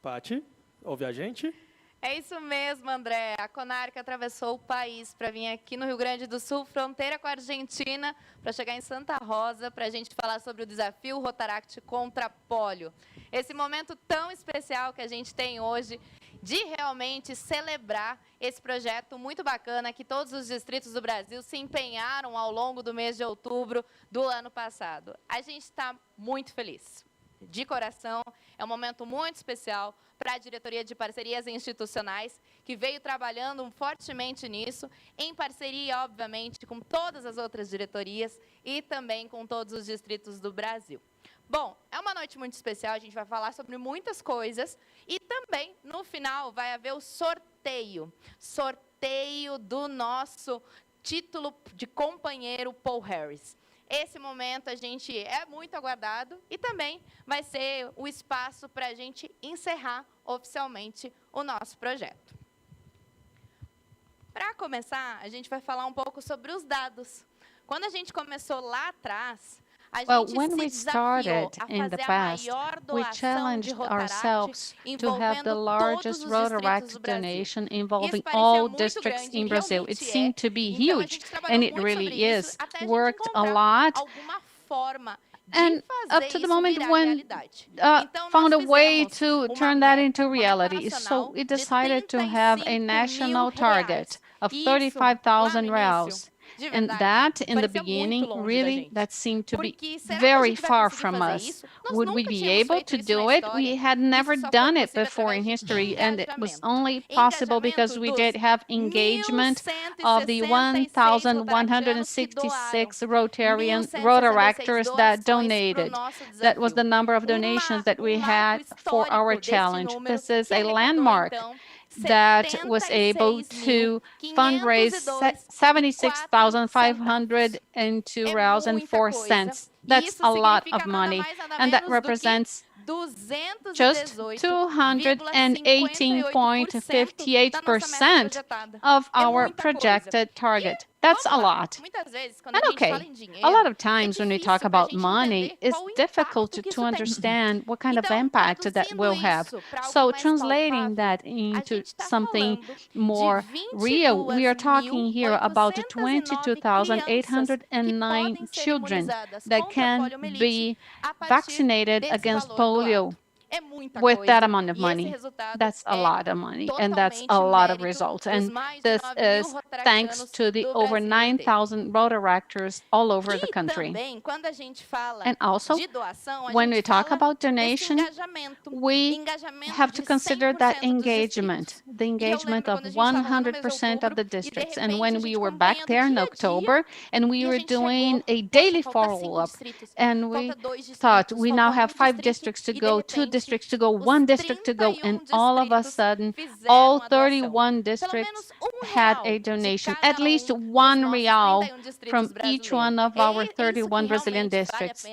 Pati, ouve a gente? É isso mesmo, André. A CONARC atravessou o país para vir aqui no Rio Grande do Sul, fronteira com a Argentina, para chegar em Santa Rosa, para a gente falar sobre o desafio Rotaract contra pólio. Esse momento tão especial que a gente tem hoje de realmente celebrar esse projeto muito bacana que todos os distritos do Brasil se empenharam ao longo do mês de outubro do ano passado. A gente está muito feliz. De coração, é um momento muito especial para a Diretoria de Parcerias Institucionais, que veio trabalhando fortemente nisso, em parceria, obviamente, com todas as outras diretorias e também com todos os distritos do Brasil. Bom, é uma noite muito especial, a gente vai falar sobre muitas coisas e também, no final, vai haver o sorteio do nosso título de companheiro Paul Harris. Esse momento a gente é muito aguardado e também vai ser o espaço para a gente encerrar oficialmente o nosso projeto. Para começar, a gente vai falar um pouco sobre os dados. Quando a gente começou lá atrás, Well, when we started in the past, we challenged ourselves to have the largest Rotaract donation involving all districts in Brazil. It seemed to be huge, and it really is. Worked a lot, and up to the moment when found a way to turn that into reality. So we decided to have a national target of 35,000 reais. And that, in the beginning, really, that seemed to be very far from us. Would we be able to do it? We had never done it before in history, and it was only possible because we did have engagement of the 1,166 Rotaractors that donated. That was the number of donations that we had for our challenge. This is a landmark that was able to fundraise 76,502 reais and 4 cents. That's a lot of money, and that represents just 218.58% of our projected target. That's a lot. And okay, a lot of times when we talk about money, it's difficult to understand what kind of impact that will have. So translating that into something more real, we are talking here about 22,809 children that can be vaccinated against polio. With that amount of money, that's a lot of money, and that's a lot of results. And this is thanks to the over 9,000 Rotaractors all over the country. And also, when we talk about donation, we have to consider that engagement, the engagement of 100% of the districts. And when we were back there in October, and we were doing a daily follow-up, and we thought we now have 5 districts to go, 2 districts to go, 1 district to go, and all of a sudden, all 31 districts had a donation, at least 1 real from each one of our 31 Brazilian districts.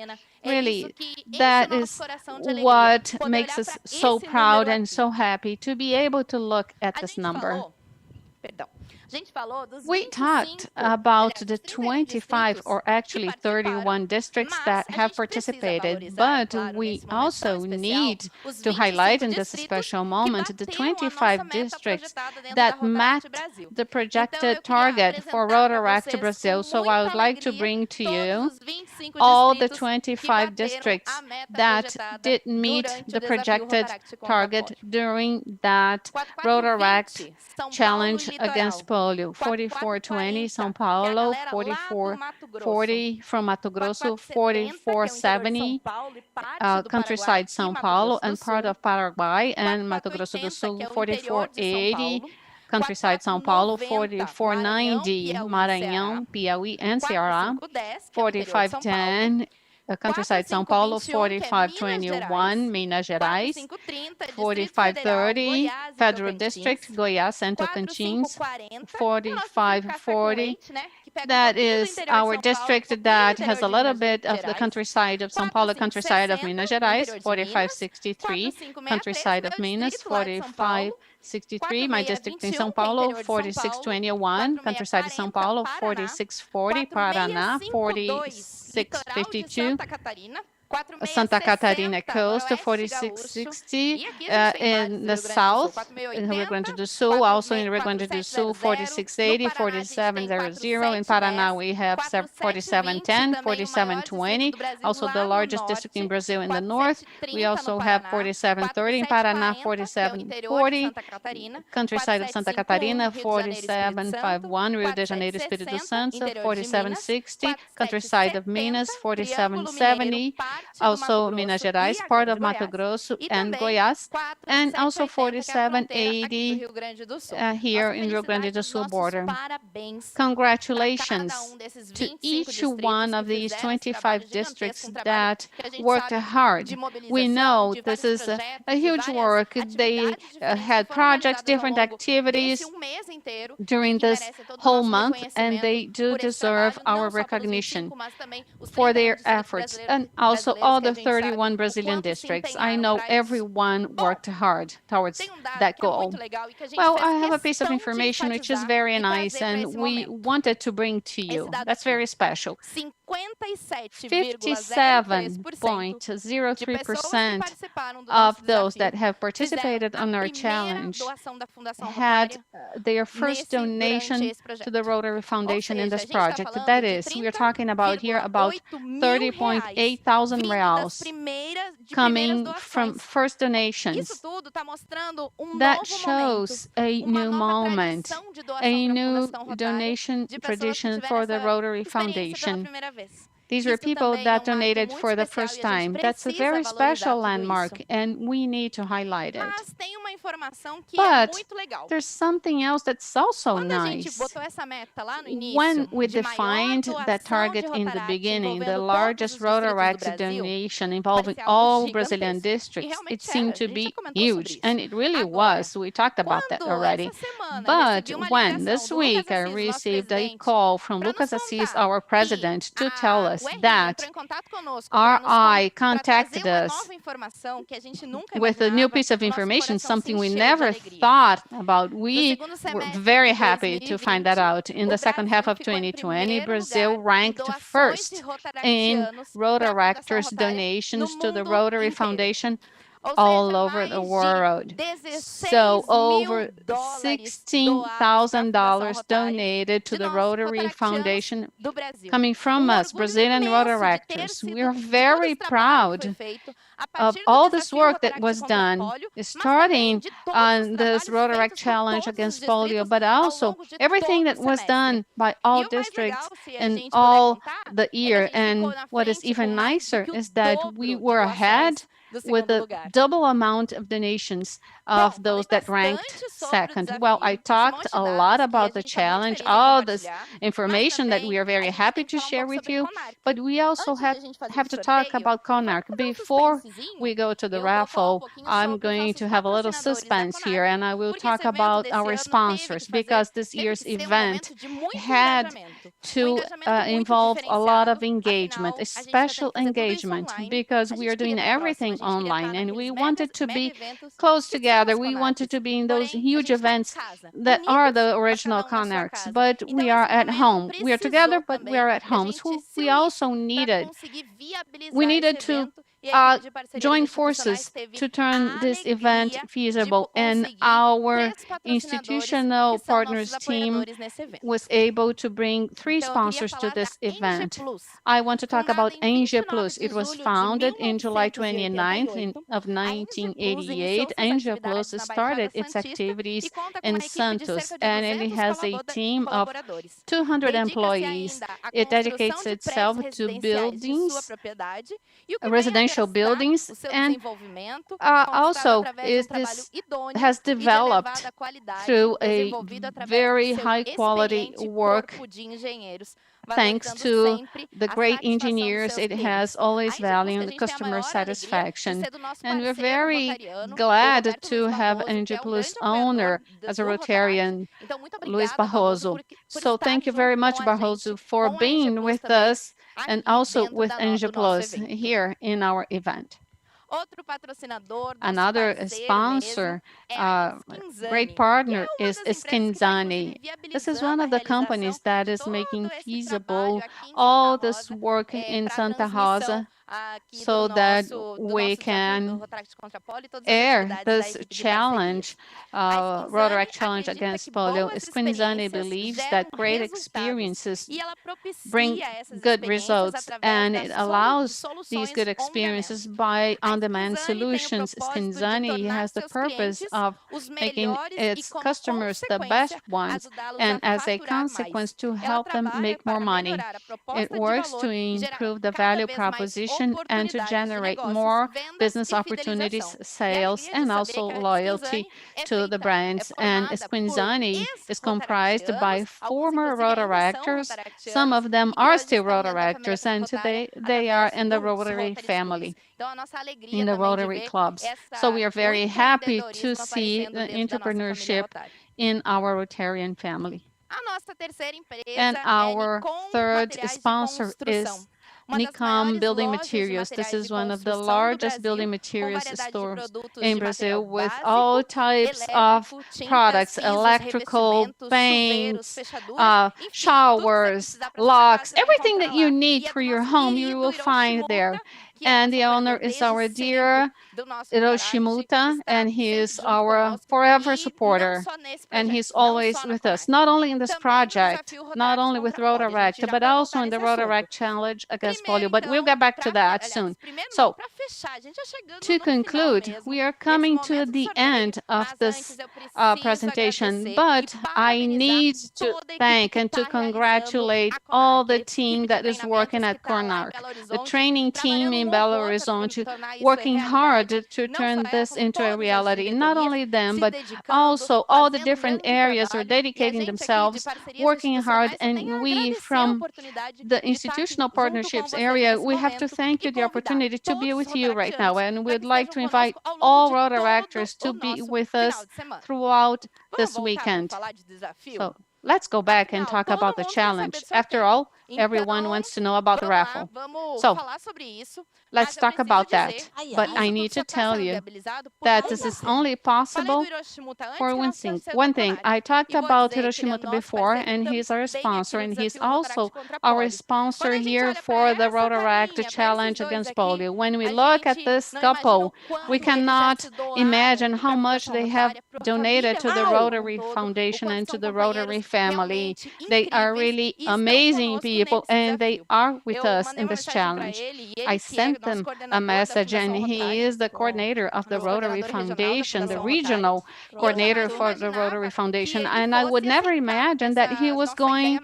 Really, that is what makes us so proud and so happy to be able to look at this number. We talked about the 25 or actually 31 districts that have participated, but we also need to highlight in this special moment the 25 districts that met the projected target for Rotaract Brazil. So I would like to bring to you all the 25 districts that did meet the projected target during that Rotaract challenge against polio. 4420 São Paulo, 4440 from Mato Grosso, 4470 countryside São Paulo and part of Paraguay and Mato Grosso do Sul, 4480 countryside São Paulo, 4490 Maranhão, Piauí and Ceará, 4510 countryside São Paulo, 4521 Minas Gerais, 4530 Federal District, Goiás and Tocantins, 4540 that is our district that has a little bit of the countryside of São Paulo, countryside of Minas Gerais, 4563 countryside of Minas, 4563 my district in São Paulo, 4621 countryside of São Paulo, 4640 Paraná, 4652 Santa Catarina coast, 4660 in the south, in Rio Grande do Sul, also in Rio Grande do Sul, 4680, 4700. In Paraná, we have 4710, 4720, also the largest district in Brazil in the north. We also have 4730 in Paraná, 4740, countryside of Santa Catarina, 4751, Rio de Janeiro, Espírito Santo, 4760, countryside of Minas, 4770, also Minas Gerais, part of Mato Grosso and Goiás, and also 4780 here in Rio Grande do Sul border. Congratulations to each one of these 25 districts that worked hard. We know this is a huge work. They had projects, different activities during this whole month, and they do deserve our recognition for their efforts. And also all the 31 Brazilian districts. I know everyone worked hard towards that goal. Well, I have a piece of information which is very nice and we wanted to bring to you. That's very special. 57.03% of those that have participated on our challenge had their first donation to the Rotary Foundation in this project. That is, we are talking about here about 30.8 thousand reals coming from first donations. That shows a new moment, a new donation tradition for the Rotary Foundation. These were people that donated for the first time. That's a very special landmark, and we need to highlight it. But there's something else that's also nice. When we defined that target in the beginning, the largest Rotaract donation involving all Brazilian districts, it seemed to be huge, and it really was. We talked about that already. But when this week I received a call from Lucas Assis, our president, to tell us that RI contacted us with a new piece of information, something we never thought about. We were very happy to find that out. In the second half of 2020, Brazil ranked first in Rotaractors donations to the Rotary Foundation all over the world. So over $16,000 donated to the Rotary Foundation coming from us, Brazilian Rotaractors. We are very proud of all this work that was done, starting on this Rotaract challenge against polio, but also everything that was done by all districts in all the year. And what is even nicer is that we were ahead with a double amount of donations of those that ranked second. Well, I talked a lot about the challenge, all this information that we are very happy to share with you, but we also have to talk about CONARC. Before we go to the raffle, I'm going to have a little suspense here, and I will talk about our sponsors, because this year's event had to involve a lot of engagement, a special engagement, because we are doing everything online, and we wanted to be close together. We wanted to be in those huge events that are the original CONARCs, but we are at home. We are together, but we are at home. So we also needed to join forces to turn this event feasible, and our institutional partners team was able to bring 3 sponsors to this event. I want to talk about Engie Plus. It was founded in July 29th of 1988. Engie Plus started its activities in Santos, and it has a team of 200 employees. It dedicates itself to buildings, residential buildings, and also this has developed through a very high quality work. Thanks to the great engineers, it has always valued customer satisfaction. And we're very glad to have Engie Plus owner as a Rotarian, Luiz Barroso. So thank you very much, Barroso, for being with us and also with Engie Plus here in our event. Another sponsor, great partner, is Skinzani. This is one of the companies that is making feasible all this work in Santa Rosa, so that we can air this challenge, Rotaract challenge against polio. Squinzani believes that great experiences bring good results, and it allows these good experiences by on-demand solutions. Squinzani has the purpose of making its customers the best ones, and as a consequence, to help them make more money. It works to improve the value proposition and to generate more business opportunities, sales, and also loyalty to the brands. And Squinzani is comprised by former Rotaractors. Some of them are still Rotaractors, and today they are in the Rotary family, in the Rotary clubs. So we are very happy to see the entrepreneurship in our Rotarian family. And our third sponsor is Nicom Building Materials. This is one of the largest building materials stores in Brazil with all types of products, electrical, paints, showers, locks, everything that you need for your home, you will find there. And the owner is our dear Hiroshi, and he is our forever supporter, and he's always with us, not only in this project, not only with Rotaract, but also in the Rotaract Challenge against polio, but we'll get back to that soon. So, to conclude, we are coming to the end of this presentation, but I need to thank and to congratulate all the team that is working at CONARC, the training team in Belo Horizonte, working hard to turn this into a reality. Not only them, but also all the different areas are dedicating themselves, working hard, and we from the institutional partnerships area, we have to thank you the opportunity to be with you right now, and we'd like to invite all Rotaractors to be with us throughout this weekend. So let's go back and talk about the challenge. After all, everyone wants to know about the raffle. So let's talk about that. But I need to tell you that this is only possible for one thing. I talked about Hiroshi before, and he's our sponsor, and he's also our sponsor here for the Rotaract Challenge Against Polio. When we look at this couple, we cannot imagine how much they have donated to the Rotary Foundation and to the Rotary family. They are really amazing people, and they are with us in this challenge. I sent them a message, and he is the coordinator of the Rotary Foundation, the regional coordinator for the Rotary Foundation, and I would never imagine that he was going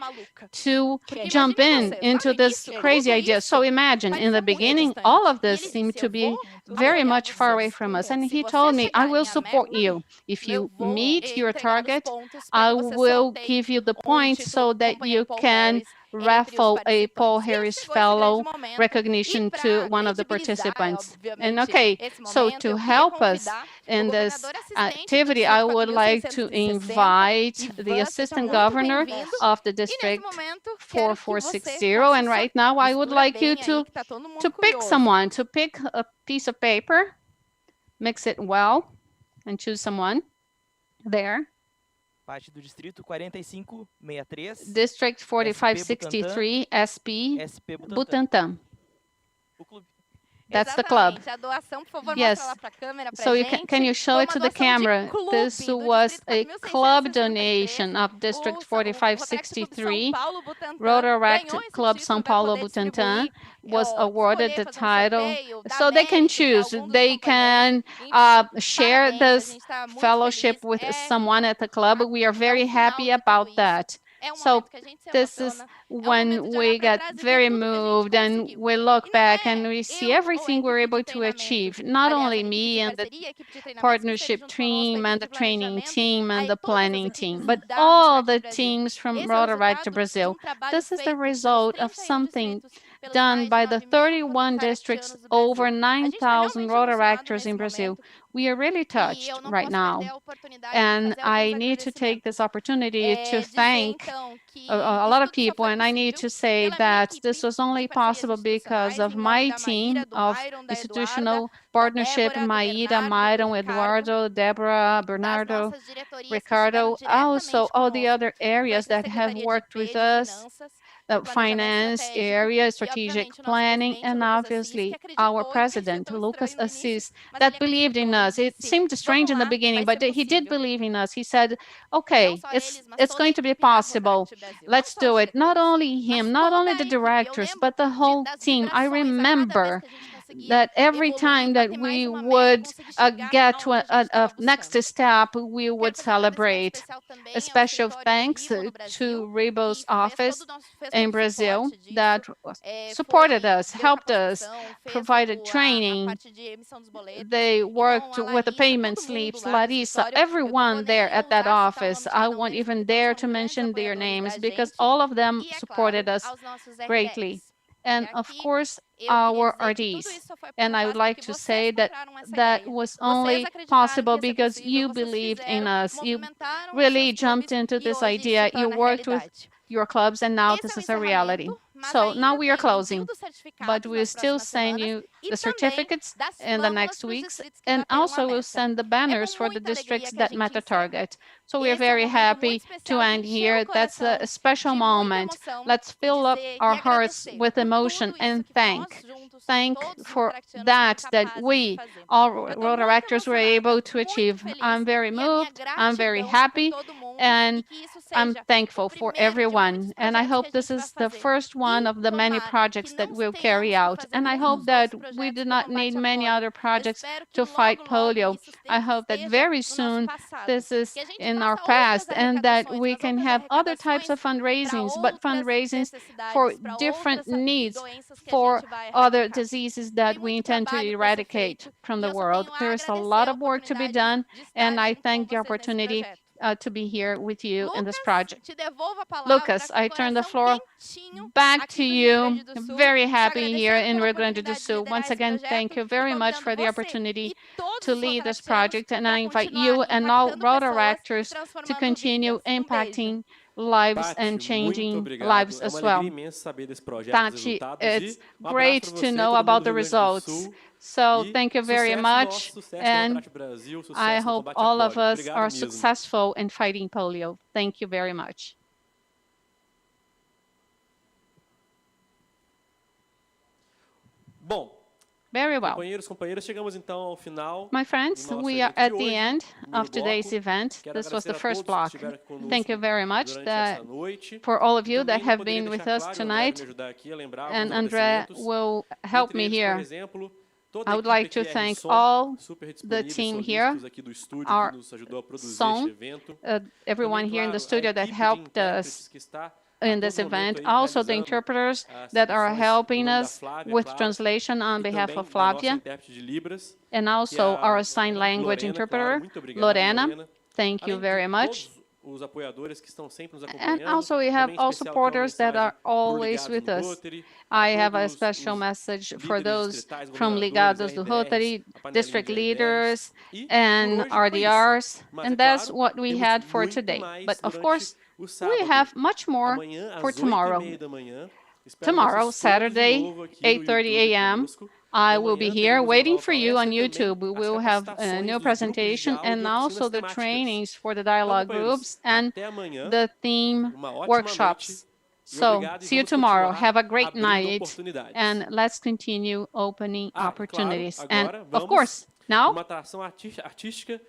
to jump into this crazy idea. So imagine, in the beginning, all of this seemed to be very much far away from us, and he told me, I will support you. If you meet your target, I will give you the points so that you can raffle a Paul Harris Fellow recognition to one of the participants. And okay, so to help us in this activity, I would like to invite the Assistant Governor of the District 4460. And right now, I would like you to pick someone, to pick a piece of paper, mix it well, and choose someone there. Parte do Distrito 4563. District 4563, SP Butantan. That's the club. Yes. So you can you show it to the camera? This was a club donation of District 4563. Rotaract Club São Paulo Butantan was awarded the title. So they can choose. They can share this fellowship with someone at the club. We are very happy about that. So this is when we get very moved and we look back and we see everything we're able to achieve. Not only me and the partnership team and the training team and the planning team, but all the teams from Rotaract Brazil. This is the result of something done by the 31 districts, over 9,000 Rotaractors in Brazil. We are really touched right now. And I need to take this opportunity to thank a lot of people. And I need to say that this was only possible because of my team of institutional partnership, Maida, Myron, Eduardo, Deborah, Bernardo, Ricardo, also all the other areas that have worked with us, the finance area, strategic planning, and obviously our president, Lucas Assis, that believed in us. It seemed strange in the beginning, but he did believe in us. He said, okay, it's going to be possible. Let's do it. Not only him, not only the directors, but the whole team. I remember that every time that we would get to a next step, we would celebrate. A special thanks to Rebo's office in Brazil that supported us, helped us, provided training. They worked with the payment slips, Larissa, everyone there at that office. I won't even dare to mention their names because all of them supported us greatly. And of course, our RDs. And I would like to say that that was only possible because you believed in us. You really jumped into this idea. You worked with your clubs, and now this is a reality. So now we are closing, but we'll still send you the certificates in the next weeks, and also we'll send the banners for the districts that met the target. So we are very happy to end here. That's a special moment. Let's fill up our hearts with emotion and thank for that we, all Rotaractors, were able to achieve. I'm very moved, I'm very happy, and I'm thankful for everyone. And I hope this is the first one of the many projects that we'll carry out. And I hope that we do not need many other projects to fight polio. I hope that very soon this is in our past and that we can have other types of fundraisings, but fundraisings for different needs, for other diseases that we intend to eradicate from the world. There is a lot of work to be done, and I thank the opportunity to be here with you in this project. Lucas, I turn the floor back to you. Very happy here in Rio Grande do Sul. Once again, thank you very much for the opportunity to lead this project, and I invite you and all Rotaractors to continue impacting lives and changing lives as well. Tati, it's great to know about the results. So thank you very much, and I hope all of us are successful in fighting polio. Thank you very much. Very well. My friends, we are at the end of today's event. This was the first block. Thank you very much for all of you that have been with us tonight. And André will help me here. I would like to thank all the team here, our song, everyone here in the studio that helped us in this event, also the interpreters that are helping us with translation on behalf of Flavia, and also our sign language interpreter, Lorena. Thank you very much. And also we have all supporters that are always with us. I have a special message for those from Ligados do Rotary, district leaders, and RDRs, and that's what we had for today. But of course, we have much more for tomorrow. Tomorrow, Saturday, 8:30 a.m., I will be here waiting for you on YouTube. We will have a new presentation and also the trainings for the dialogue groups and the theme workshops. So see you tomorrow. Have a great night, and let's continue opening opportunities. And of course, now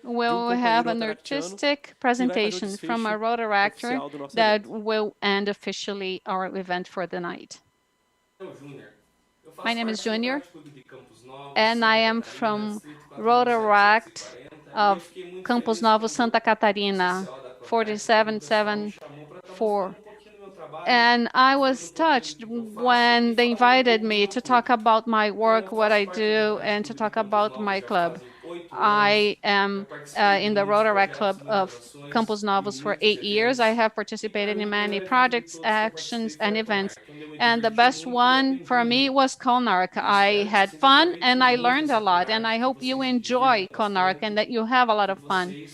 we'll have an artistic presentation from a Rotaractor that will end officially our event for the night. My name is Junior, and I am from Rotaract of Campos Novos, Santa Catarina, 4774. And I was touched when they invited me to talk about my work, what I do, and to talk about my club. I am in the Rotaract Club of Campos Novos for 8 years. I have participated in many projects, actions, and events. And the best one for me was CONARC. I had fun and I learned a lot. And I hope you enjoy CONARC and that you have a lot of fun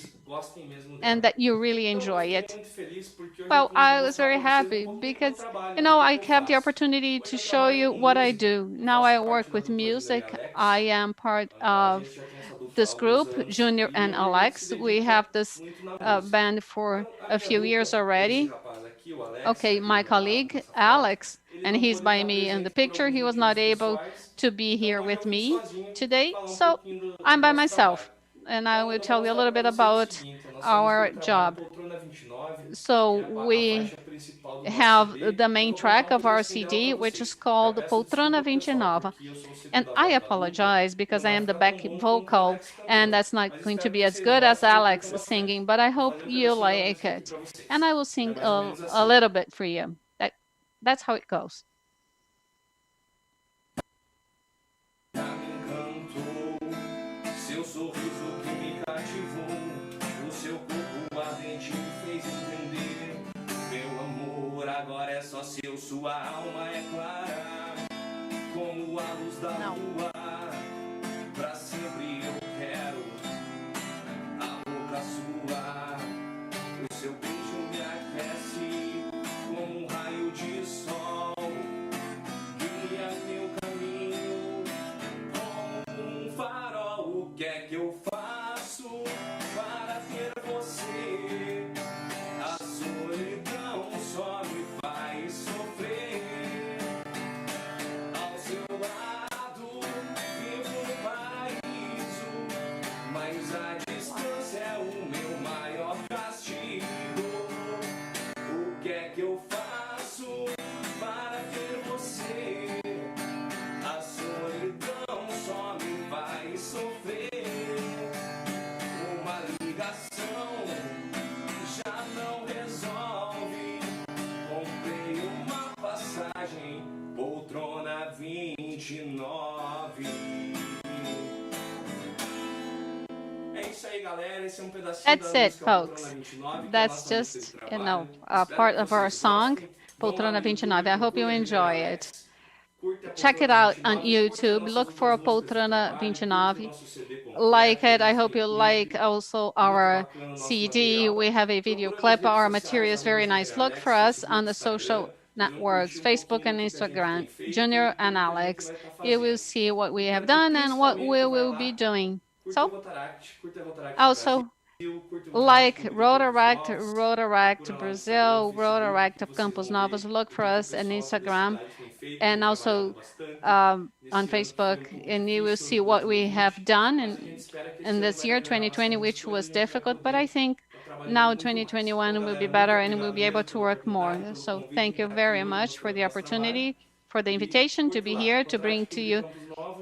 and that you really enjoy it. Well, I was very happy because, you know, I have the opportunity to show you what I do. Now I work with music. I am part of this group, Junior and Alex. We have this band for a few years already. Okay, my colleague, Alex, and he's by me in the picture. He was not able to be here with me today, so I'm by myself. And I will tell you a little bit about our job. So we have the main track of our CD, which is called Poltrona 29. And I apologize because I am the back vocal, and that's not going to be as good as Alex singing, but I hope you like it. And I will sing a little bit for you. That's how it goes. Agora é só seu, sua alma é clara, como a luz da lua. Pra sempre eu quero a boca sua. O seu beijo me aquece como um raio de sol. That's it, folks. That's just, a part of our song, Poltrona 29. I hope you enjoy it. Check it out on YouTube. Look for Poltrona 29. Like it. I hope you like also our CD. We have a video clip. Our material is very nice. Look for us on the social networks, Facebook and Instagram, Junior and Alex. You will see what we have done and what we will be doing. So, also, like Rotaract, Rotaract Brazil, Rotaract of Campos Novos. Look for us on Instagram and also on Facebook, and you will see what we have done in this year, 2020, which was difficult, but I think now 2021 will be better and we'll be able to work more. So thank you very much for the opportunity, for the invitation to be here, to bring to you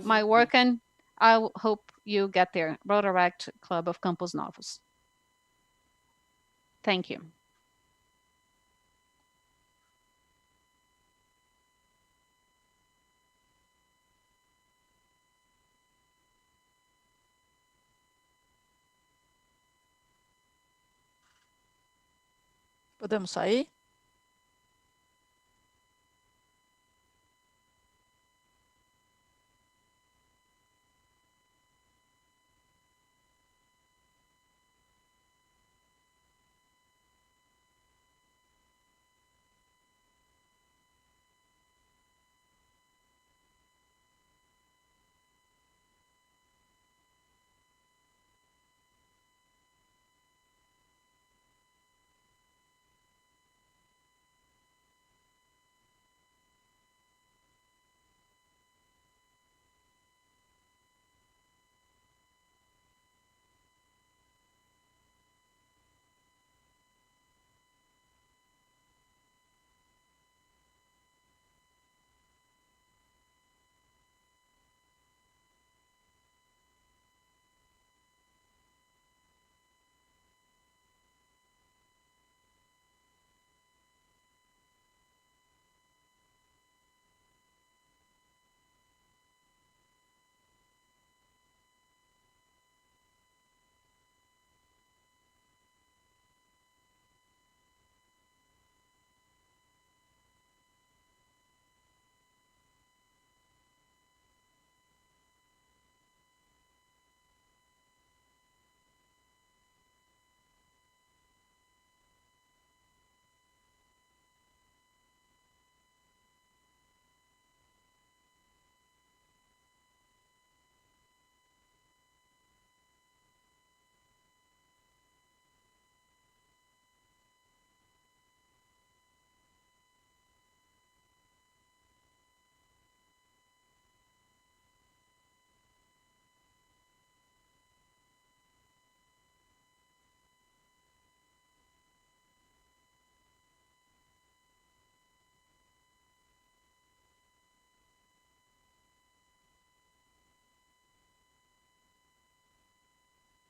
my work, and I hope you get there. Rotaract Club of Campos Novos. Thank you. Podemos sair?